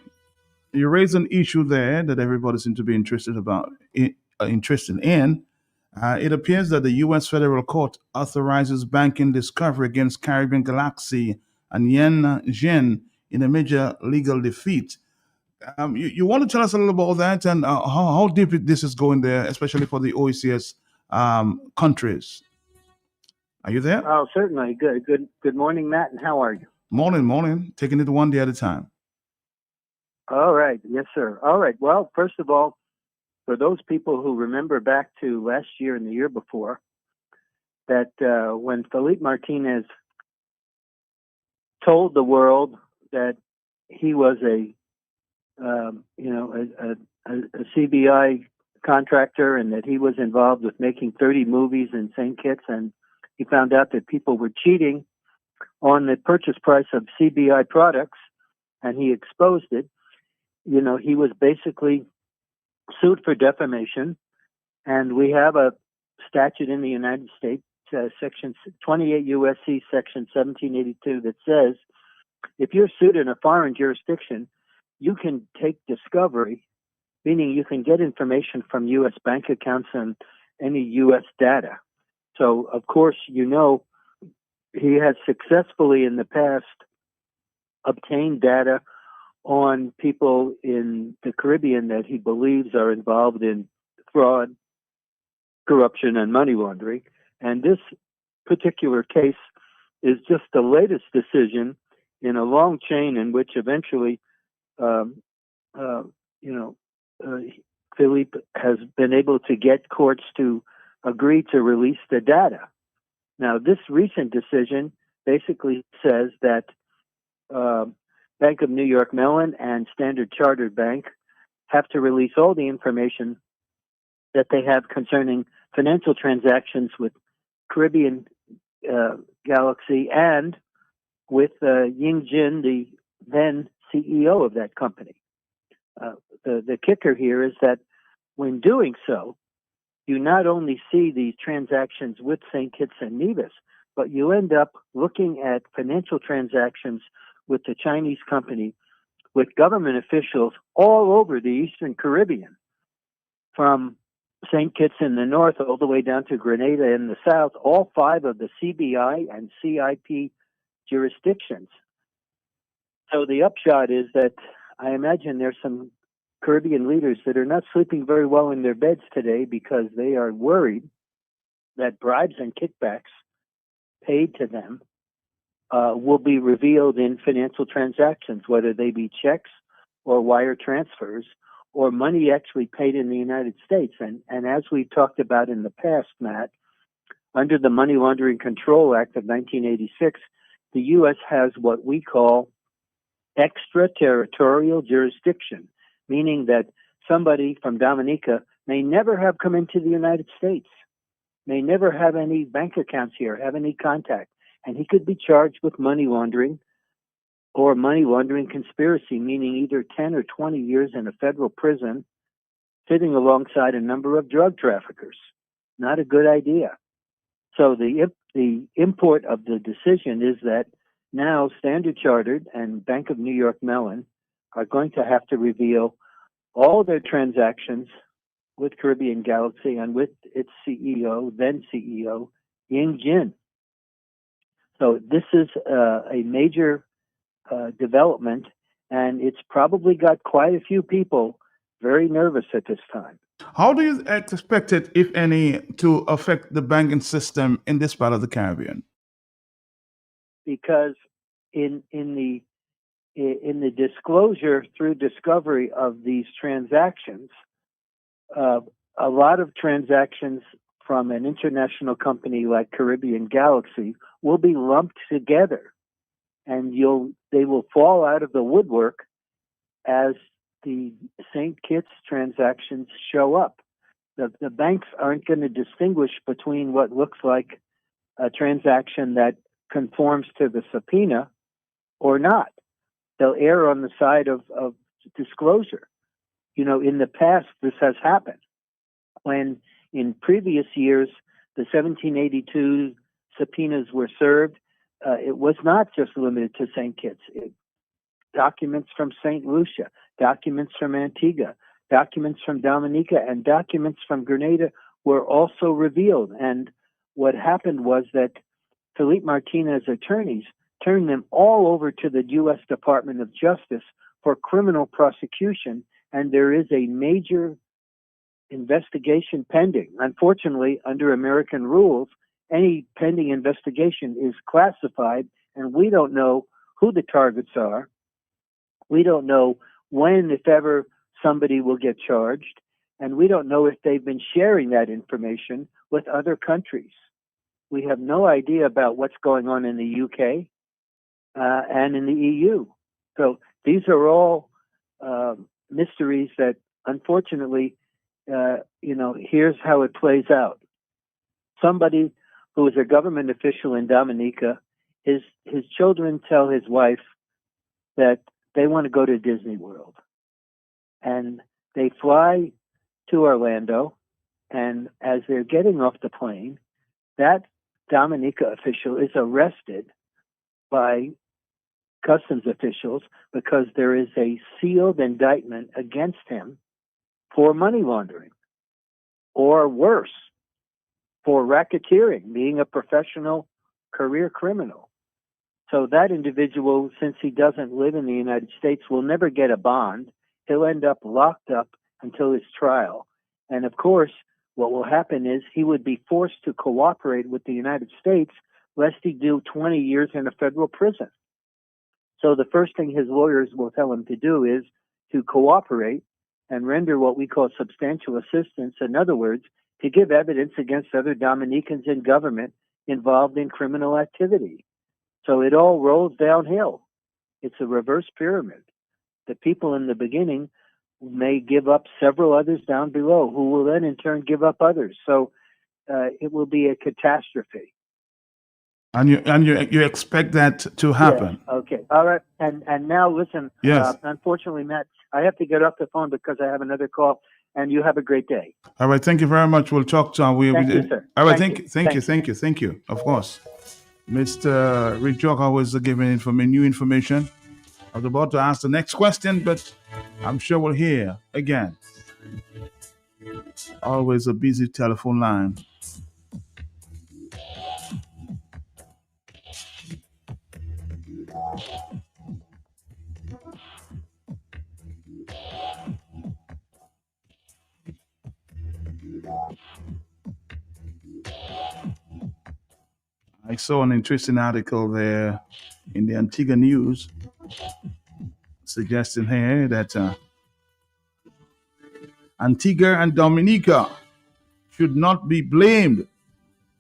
you raised an issue there that everybody seems to be interested in. It appears that the U.S. federal court authorizes banking discovery against Caribbean Galaxy and Yen Jin in a major legal defeat. You want to tell us a little about that and how deep this is going there, especially for the OECS countries. Are you there? Oh, certainly. Good morning, Matt, and how are you? Morning. Taking it one day at a time. All right. Yes, sir. All right. Well, first of all, for those people who remember back to last year and the year before, that when Felipe Martinez told the world that he was a CBI contractor and that he was involved with making 30 movies in St. Kitts, and he found out that people were cheating on the purchase price of CBI products, and he exposed it. He was basically sued for defamation, and we have a statute in the United States, Section 28 U.S.C. Section 1782, that says if you're sued in a foreign jurisdiction, you can take discovery, meaning you can get information from U.S. bank accounts and any U.S. data. So, of course, he has successfully in the past obtained data on people in the Caribbean that he believes are involved in fraud, corruption, and money laundering. And this particular case is just the latest decision in a long chain in which eventually, Philippe has been able to get courts to agree to release the data. Now, this recent decision basically says that Bank of New York Mellon and Standard Chartered Bank have to release all the information that they have concerning financial transactions with Caribbean Galaxy and with Ying Jin, the then CEO of that company. The kicker here is that when doing so, you not only see these transactions with St. Kitts and Nevis, but you end up looking at financial transactions with the Chinese company, with government officials all over the Eastern Caribbean, from St. Kitts in the north all the way down to Grenada in the south, all 5 of the CBI and CIP jurisdictions. So the upshot is that I imagine there's some Caribbean leaders that are not sleeping very well in their beds today because they are worried that bribes and kickbacks paid to them will be revealed in financial transactions, whether they be checks or wire transfers or money actually paid in the United States. And as we've talked about in the past, Matt, under the Money Laundering Control Act of 1986, the U.S. has what we call extraterritorial jurisdiction, meaning that somebody from Dominica may never have come into the United States, may never have any bank accounts here, have any contact, and he could be charged with money laundering or money laundering conspiracy, meaning either 10 or 20 years in a federal prison, sitting alongside a number of drug traffickers. Not a good idea. So the import of the decision is that now Standard Chartered and Bank of New York Mellon are going to have to reveal all their transactions with Caribbean Galaxy and with its CEO, then CEO, Ying Jin. So this is a major development, and it's probably got quite a few people very nervous at this time. How do you expect it, if any, to affect the banking system in this part of the Caribbean? Because in the disclosure through discovery of these transactions, a lot of transactions from an international company like Caribbean Galaxy will be lumped together, and they will fall out of the woodwork as the St. Kitts transactions show up. The banks aren't going to distinguish between what looks like a transaction that conforms to the subpoena or not. They'll err on the side of disclosure. In the past, this has happened. When in previous years, the 1782 subpoenas were served, it was not just limited to St. Kitts. Documents from St. Lucia, documents from Antigua, documents from Dominica, and documents from Grenada were also revealed. And what happened was that Philippe Martinez attorneys turned them all over to the U.S. Department of Justice for criminal prosecution, and there is a major investigation pending. Unfortunately, under American rules, any pending investigation is classified, and we don't know who the targets are. We don't know when, if ever, somebody will get charged, and we don't know if they've been sharing that information with other countries. We have no idea about what's going on in the UK and in the EU. So these are all mysteries that, unfortunately, here's how it plays out. Somebody who is a government official in Dominica, his children tell his wife that they want to go to Disney World. And they fly to Orlando, and as they're getting off the plane, that Dominica official is arrested by customs officials because there is a sealed indictment against him for money laundering, or worse, for racketeering, being a professional career criminal. So that individual, since he doesn't live in the United States, will never get a bond. He'll end up locked up until his trial. And of course, what will happen is he would be forced to cooperate with the United States lest he do 20 years in a federal prison. So the first thing his lawyers will tell him to do is to cooperate and render what we call substantial assistance. In other words, to give evidence against other Dominicans in government involved in criminal activity. So it all rolls downhill. It's a reverse pyramid. The people in the beginning may give up several others down below, who will then in turn give up others. So it will be a catastrophe. And you expect that to happen? Yeah. Okay. All right. And now listen. Yes. Unfortunately, Matt, I have to get off the phone because I have another call. And you have a great day. All right. Thank you very much. We'll talk to Thank you, sir. All right. Thank you. Of course. Mr. Rick Joker was giving new information. I was about to ask the next question, but I'm sure we'll hear again. Always a busy telephone line. I saw an interesting article there in the Antigua News suggesting here that Antigua and Dominica should not be blamed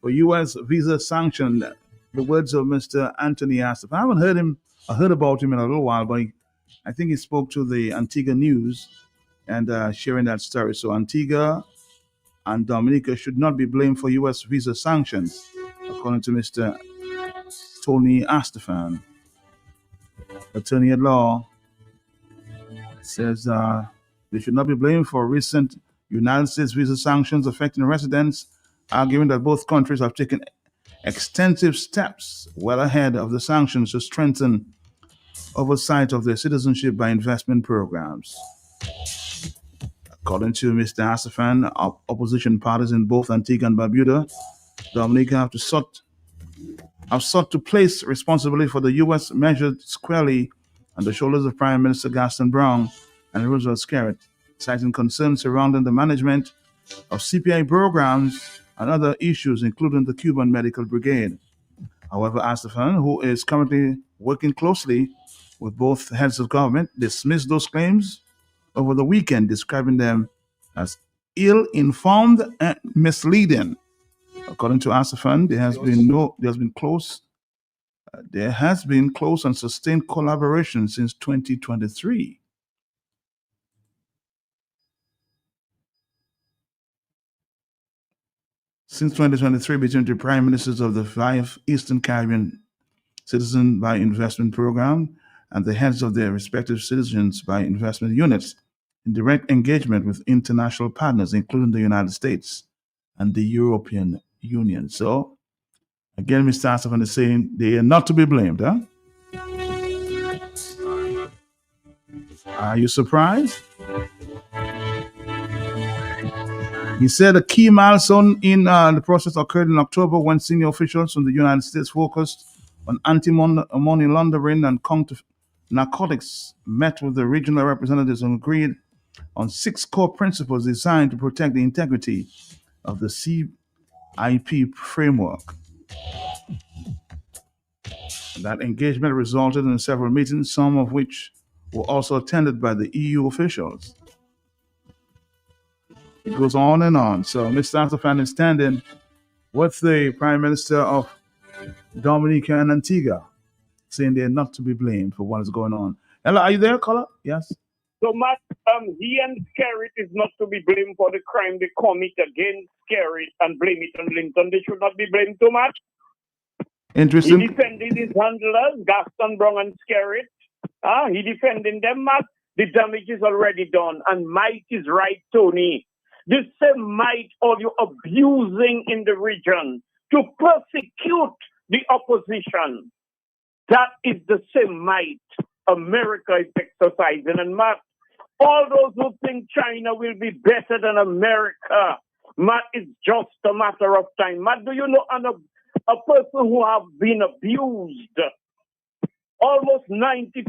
for U.S. visa sanction. The words of Mr. Anthony Asif. I haven't heard about him in a little while, but I think he spoke to the Antigua News and sharing that story. So Antigua and Dominica should not be blamed for U.S. visa sanctions, according to Mr. Tony Astafan, attorney at law. Says they should not be blamed for recent United States visa sanctions affecting residents, arguing that both countries have taken extensive steps well ahead of the sanctions to strengthen oversight of their citizenship by investment programs. According to Mr. Astafan, opposition parties in both Antigua and Barbuda, Dominica have sought to place responsibility for the U.S. measure squarely on the shoulders of Prime Minister Gaston Brown and Roosevelt Skerrit, citing concerns surrounding the management of CPI programs and other issues, including the Cuban Medical Brigade. However, Astafan, who is currently working closely with both heads of government, dismissed those claims over the weekend, describing them as ill-informed and misleading. According to Astafan, there has been close and sustained collaboration since 2023. since 2023 between the prime ministers of the 5 Eastern Caribbean Citizen by Investment Program and the heads of their respective citizens by investment units in direct engagement with international partners, including the United States and the European Union. So, again, Mr. Asafan is saying they are not to be blamed, huh? Are you surprised? He said a key milestone in the process occurred in October when senior officials from the United States focused on anti-money laundering and counter narcotics met with the regional representatives and agreed on 6 core principles designed to protect the integrity of the CIP framework. That engagement resulted in several meetings, some of which were also attended by the EU officials. It goes on and on. So Mr. Asafan is standing with the Prime Minister of Dominica and Antigua, saying they're not to be blamed for what is going on. Ella, are you there, caller? Yes. So, Matt, he and Skerrit is not to be blamed for the crime they commit against Skerrit and blame it on Linton. They should not be blamed too much. Interesting. He defended his handlers, Gaston Brown and Skerrit. He defending them, Matt. The damage is already done. And might is right, Tony. The same might all you abusing in the region to persecute the opposition. That is the same might America is exercising. And Matt, all those who think China will be better than America, Matt, it's just a matter of time. Matt, do you know a person who have been abused? Almost 90%,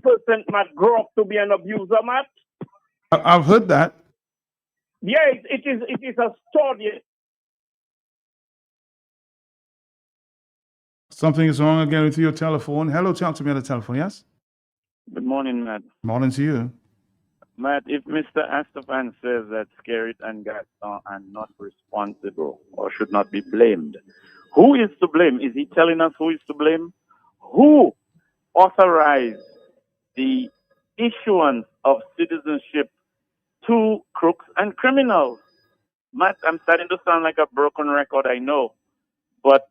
Matt, grow up to be an abuser, Matt. I've heard that. Yeah, it is a story. Something is wrong again with your telephone. Hello, talk to me on the telephone, yes? Good morning, Matt. Morning to you. Matt, if Mr. Astafan says that Skerrit and Gaston are not responsible or should not be blamed, who is to blame? Is he telling us who is to blame? Who authorized the issuance of citizenship to crooks and criminals? Matt, I'm starting to sound like a broken record, I know, but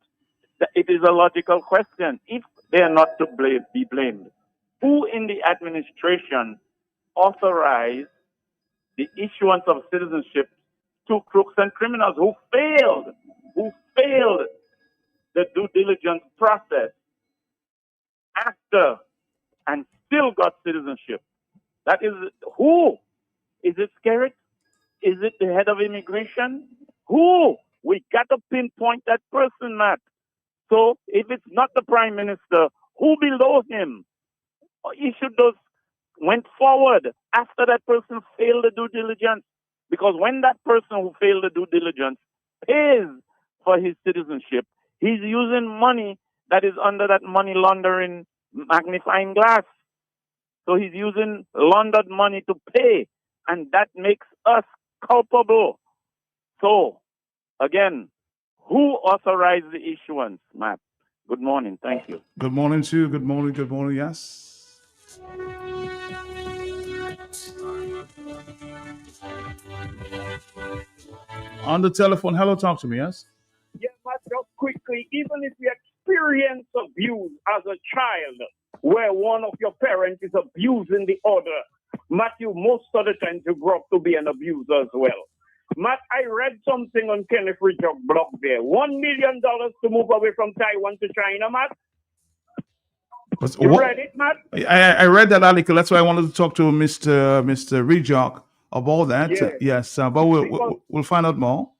it is a logical question. If they are not to be blamed, who in the administration authorized the issuance of citizenship to crooks and criminals who failed the due diligence process after and still got citizenship? That is who? Is it Skerrit? Is it the head of immigration? Who? We got to pinpoint that person, Matt. So if it's not the prime minister, who below him issued those, went forward after that person failed the due diligence? Because when that person who failed the due diligence pays for his citizenship, he's using money that is under that money laundering magnifying glass. So he's using laundered money to pay, and that makes us culpable. So, again, who authorized the issuance, Matt? Good morning. Thank you. Good morning to you. Good morning, yes. On the telephone, hello, talk to me, yes? Yeah, Matt, just quickly, even if you experience abuse as a child, where one of your parents is abusing the other, Matthew, most of the time you grow up to be an abuser as well. Matt, I read something on Kenneth Ridge's blog there. $1 million to move away from Taiwan to China, Matt. You read it, Matt? I read that article. That's why I wanted to talk to Mr. Rijok about that. Yes, but we'll find out more.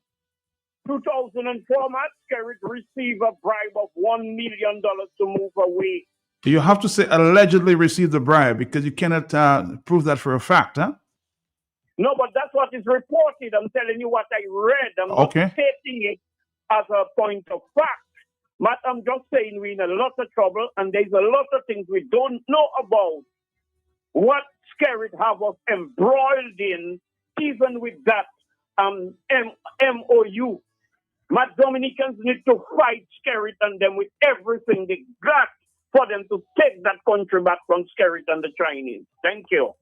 2004, Matt, Skerrit received a bribe of $1 million to move away. You have to say allegedly received the bribe because you cannot prove that for a fact, huh? No, but that's what is reported. I'm telling you what I read. I'm not stating it as a point of fact. Matt, I'm just saying we're in a lot of trouble and there's a lot of things we don't know about. What Skerrit have us embroiled in, even with that MOU. Matt, Dominicans need to fight Skerrit and them with everything they got for them to take that country back from Skerrit and the Chinese. Thank you.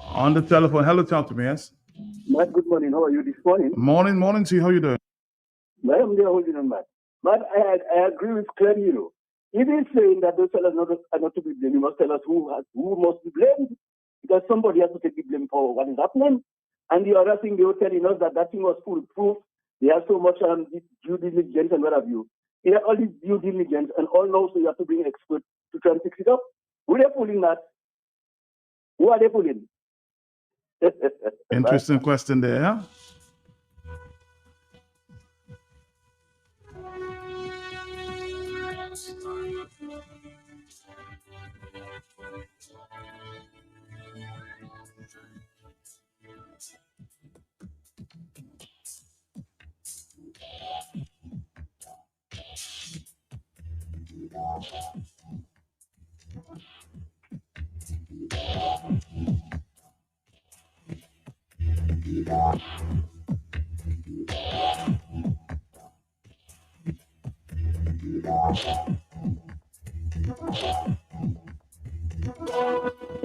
On the telephone, hello, talk to me, yes? Matt, good morning. How are you this morning? Morning to you. How you doing? Matt, I'm there holding on, Matt. Matt, I agree with Claire Hero. If he's saying that those sellers are not to be blamed, you must tell us who must be blamed, because somebody has to take the blame for what is happening. And the other thing, they were telling us that thing was foolproof. They have so much due diligence and what have you. They have all this due diligence and all know, so you have to bring experts to try and fix it up. Who are they pulling that? Who are they pulling? Interesting question there. Yeah?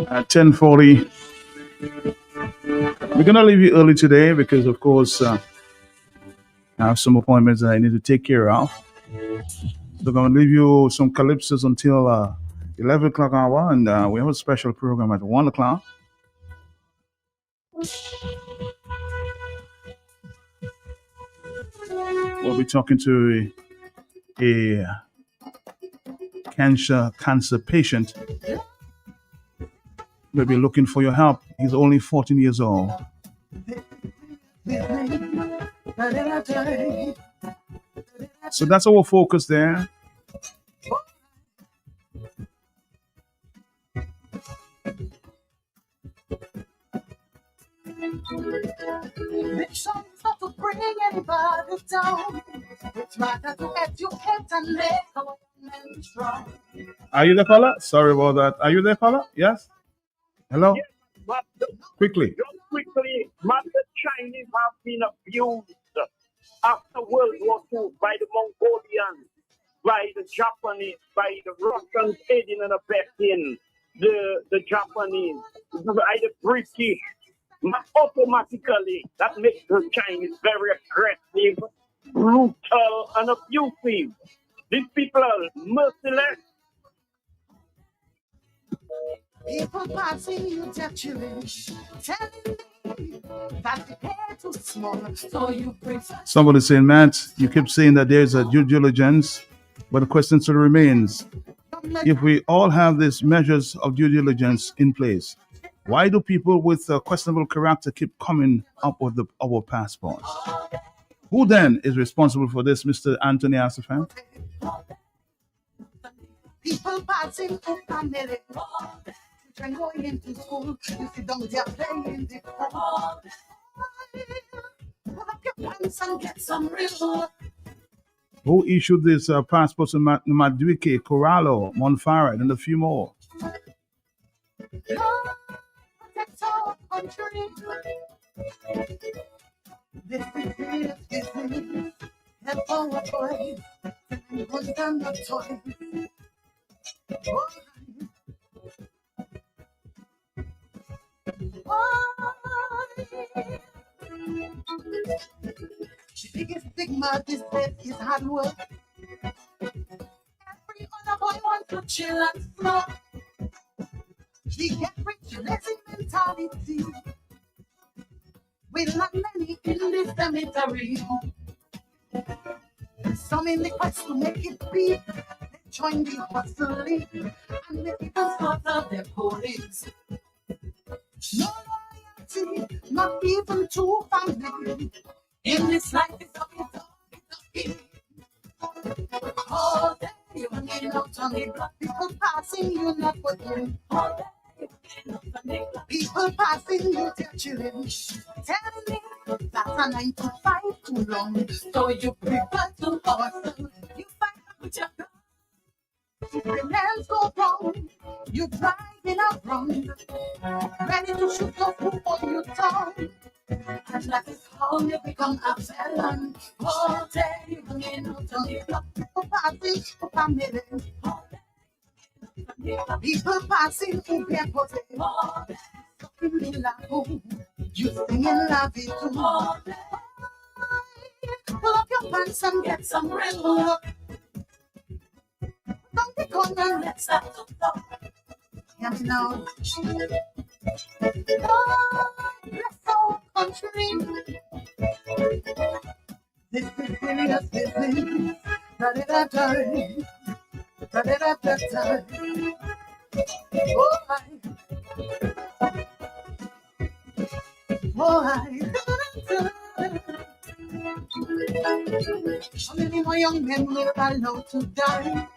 At 10:40, we're gonna leave you early today because, of course, I have some appointments that I need to take care of. So I'm gonna leave you some calypsos until 11 o'clock hour, and we have a special program at 1 o'clock. We'll be talking to a cancer patient. We'll be looking for your help. He's only 14 years old. So that's our focus there. Mission is not to bring anybody down. It's rather to educate and make our men strong. Are you there, fella? Sorry about that. Are you there, fella? Yes? Hello? Yes, but Quickly. just quickly, man, the Chinese have been abused after World War II by the Mongolians, by the Japanese, by the Russians aiding and abetting the Japanese, by the British. Automatically, that makes the Chinese very aggressive, brutal, and abusive. These people are merciless. People passing you their children, telling me that the hair too small, so you prefer. Somebody saying, Matt, you keep saying that there's a due diligence, but the question still remains. If we all have these measures of due diligence in place, why do people with questionable character keep coming up with our passports? Who then is responsible for this, Mr. Anthony Asafan? People passing up and children going into school, you see them there playing the phone. Put up your pants and get some real. Who issued these passports in Maduike, Corallo, Montfarrat, and a few more? Protect our country. This is serious business. Help our boys and gun them the toys. The biggest stigma this day is hard work. Every other boy wants to chill and smoke. The get rich lazy mentality. With not many in this cemetery. Some in the quest to make it big. They join the hustle league and they even slaughter their police. No loyalty, not even to family. In this life, it's okay. All day you're hanging out on the block, people passing you not forgetting. All day you're hanging out on the block, people passing you their children, telling me that's a 9 to 5 too long, so you prefer to hustle. You fight with your gun. If the plans go wrong, you drive in a wrong, ready to shoot off before you talk. And that is how you become a felon. All day hanging out on the block, people passing for family. People passing who get what they want. You sing in love it too. Pull up your pants and get some real look. Don't be gone and let's start to talk. Hear me now. God bless our country. This is serious business. Da-da-da-da. Da-da-da-da-da. Oh, how many more young men will allow to die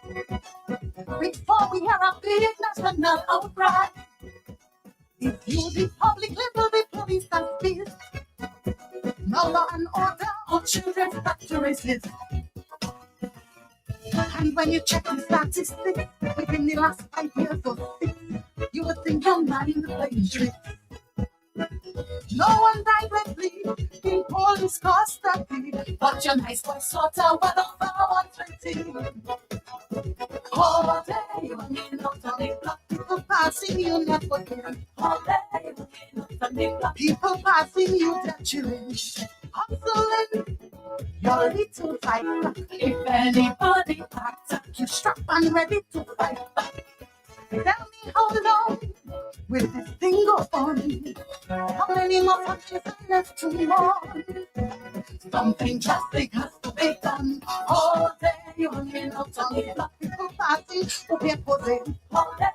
before we hear a big national outcry? If you the public level, the police and peace, no law and order, or children's factories list. And when you check the statistics within the last 5 years or 6, you would think you're not in the playing trick. No one directly in police custody, but your nice boy sort out what of our 120. All day you hanging out on the block, people passing you not forgetting. All day you hanging out on the block, people passing you their children. Hustling, you're ready to fight back. If anybody attacks you, strapped and ready to fight back. Tell me how long will this thing go on? How many more punches are left to mourn? Something drastic has to be done. All day you're hanging out on the block, people passing, who be posing. All day